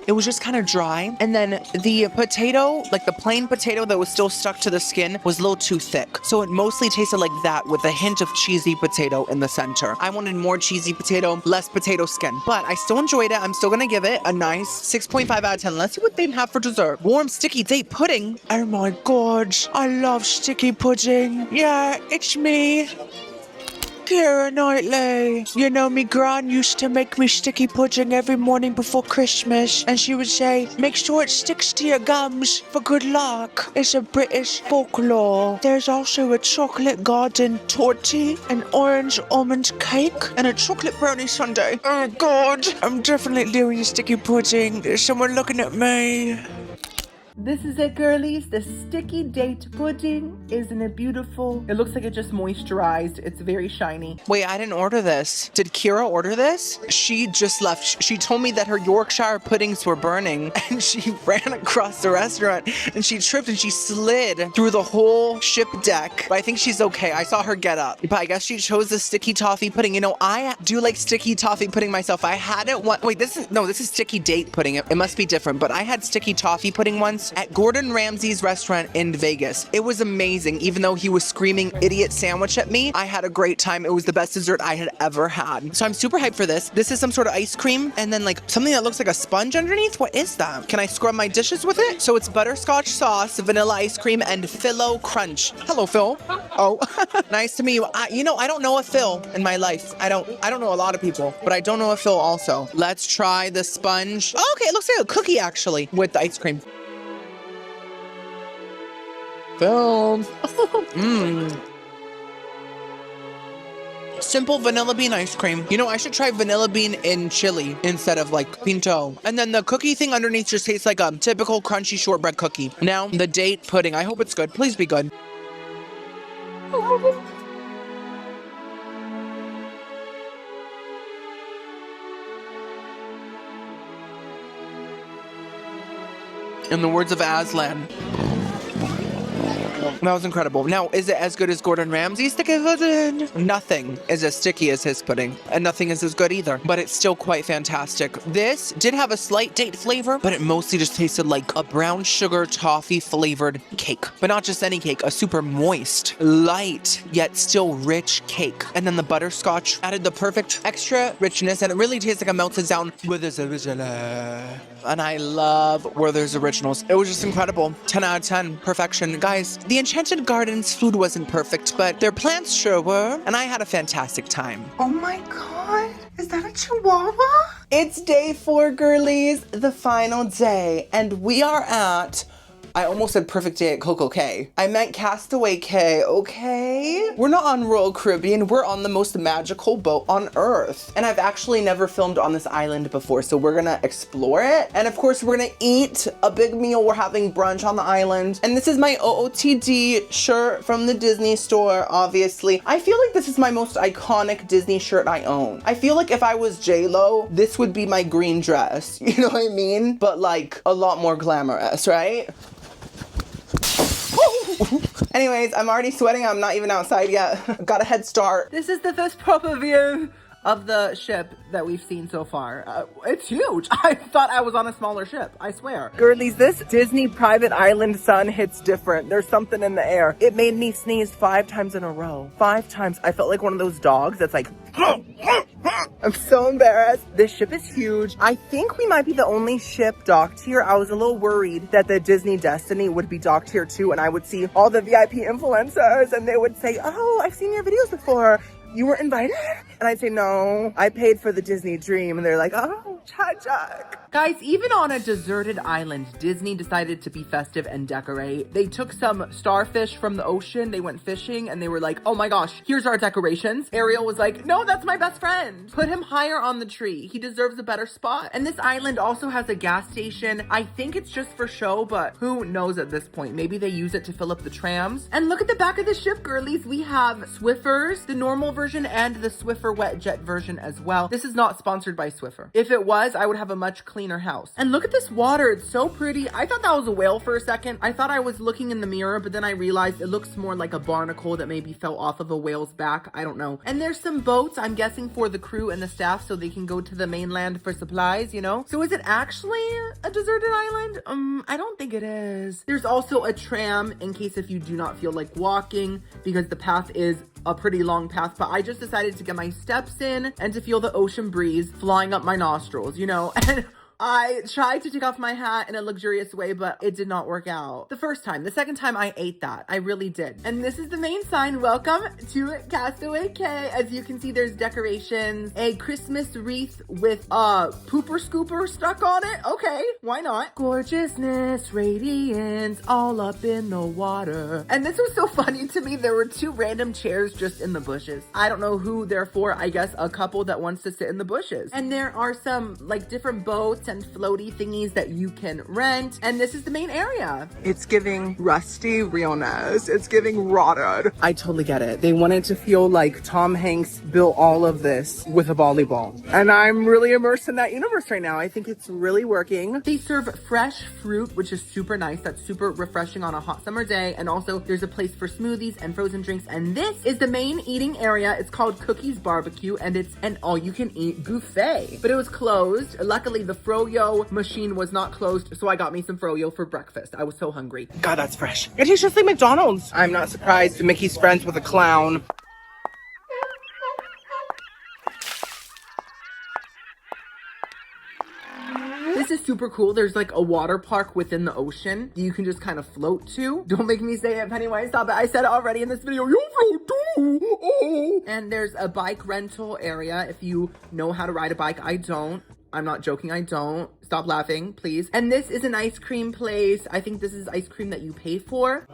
It was just kind of dry. And then the potato, like the plain potato that was still stuck to the skin, was a little too thick. So it mostly tasted like that with a hint of cheesy potato in the center. I wanted more cheesy potato, less potato skin. But I still enjoyed it. I'm still gonna give it a nice 6.5 out of 10. Let's see what they have for dessert. Warm sticky date pudding. Oh my god, I love sticky pudding. Yeah, it's me. Keira Knightley. You know, me gran used to make me sticky pudding every morning before Christmas, and she would say, make sure it sticks to your gums for good luck. It's a British folklore. There's also a chocolate garden torty, an orange almond cake, and a chocolate brownie sundae. Oh god, I'm definitely doing sticky pudding. There's someone looking at me. This is it, girlies. The sticky date pudding. Isn't it beautiful? It looks like it just moisturized. It's very shiny. Wait, I didn't order this. Did Keira order this? She just left. She told me that her Yorkshire puddings were burning, and she ran across the restaurant, and she tripped and she slid through the whole ship deck. But I think she's okay. I saw her get up. But I guess she chose the sticky toffee pudding. You know, I do like sticky toffee pudding myself. I had it one. Wait, this is sticky date pudding. It must be different. But I had sticky toffee pudding once at Gordon Ramsay's restaurant in Vegas. It was amazing. Even though he was screaming idiot sandwich at me, I had a great time. It was the best dessert I had ever had. So I'm super hyped for this. This is some sort of ice cream and then like something that looks like a sponge underneath. What is that? Can I scrub my dishes with it? So it's butterscotch sauce, vanilla ice cream, and Philo Crunch. Hello, Phil. Oh, nice to meet you. I don't know a Phil in my life. I don't know a lot of people, but I don't know a Phil also. Let's try the sponge. Oh, okay, it looks like a cookie actually with the ice cream. Film. Simple vanilla bean ice cream. You know, I should try vanilla bean in chili instead of like pinto. And then the cookie thing underneath just tastes like a typical crunchy shortbread cookie. Now, the date pudding. I hope it's good. Please be good. In the words of Aslan. That was incredible. Now, is it as good as Gordon Ramsay's sticky pudding? Nothing is as sticky as his pudding, and nothing is as good either, but it's still quite fantastic. This did have a slight date flavor, but it mostly just tasted like a brown sugar toffee flavored cake. But not just any cake, a super moist, light, yet still rich cake. And then the butterscotch added the perfect extra richness, and it really tastes like a melted down Werther's Original. And I love Werther's Originals. It was just incredible. 10 out of 10. Perfection. Guys, the Enchanted Gardens food wasn't perfect, but their plants sure were, and I had a fantastic time. Oh my god, is that a chihuahua? It's day 4, girlies, the final day, and we are at... I almost said perfect day at Coco Cay. I meant Castaway Cay, okay? We're not on Royal Caribbean, we're on the most magical boat on earth. And I've actually never filmed on this island before, so we're gonna explore it. And of course, we're gonna eat a big meal. We're having brunch on the island. And this is my OOTD shirt from the Disney store, obviously. I feel like this is my most iconic Disney shirt I own. I feel like if I was J-Lo, this would be my green dress. You know what I mean? But like a lot more glamorous, right? Anyways, I'm already sweating. I'm not even outside yet. Got a head start. This is the first proper view of the ship that we've seen so far. It's huge. I thought I was on a smaller ship, I swear. Girlies, this Disney private island sun hits different. There's something in the air. It made me sneeze 5 times in a row. 5 times. I felt like one of those dogs that's like, I'm so embarrassed. This ship is huge. I think we might be the only ship docked here. I was a little worried that the Disney Destiny would be docked here too, and I would see all the VIP influencers and they would say, oh, I've seen your videos before. You were invited? And I'd say, no, I paid for the Disney Dream. And they're like, oh, Chajak. Guys, even on a deserted island, Disney decided to be festive and decorate. They took some starfish from the ocean, they went fishing, and they were like, oh my gosh, here's our decorations. Ariel was like, no, that's my best friend. Put him higher on the tree. He deserves a better spot. And this island also has a gas station. I think it's just for show, but who knows at this point? Maybe they use it to fill up the trams. And look at the back of the ship, girlies. We have Swiffers, the normal version, and the Swiffer Wet Jet version as well. This is not sponsored by Swiffer. If it was, I would have a much cleaner house. And look at this water. It's so pretty. I thought that was a whale for a second. I thought I was looking in the mirror, but then I realized it looks more like a barnacle that maybe fell off of a whale's back. I don't know. And there's some boats, I'm guessing, for the crew and the staff so they can go to the mainland for supplies, you know? So is it actually a deserted island? I don't think it is. There's also a tram in case if you do not feel like walking, because the path is a pretty long path, but I just decided to get my steps in and to feel the ocean breeze flying up my nostrils, you know? And I tried to take off my hat in a luxurious way, but it did not work out the first time. The second time I ate that. I really did. And this is the main sign. Welcome to Castaway Cay. As you can see, there's decorations, a Christmas wreath with a pooper scooper stuck on it. Okay, why not? Gorgeousness, radiance, all up in the water. And this was so funny to me. There were two random chairs just in the bushes. I don't know who they're for. I guess a couple that wants to sit in the bushes. And there are some like different boats and floaty thingies that you can rent. And this is the main area. It's giving rusty realness. It's giving rotted. I totally get it. They wanted to feel like Tom Hanks built all of this with a volleyball. And I'm really immersed in that universe right now. I think it's really working. They serve fresh fruit, which is super nice. That's super refreshing on a hot summer day. And also there's a place for smoothies and frozen drinks. And this is the main eating area. It's called Cookies Barbecue and it's an all-you-can-eat buffet. But it was closed. Luckily, the Froyo machine was not closed, so I got me some Froyo for breakfast. I was so hungry. God, that's fresh. It tastes just like McDonald's. I'm not surprised Mickey's friends with a clown. This is super cool. There's like a water park within the ocean that you can just kind of float to. Don't make me say it, Pennywise. Stop it. I said it already in this video. You float too. Oh. And there's a bike rental area if you know how to ride a bike. I don't. I'm not joking, I don't. Stop laughing, please. And this is an ice cream place. I think this is ice cream that you pay for.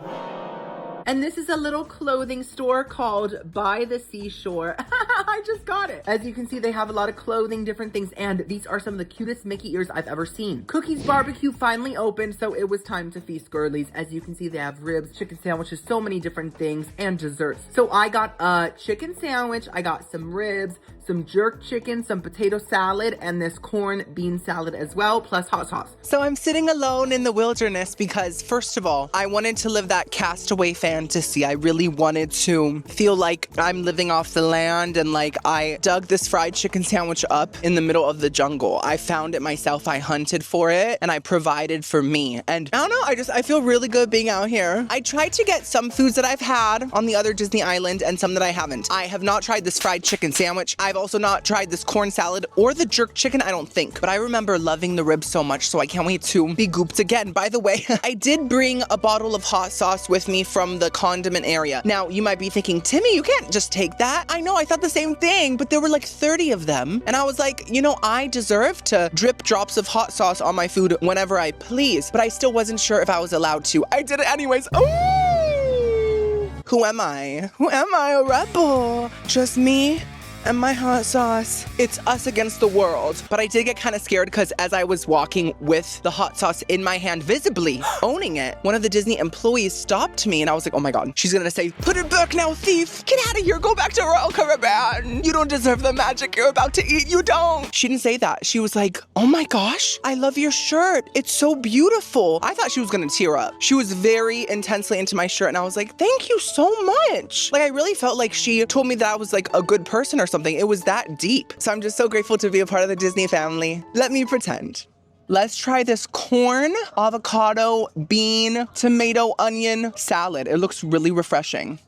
And this is a little clothing store called By the Seashore. I just got it. As you can see, they have a lot of clothing, different things, and these are some of the cutest Mickey ears I've ever seen. Cookies Barbecue finally opened, so it was time to feast girlies. As you can see, they have ribs, chicken sandwiches, so many different things, and desserts. So I got a chicken sandwich, I got some ribs, some jerk chicken, some potato salad, and this corn bean salad as well, plus hot sauce. So I'm sitting alone in the wilderness because, first of all, I wanted to live that Castaway fantasy. I really wanted to feel like I'm living off the land, and like I dug this fried chicken sandwich up in the middle of the jungle. I found it myself, I hunted for it, and I provided for me. And I don't know, I feel really good being out here. I tried to get some foods that I've had on the other Disney island and some that I haven't. I have not tried this fried chicken sandwich. I've also not tried this corn salad or the jerk chicken, I don't think. But I remember loving the ribs so much, so I can't wait to be gooped again. By the way, I did bring a bottle of hot sauce with me from the condiment area. Now, you might be thinking, Timmy, you can't just take that. I know, I thought the same thing, but there were like 30 of them. And I was like, you know, I deserve to drip drops of hot sauce on my food whenever I please. But I still wasn't sure if I was allowed to. I did it anyways. Ooh! Who am I? Who am I? A rebel? Just me and my hot sauce. It's us against the world. But I did get kind of scared because as I was walking with the hot sauce in my hand, visibly owning it, one of the Disney employees stopped me and I was like, oh my God, she's gonna say, put it back now, thief. Get out of here, go back to Royal Caribbean. You don't deserve the magic you're about to eat, you don't. She didn't say that. She was like, oh my gosh, I love your shirt. It's so beautiful. I thought she was gonna tear up. She was very intensely into my shirt and I was like, thank you so much. Like I really felt like she told me that I was like a good person or something. It was that deep. So I'm just so grateful to be a part of the Disney family. Let me pretend. Let's try this corn, avocado, bean, tomato, onion salad. It looks really refreshing.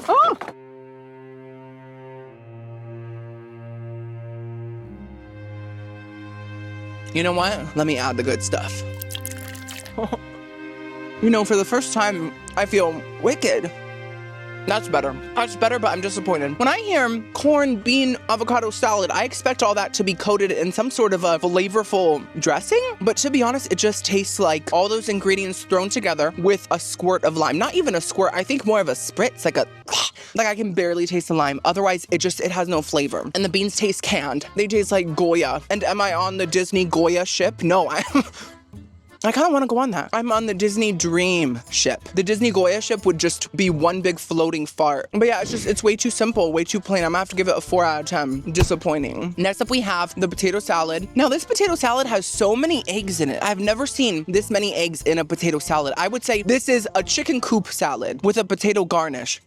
Oh! You know what? Let me add the good stuff. You know, for the first time, I feel wicked. That's better. That's better, but I'm disappointed. When I hear corn, bean, avocado salad, I expect all that to be coated in some sort of a flavorful dressing. But to be honest, it just tastes like all those ingredients thrown together with a squirt of lime. Not even a squirt, I think more of a spritz, like I can barely taste the lime. Otherwise, it has no flavor. And the beans taste canned. They taste like Goya. And am I on the Disney Goya ship? No, I kind of want to go on that. I'm on the Disney Dream ship. The Disney Goya ship would just be one big floating fart. But yeah, it's way too simple, way too plain. I'm gonna have to give it a 4 out of 10. Disappointing. Next up, we have the potato salad. Now, this potato salad has so many eggs in it. I've never seen this many eggs in a potato salad. I would say this is a chicken coop salad with a potato garnish.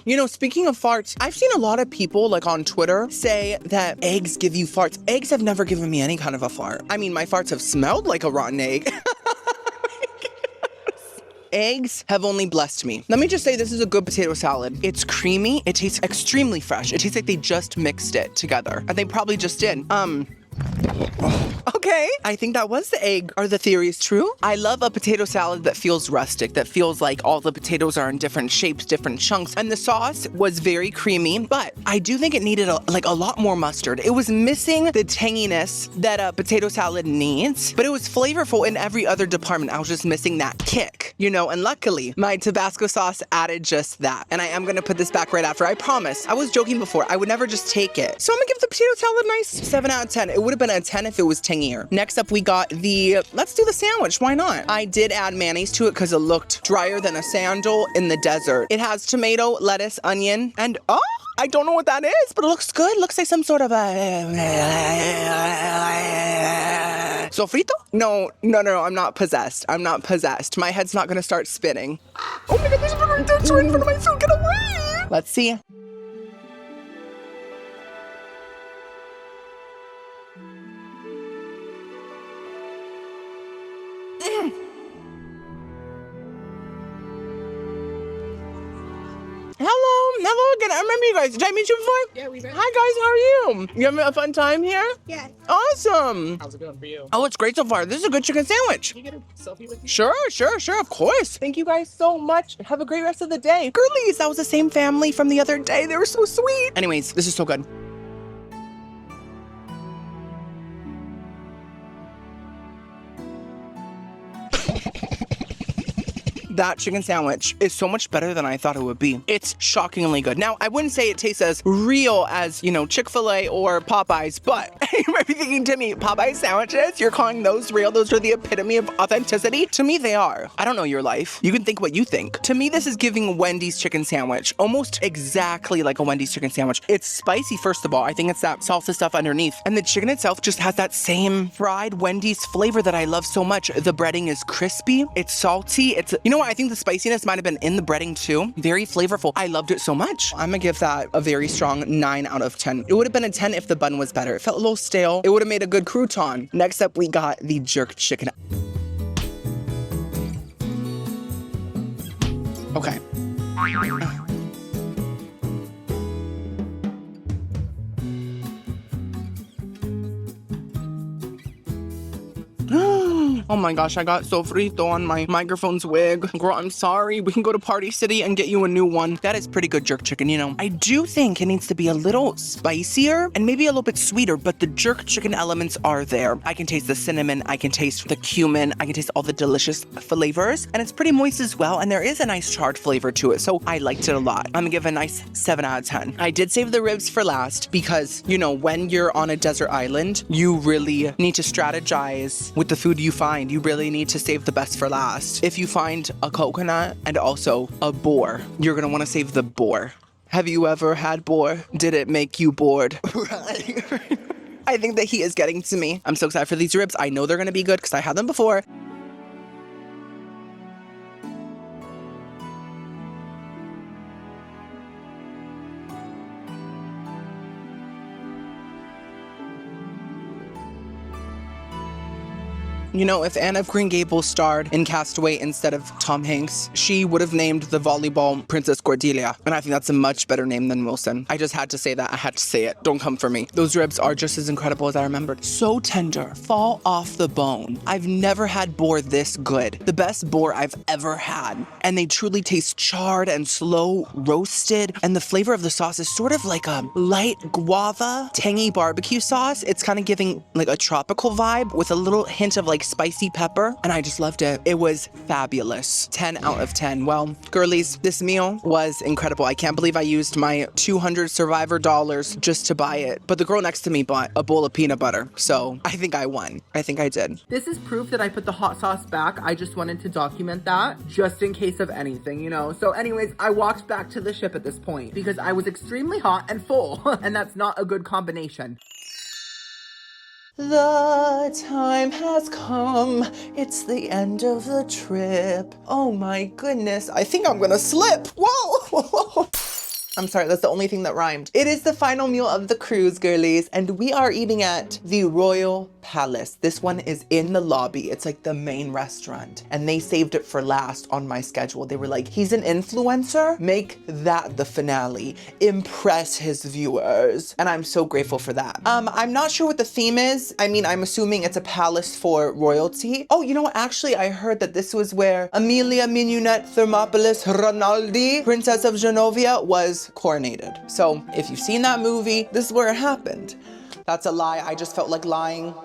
You know, speaking of farts, I've seen a lot of people like on Twitter say that eggs give you farts. Eggs have never given me any kind of a fart. I mean, my farts have smelled like a rotten egg. Eggs have only blessed me. Let me just say this is a good potato salad. It's creamy. It tastes extremely fresh. It tastes like they just mixed it together. And they probably just did. Okay, I think that was the egg. Are the theories true? I love a potato salad that feels rustic, that feels like all the potatoes are in different shapes, different chunks. And the sauce was very creamy, but I do think it needed a lot more mustard. It was missing the tanginess that a potato salad needs, but it was flavorful in every other department. I was just missing that kick, you know, and luckily my Tabasco sauce added just that. And I am gonna put this back right after, I promise. I was joking before, I would never just take it. So I'm gonna give the potato salad a nice 7 out of 10. It would have been a 10 if it was tangier. Next up, we got let's do the sandwich, why not? I did add mayonnaise to it because it looked drier than a sandal in the desert. It has tomato, lettuce, onion, and I don't know what that is, but it looks good. Looks like some sort of a sofrito? No, I'm not possessed. I'm not possessed. My head's not gonna start spinning. Oh my God, there's a burrito right in front of my food, get away! Let's see. Hello again. I remember you guys. Did I meet you before? Yeah, we met. Hi guys, how are you? You having a fun time here? Yeah. Awesome. How's it going for you? Oh, it's great so far. This is a good chicken sandwich. Can you get a selfie with me? Sure, of course. Thank you guys so much. Have a great rest of the day. Girlies, that was the same family from the other day. They were so sweet. Anyways, this is so good. That chicken sandwich is so much better than I thought it would be. It's shockingly good. Now, I wouldn't say it tastes as real as, you know, Chick-fil-A or Popeyes, but you might be thinking, Timmy, Popeyes sandwiches? You're calling those real? Those are the epitome of authenticity? To me, they are. I don't know your life. You can think what you think. To me, this is giving Wendy's chicken sandwich, almost exactly like a Wendy's chicken sandwich. It's spicy, first of all. I think it's that salsa stuff underneath. And the chicken itself just has that same fried Wendy's flavor that I love so much. The breading is crispy. It's salty. You know what? I think the spiciness might have been in the breading too. Very flavorful. I loved it so much. I'm gonna give that a very strong 9 out of 10. It would have been a 10 if the bun was better. It felt a little stale. It would have made a good crouton. Next up, we got the jerk chicken. Okay. Oh my gosh, I got sofrito on my microphone's wig. Girl, I'm sorry. We can go to Party City and get you a new one. That is pretty good jerk chicken, you know. I do think it needs to be a little spicier and maybe a little bit sweeter, but the jerk chicken elements are there. I can taste the cinnamon, I can taste the cumin, I can taste all the delicious flavors, and it's pretty moist as well, and there is a nice charred flavor to it, so I liked it a lot. I'm gonna give it a nice 7 out of 10. I did save the ribs for last because, you know, when you're on a desert island, you really need to strategize with the food you find. You really need to save the best for last. If you find a coconut and also a boar, you're gonna wanna save the boar. Have you ever had boar? Did it make you bored? I think that he is getting to me. I'm so excited for these ribs. I know they're gonna be good because I had them before. You know, if Anne of Green Gables starred in Castaway instead of Tom Hanks, she would have named the volleyball Princess Cordelia. And I think that's a much better name than Wilson. I just had to say that. I had to say it. Don't come for me. Those ribs are just as incredible as I remembered. So tender. Fall off the bone. I've never had boar this good. The best boar I've ever had. And they truly taste charred and slow roasted. And the flavor of the sauce is sort of like a light guava, tangy barbecue sauce. It's kind of giving like a tropical vibe with a little hint of like spicy pepper. And I just loved it. It was fabulous. 10 out of 10. Well, girlies, this meal was incredible. I can't believe I used my 200 Survivor dollars just to buy it. But the girl next to me bought a bowl of peanut butter. So I think I won. I think I did. This is proof that I put the hot sauce back. I just wanted to document that just in case of anything, you know? So anyways, I walked back to the ship at this point because I was extremely hot and full and that's not a good combination. The time has come. It's the end of the trip. Oh my goodness. I think I'm gonna slip. Whoa. I'm sorry, that's the only thing that rhymed. It is the final meal of the cruise, girlies, and we are eating at the Royal Palace. This one is in the lobby. It's like the main restaurant, and they saved it for last on my schedule. They were like, he's an influencer, make that the finale. Impress his viewers. And I'm so grateful for that. I'm not sure what the theme is. I mean, I'm assuming it's a palace for royalty. Oh, you know what? Actually, I heard that this was where Amelia Mignonette Thermopolis Rinaldi, Princess of Genovia, was coronated. So if you've seen that movie, this is where it happened. That's a lie. I just felt like lying.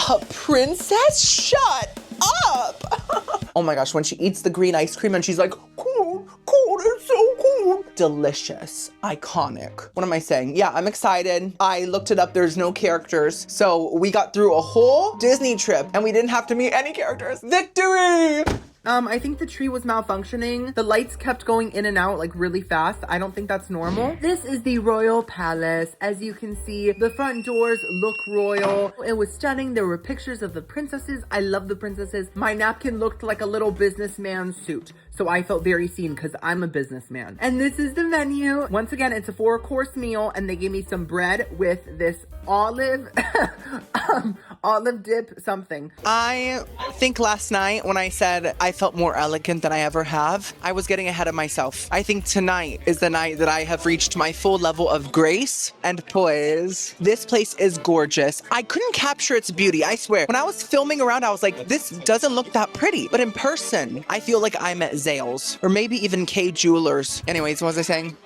A princess? Shut up! Oh my gosh, when she eats the green ice cream and she's like, cool, it's so cool. Delicious, iconic. What am I saying? Yeah, I'm excited. I looked it up, there's no characters. So we got through a whole Disney trip and we didn't have to meet any characters. Victory! I think the tree was malfunctioning. The lights kept going in and out like really fast. I don't think that's normal. This is the Royal Palace. As you can see, the front doors look royal. It was stunning. There were pictures of the princesses. I love the princesses. My napkin looked like a little businessman suit. So I felt very seen because I'm a businessman. And this is the menu. Once again, it's a 4-course meal and they gave me some bread with this olive, olive dip something. I think last night when I said I felt more elegant than I ever have, I was getting ahead of myself. I think tonight is the night that I have reached my full level of grace and poise. This place is gorgeous. I couldn't capture its beauty, I swear. When I was filming around, I was like, this doesn't look that pretty. But in person, I feel like I'm at Zales or maybe even K Jewelers. Anyways, what was I saying?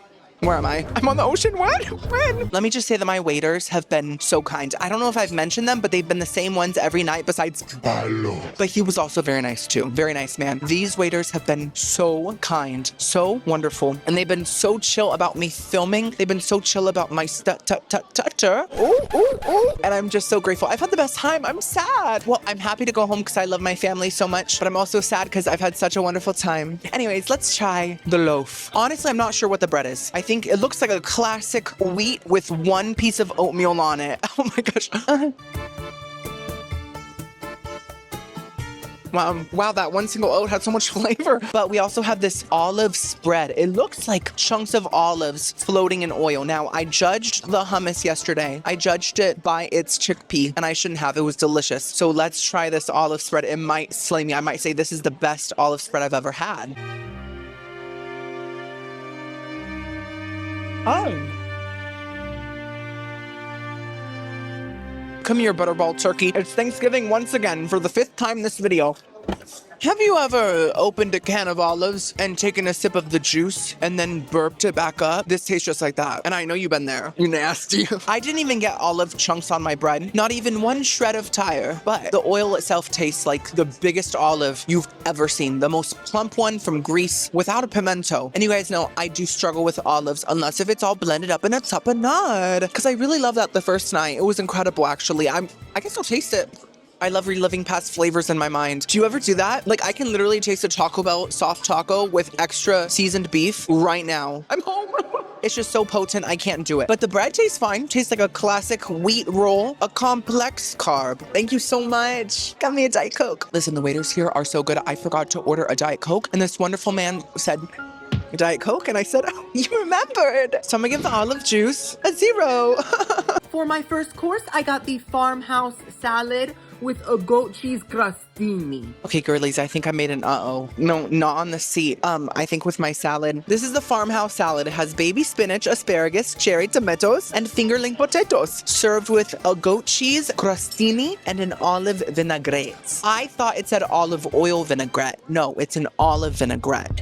Where am I? I'm on the ocean. When? Let me just say that my waiters have been so kind. I don't know if I've mentioned them, but they've been the same ones every night besides Palo. But he was also very nice too. Very nice man. These waiters have been so kind, so wonderful. And they've been so chill about me filming. They've been so chill about my stutter. And I'm just so grateful. I've had the best time. I'm sad. Well, I'm happy to go home because I love my family so much, but I'm also sad because I've had such a wonderful time. Anyways, let's try the loaf. Honestly, I'm not sure what the bread is. I think it looks like a classic wheat with one piece of oatmeal on it. Oh my gosh. Wow, that one single oat had so much flavor. But we also have this olive spread. It looks like chunks of olives floating in oil. Now, I judged the hummus yesterday. I judged it by its chickpea, and I shouldn't have. It was delicious. So let's try this olive spread. It might slay me. I might say this is the best olive spread I've ever had. Come here, Butterball Turkey. It's Thanksgiving once again for the 5th time this video. Have you ever opened a can of olives and taken a sip of the juice and then burped it back up? This tastes just like that. And I know you've been there. You nasty. I didn't even get olive chunks on my bread. Not even one shred of tire. But the oil itself tastes like the biggest olive you've ever seen. The most plump one from Greece without a pimento. And you guys know I do struggle with olives unless if it's all blended up in a tapenade. Because I really love that the first night. It was incredible, actually. I guess I'll taste it. I love reliving past flavors in my mind. Do you ever do that? Like, I can literally taste a Taco Bell soft taco with extra seasoned beef right now. I'm home. It's just so potent, I can't do it. But the bread tastes fine. Tastes like a classic wheat roll, a complex carb. Thank you so much. Got me a Diet Coke. Listen, the waiters here are so good. I forgot to order a Diet Coke, and this wonderful man said, Diet Coke, and I said, oh, you remembered. So I'm gonna give the olive juice a 0. For my first course, I got the farmhouse salad with a goat cheese crostini. Okay, girlies, I think I made an uh-oh. No, not on the seat. I think with my salad. This is the farmhouse salad. It has baby spinach, asparagus, cherry tomatoes, and fingerling potatoes, served with a goat cheese crostini and an olive vinaigrette. I thought it said olive oil vinaigrette. No, it's an olive vinaigrette.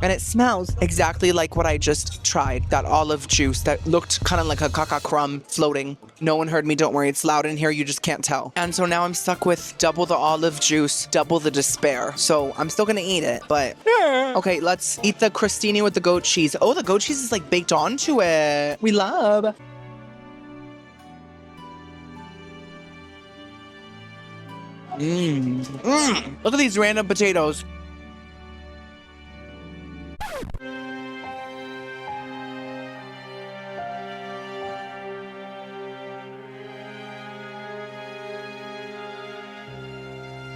And it smells exactly like what I just tried. That olive juice that looked kind of like a caca crumb floating. No one heard me, don't worry. It's loud in here, you just can't tell. And so now I'm stuck with double the olive juice, double the despair. So I'm still gonna eat it, but... Okay, let's eat the crostini with the goat cheese. Oh, the goat cheese is like baked onto it. We love. Look at these random potatoes.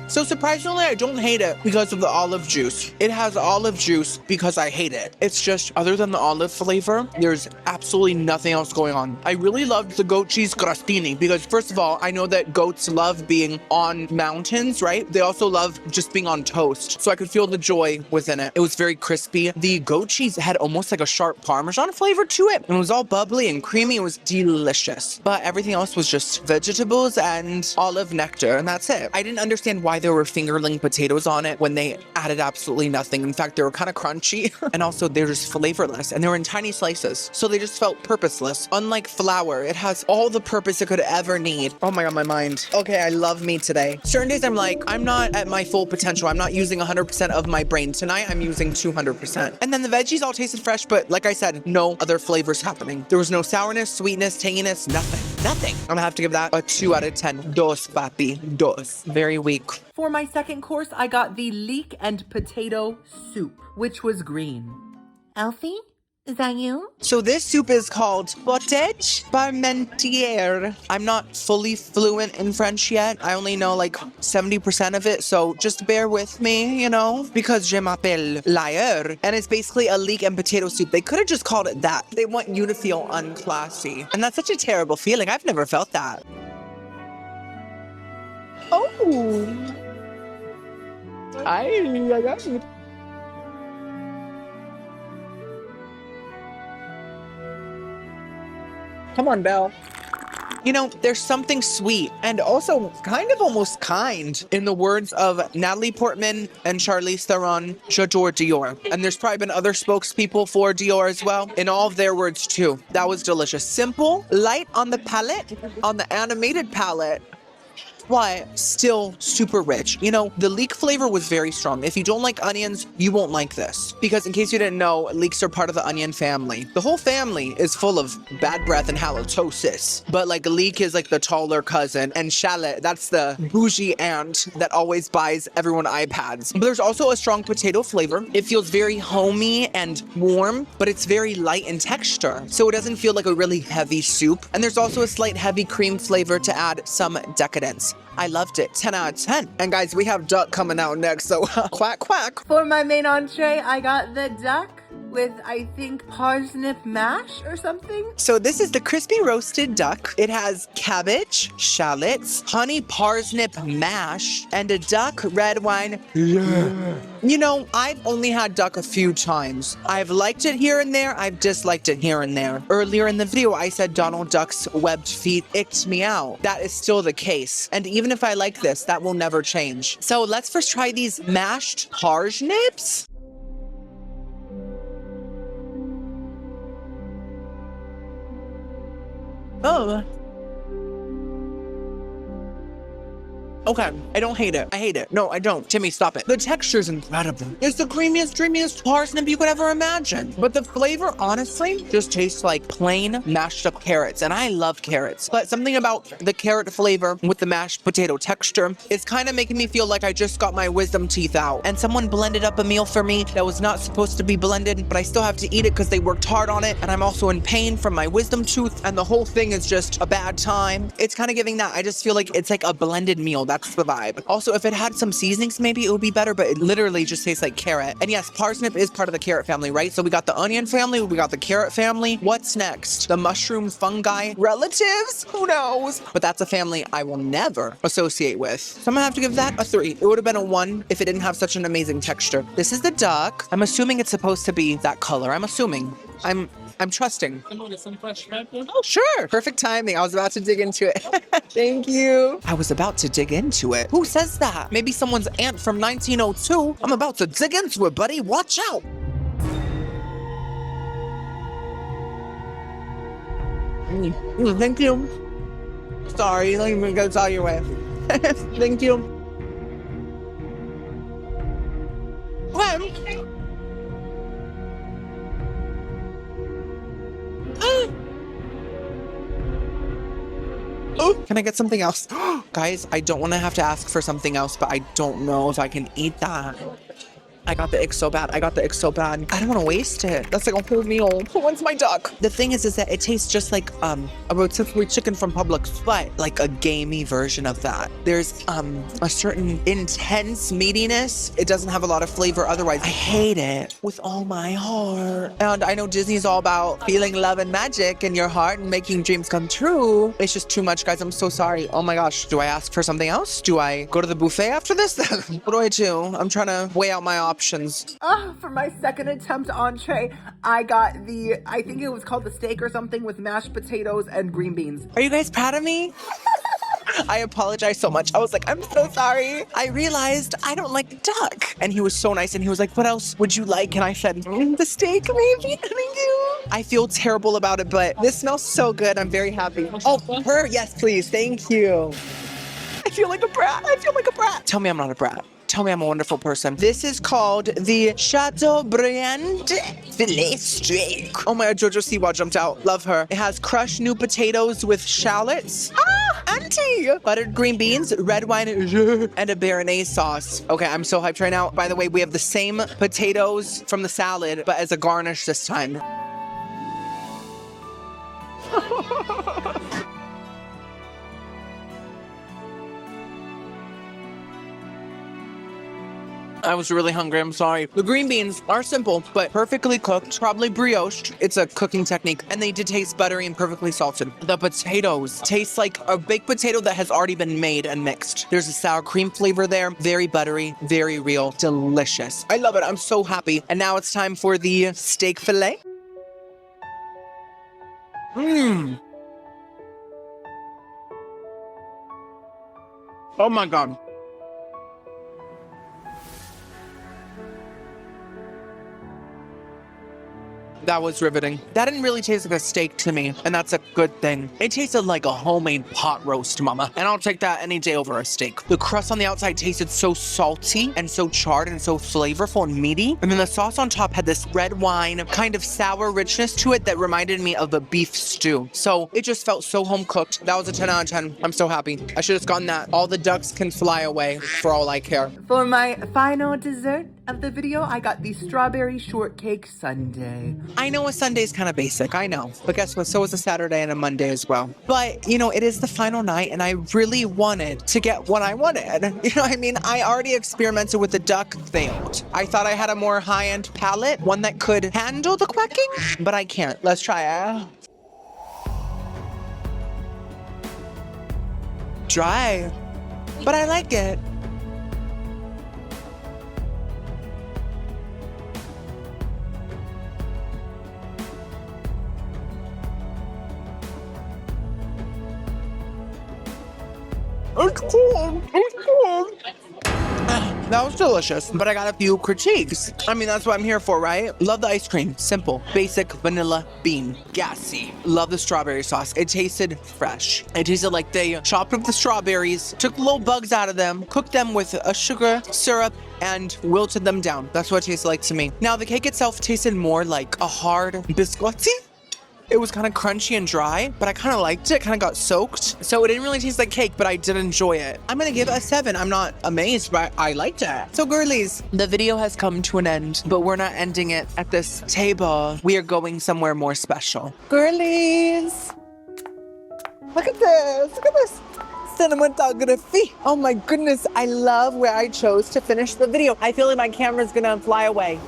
So surprisingly, I don't hate it because of the olive juice. It has olive juice because I hate it. It's just, other than the olive flavor, there's absolutely nothing else going on. I really loved the goat cheese crostini because, first of all, I know that goats love being on mountains, right? They also love just being on toast. So I could feel the joy within it. It was very crispy. The goat cheese had almost like a sharp Parmesan flavor to it. And it was all bubbly and creamy. It was delicious. But everything else was just vegetables and olive nectar, and that's it. I didn't understand why there were fingerling potatoes on it when they added absolutely nothing. In fact, they were kind of crunchy and also they're just flavorless and they were in tiny slices. So they just felt purposeless. Unlike flour, it has all the purpose it could ever need. Oh my God, my mind. Okay, I love me today. Certain days I'm like, I'm not at my full potential. I'm not using 100% of my brain. Tonight, I'm using 200%. And then the veggies all tasted fresh, but like I said, no other flavors happening. There was no sourness, sweetness, tanginess, nothing. I'm gonna have to give that a 2 out of 10. Dos, papi, dos. Very weak. For my second course, I got the leek and potato soup, which was green. Elfie? Is that you? So this soup is called potage parmentier. I'm not fully fluent in French yet. I only know like 70% of it, so just bear with me, you know, because je m'appelle Liar. And it's basically a leek and potato soup. They could have just called it that. They want you to feel unclassy. And that's such a terrible feeling. I've never felt that. Oh. I got it. Come on, Belle. You know, there's something sweet and also kind of almost kind in the words of Natalie Portman and Charlize Theron, j'adore Dior. And there's probably been other spokespeople for Dior as well, in all of their words too. That was delicious. Simple, light on the palate, on the animated palate, but still super rich. You know, the leek flavor was very strong. If you don't like onions, you won't like this. Because in case you didn't know, leeks are part of the onion family. The whole family is full of bad breath and halitosis. But like leek is like the taller cousin, and shallot, that's the bougie aunt that always buys everyone iPads. But there's also a strong potato flavor. It feels very homey and warm, but it's very light in texture. So it doesn't feel like a really heavy soup. And there's also a slight heavy cream flavor to add some decadence. I loved it. 10 out of 10. And guys, we have duck coming out next, so quack, quack. For my main entree, I got the duck with, I think, parsnip mash or something. So this is the crispy roasted duck. It has cabbage, shallots, honey parsnip mash, and a duck red wine. Yeah. You know, I've only had duck a few times. I've liked it here and there. I've disliked it here and there. Earlier in the video, I said Donald Duck's webbed feet icked me out. That is still the case. And even if I like this, that will never change. So let's first try these mashed parsnips. Oh. Okay, I don't hate it. I hate it. No, I don't. Timmy, stop it. The texture's incredible. It's the creamiest, dreamiest parsnip you could ever imagine. But the flavor, honestly, just tastes like plain mashed up carrots. And I love carrots. But something about the carrot flavor with the mashed potato texture is kind of making me feel like I just got my wisdom teeth out. And someone blended up a meal for me that was not supposed to be blended, but I still have to eat it because they worked hard on it. And I'm also in pain from my wisdom tooth. And the whole thing is just a bad time. It's kind of giving that. I just feel like it's like a blended meal. That's That's the vibe. Also, if it had some seasonings, maybe it would be better, but it literally just tastes like carrot. And yes, parsnip is part of the carrot family, right? So we got the onion family, we got the carrot family. What's next? The mushroom fungi relatives? Who knows? But that's a family I will never associate with. So I'm gonna have to give that a 3. It would have been a 1 if it didn't have such an amazing texture. This is the duck. I'm assuming it's supposed to be that color. I'm assuming. I'm trusting. Oh, sure. Perfect timing. I was about to dig into it. Thank you. I was about to dig into it. Who says that? Maybe someone's aunt from 1902. I'm about to dig into it, buddy. Watch out. Thank you. Sorry, let me go all your way. Thank you. Oh, can I get something else? Guys, I don't want to have to ask for something else, but I don't know if I can eat that. I got the ick so bad. I don't want to waste it. That's like a whole meal. Who wants my duck? The thing is that it tastes just like a rotisserie chicken from Publix, but like a gamey version of that. There's a certain intense meatiness. It doesn't have a lot of flavor otherwise. I hate it with all my heart. And I know Disney's all about feeling love and magic in your heart and making dreams come true. It's just too much, guys. I'm so sorry. Oh my gosh. Do I ask for something else? Do I go to the buffet after this? What do? I'm trying to weigh out my options. For my second attempt entree, I got I think it was called the steak or something with mashed potatoes and green beans. Are you guys proud of me? I apologize so much. I was like, I'm so sorry. I realized I don't like duck. And he was so nice. And he was like, what else would you like? And I said, the steak, maybe. Thank you. I feel terrible about it, but this smells so good. I'm very happy. Oh, her? Yes, please. Thank you. I feel like a brat. Tell me I'm not a brat. Tell me I'm a wonderful person. This is called the Chateaubriand filet steak. Oh my God, Jojo Siwa jumped out. Love her. It has crushed new potatoes with shallots. Auntie! Buttered green beans, red wine, and a béarnaise sauce. Okay, I'm so hyped right now. By the way, we have the same potatoes from the salad, but as a garnish this time. I was really hungry, I'm sorry. The green beans are simple, but perfectly cooked, probably brioche. It's a cooking technique, and they did taste buttery and perfectly salted. The potatoes taste like a baked potato that has already been made and mixed. There's a sour cream flavor there, very buttery, very real, delicious. I love it, I'm so happy. And now it's time for the steak fillet. Oh my God. That was riveting. That didn't really taste like a steak to me, and that's a good thing. It tasted like a homemade pot roast, mama, and I'll take that any day over a steak. The crust on the outside tasted so salty and so charred and so flavorful and meaty, and then the sauce on top had this red wine, kind of sour richness to it that reminded me of a beef stew. So it just felt so home cooked. That was a 10 out of 10. I'm so happy. I should have gotten that. All the ducks can fly away for all I care. For my final dessert of the video, I got the strawberry shortcake sundae. I know a Sunday's kind of basic, I know. But guess what? So is a Saturday and a Monday as well. But, you know, it is the final night and I really wanted to get what I wanted. You know what I mean? I already experimented with the duck, failed. I thought I had a more high-end palate, one that could handle the quacking, but I can't. Let's try it. Dry, but I like it. It's cool. That was delicious, but I got a few critiques. I mean, that's what I'm here for, right? Love the ice cream. Simple, basic vanilla bean. Gassy. Love the strawberry sauce. It tasted fresh. It tasted like they chopped up the strawberries, took the little bugs out of them, cooked them with a sugar syrup, and wilted them down. That's what it tasted like to me. Now, the cake itself tasted more like a hard biscotti. It was kind of crunchy and dry, but I kind of liked it, kind of got soaked. So it didn't really taste like cake, but I did enjoy it. I'm gonna give it a 7. I'm not amazed, but I liked it. So girlies, the video has come to an end, but we're not ending it at this table. We are going somewhere more special. Girlies, look at this, cinematography. Oh my goodness, I love where I chose to finish the video. I feel like my camera's gonna fly away.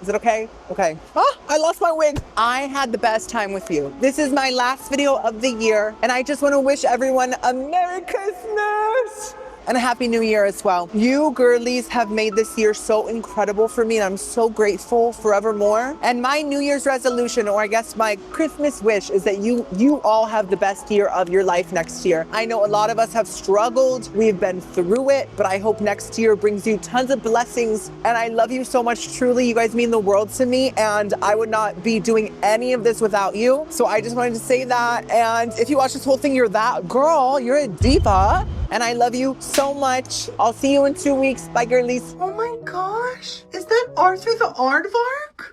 Is it okay? Okay. Oh, I lost my wig. I had the best time with you. This is my last video of the year, and I just want to wish everyone a Merry Christmas and a Happy New Year as well. You girlies have made this year so incredible for me, and I'm so grateful forevermore. And my New Year's resolution, or I guess my Christmas wish, is that you all have the best year of your life next year. I know a lot of us have struggled. We've been through it, but I hope next year brings you tons of blessings. And I love you so much, truly. You guys mean the world to me, and I would not be doing any of this without you. So I just wanted to say that. And if you watch this whole thing, you're that girl. You're a diva. And I love you so much. I'll see you in 2 weeks. Bye, girlies. Oh my gosh. Is that Arthur the Aardvark?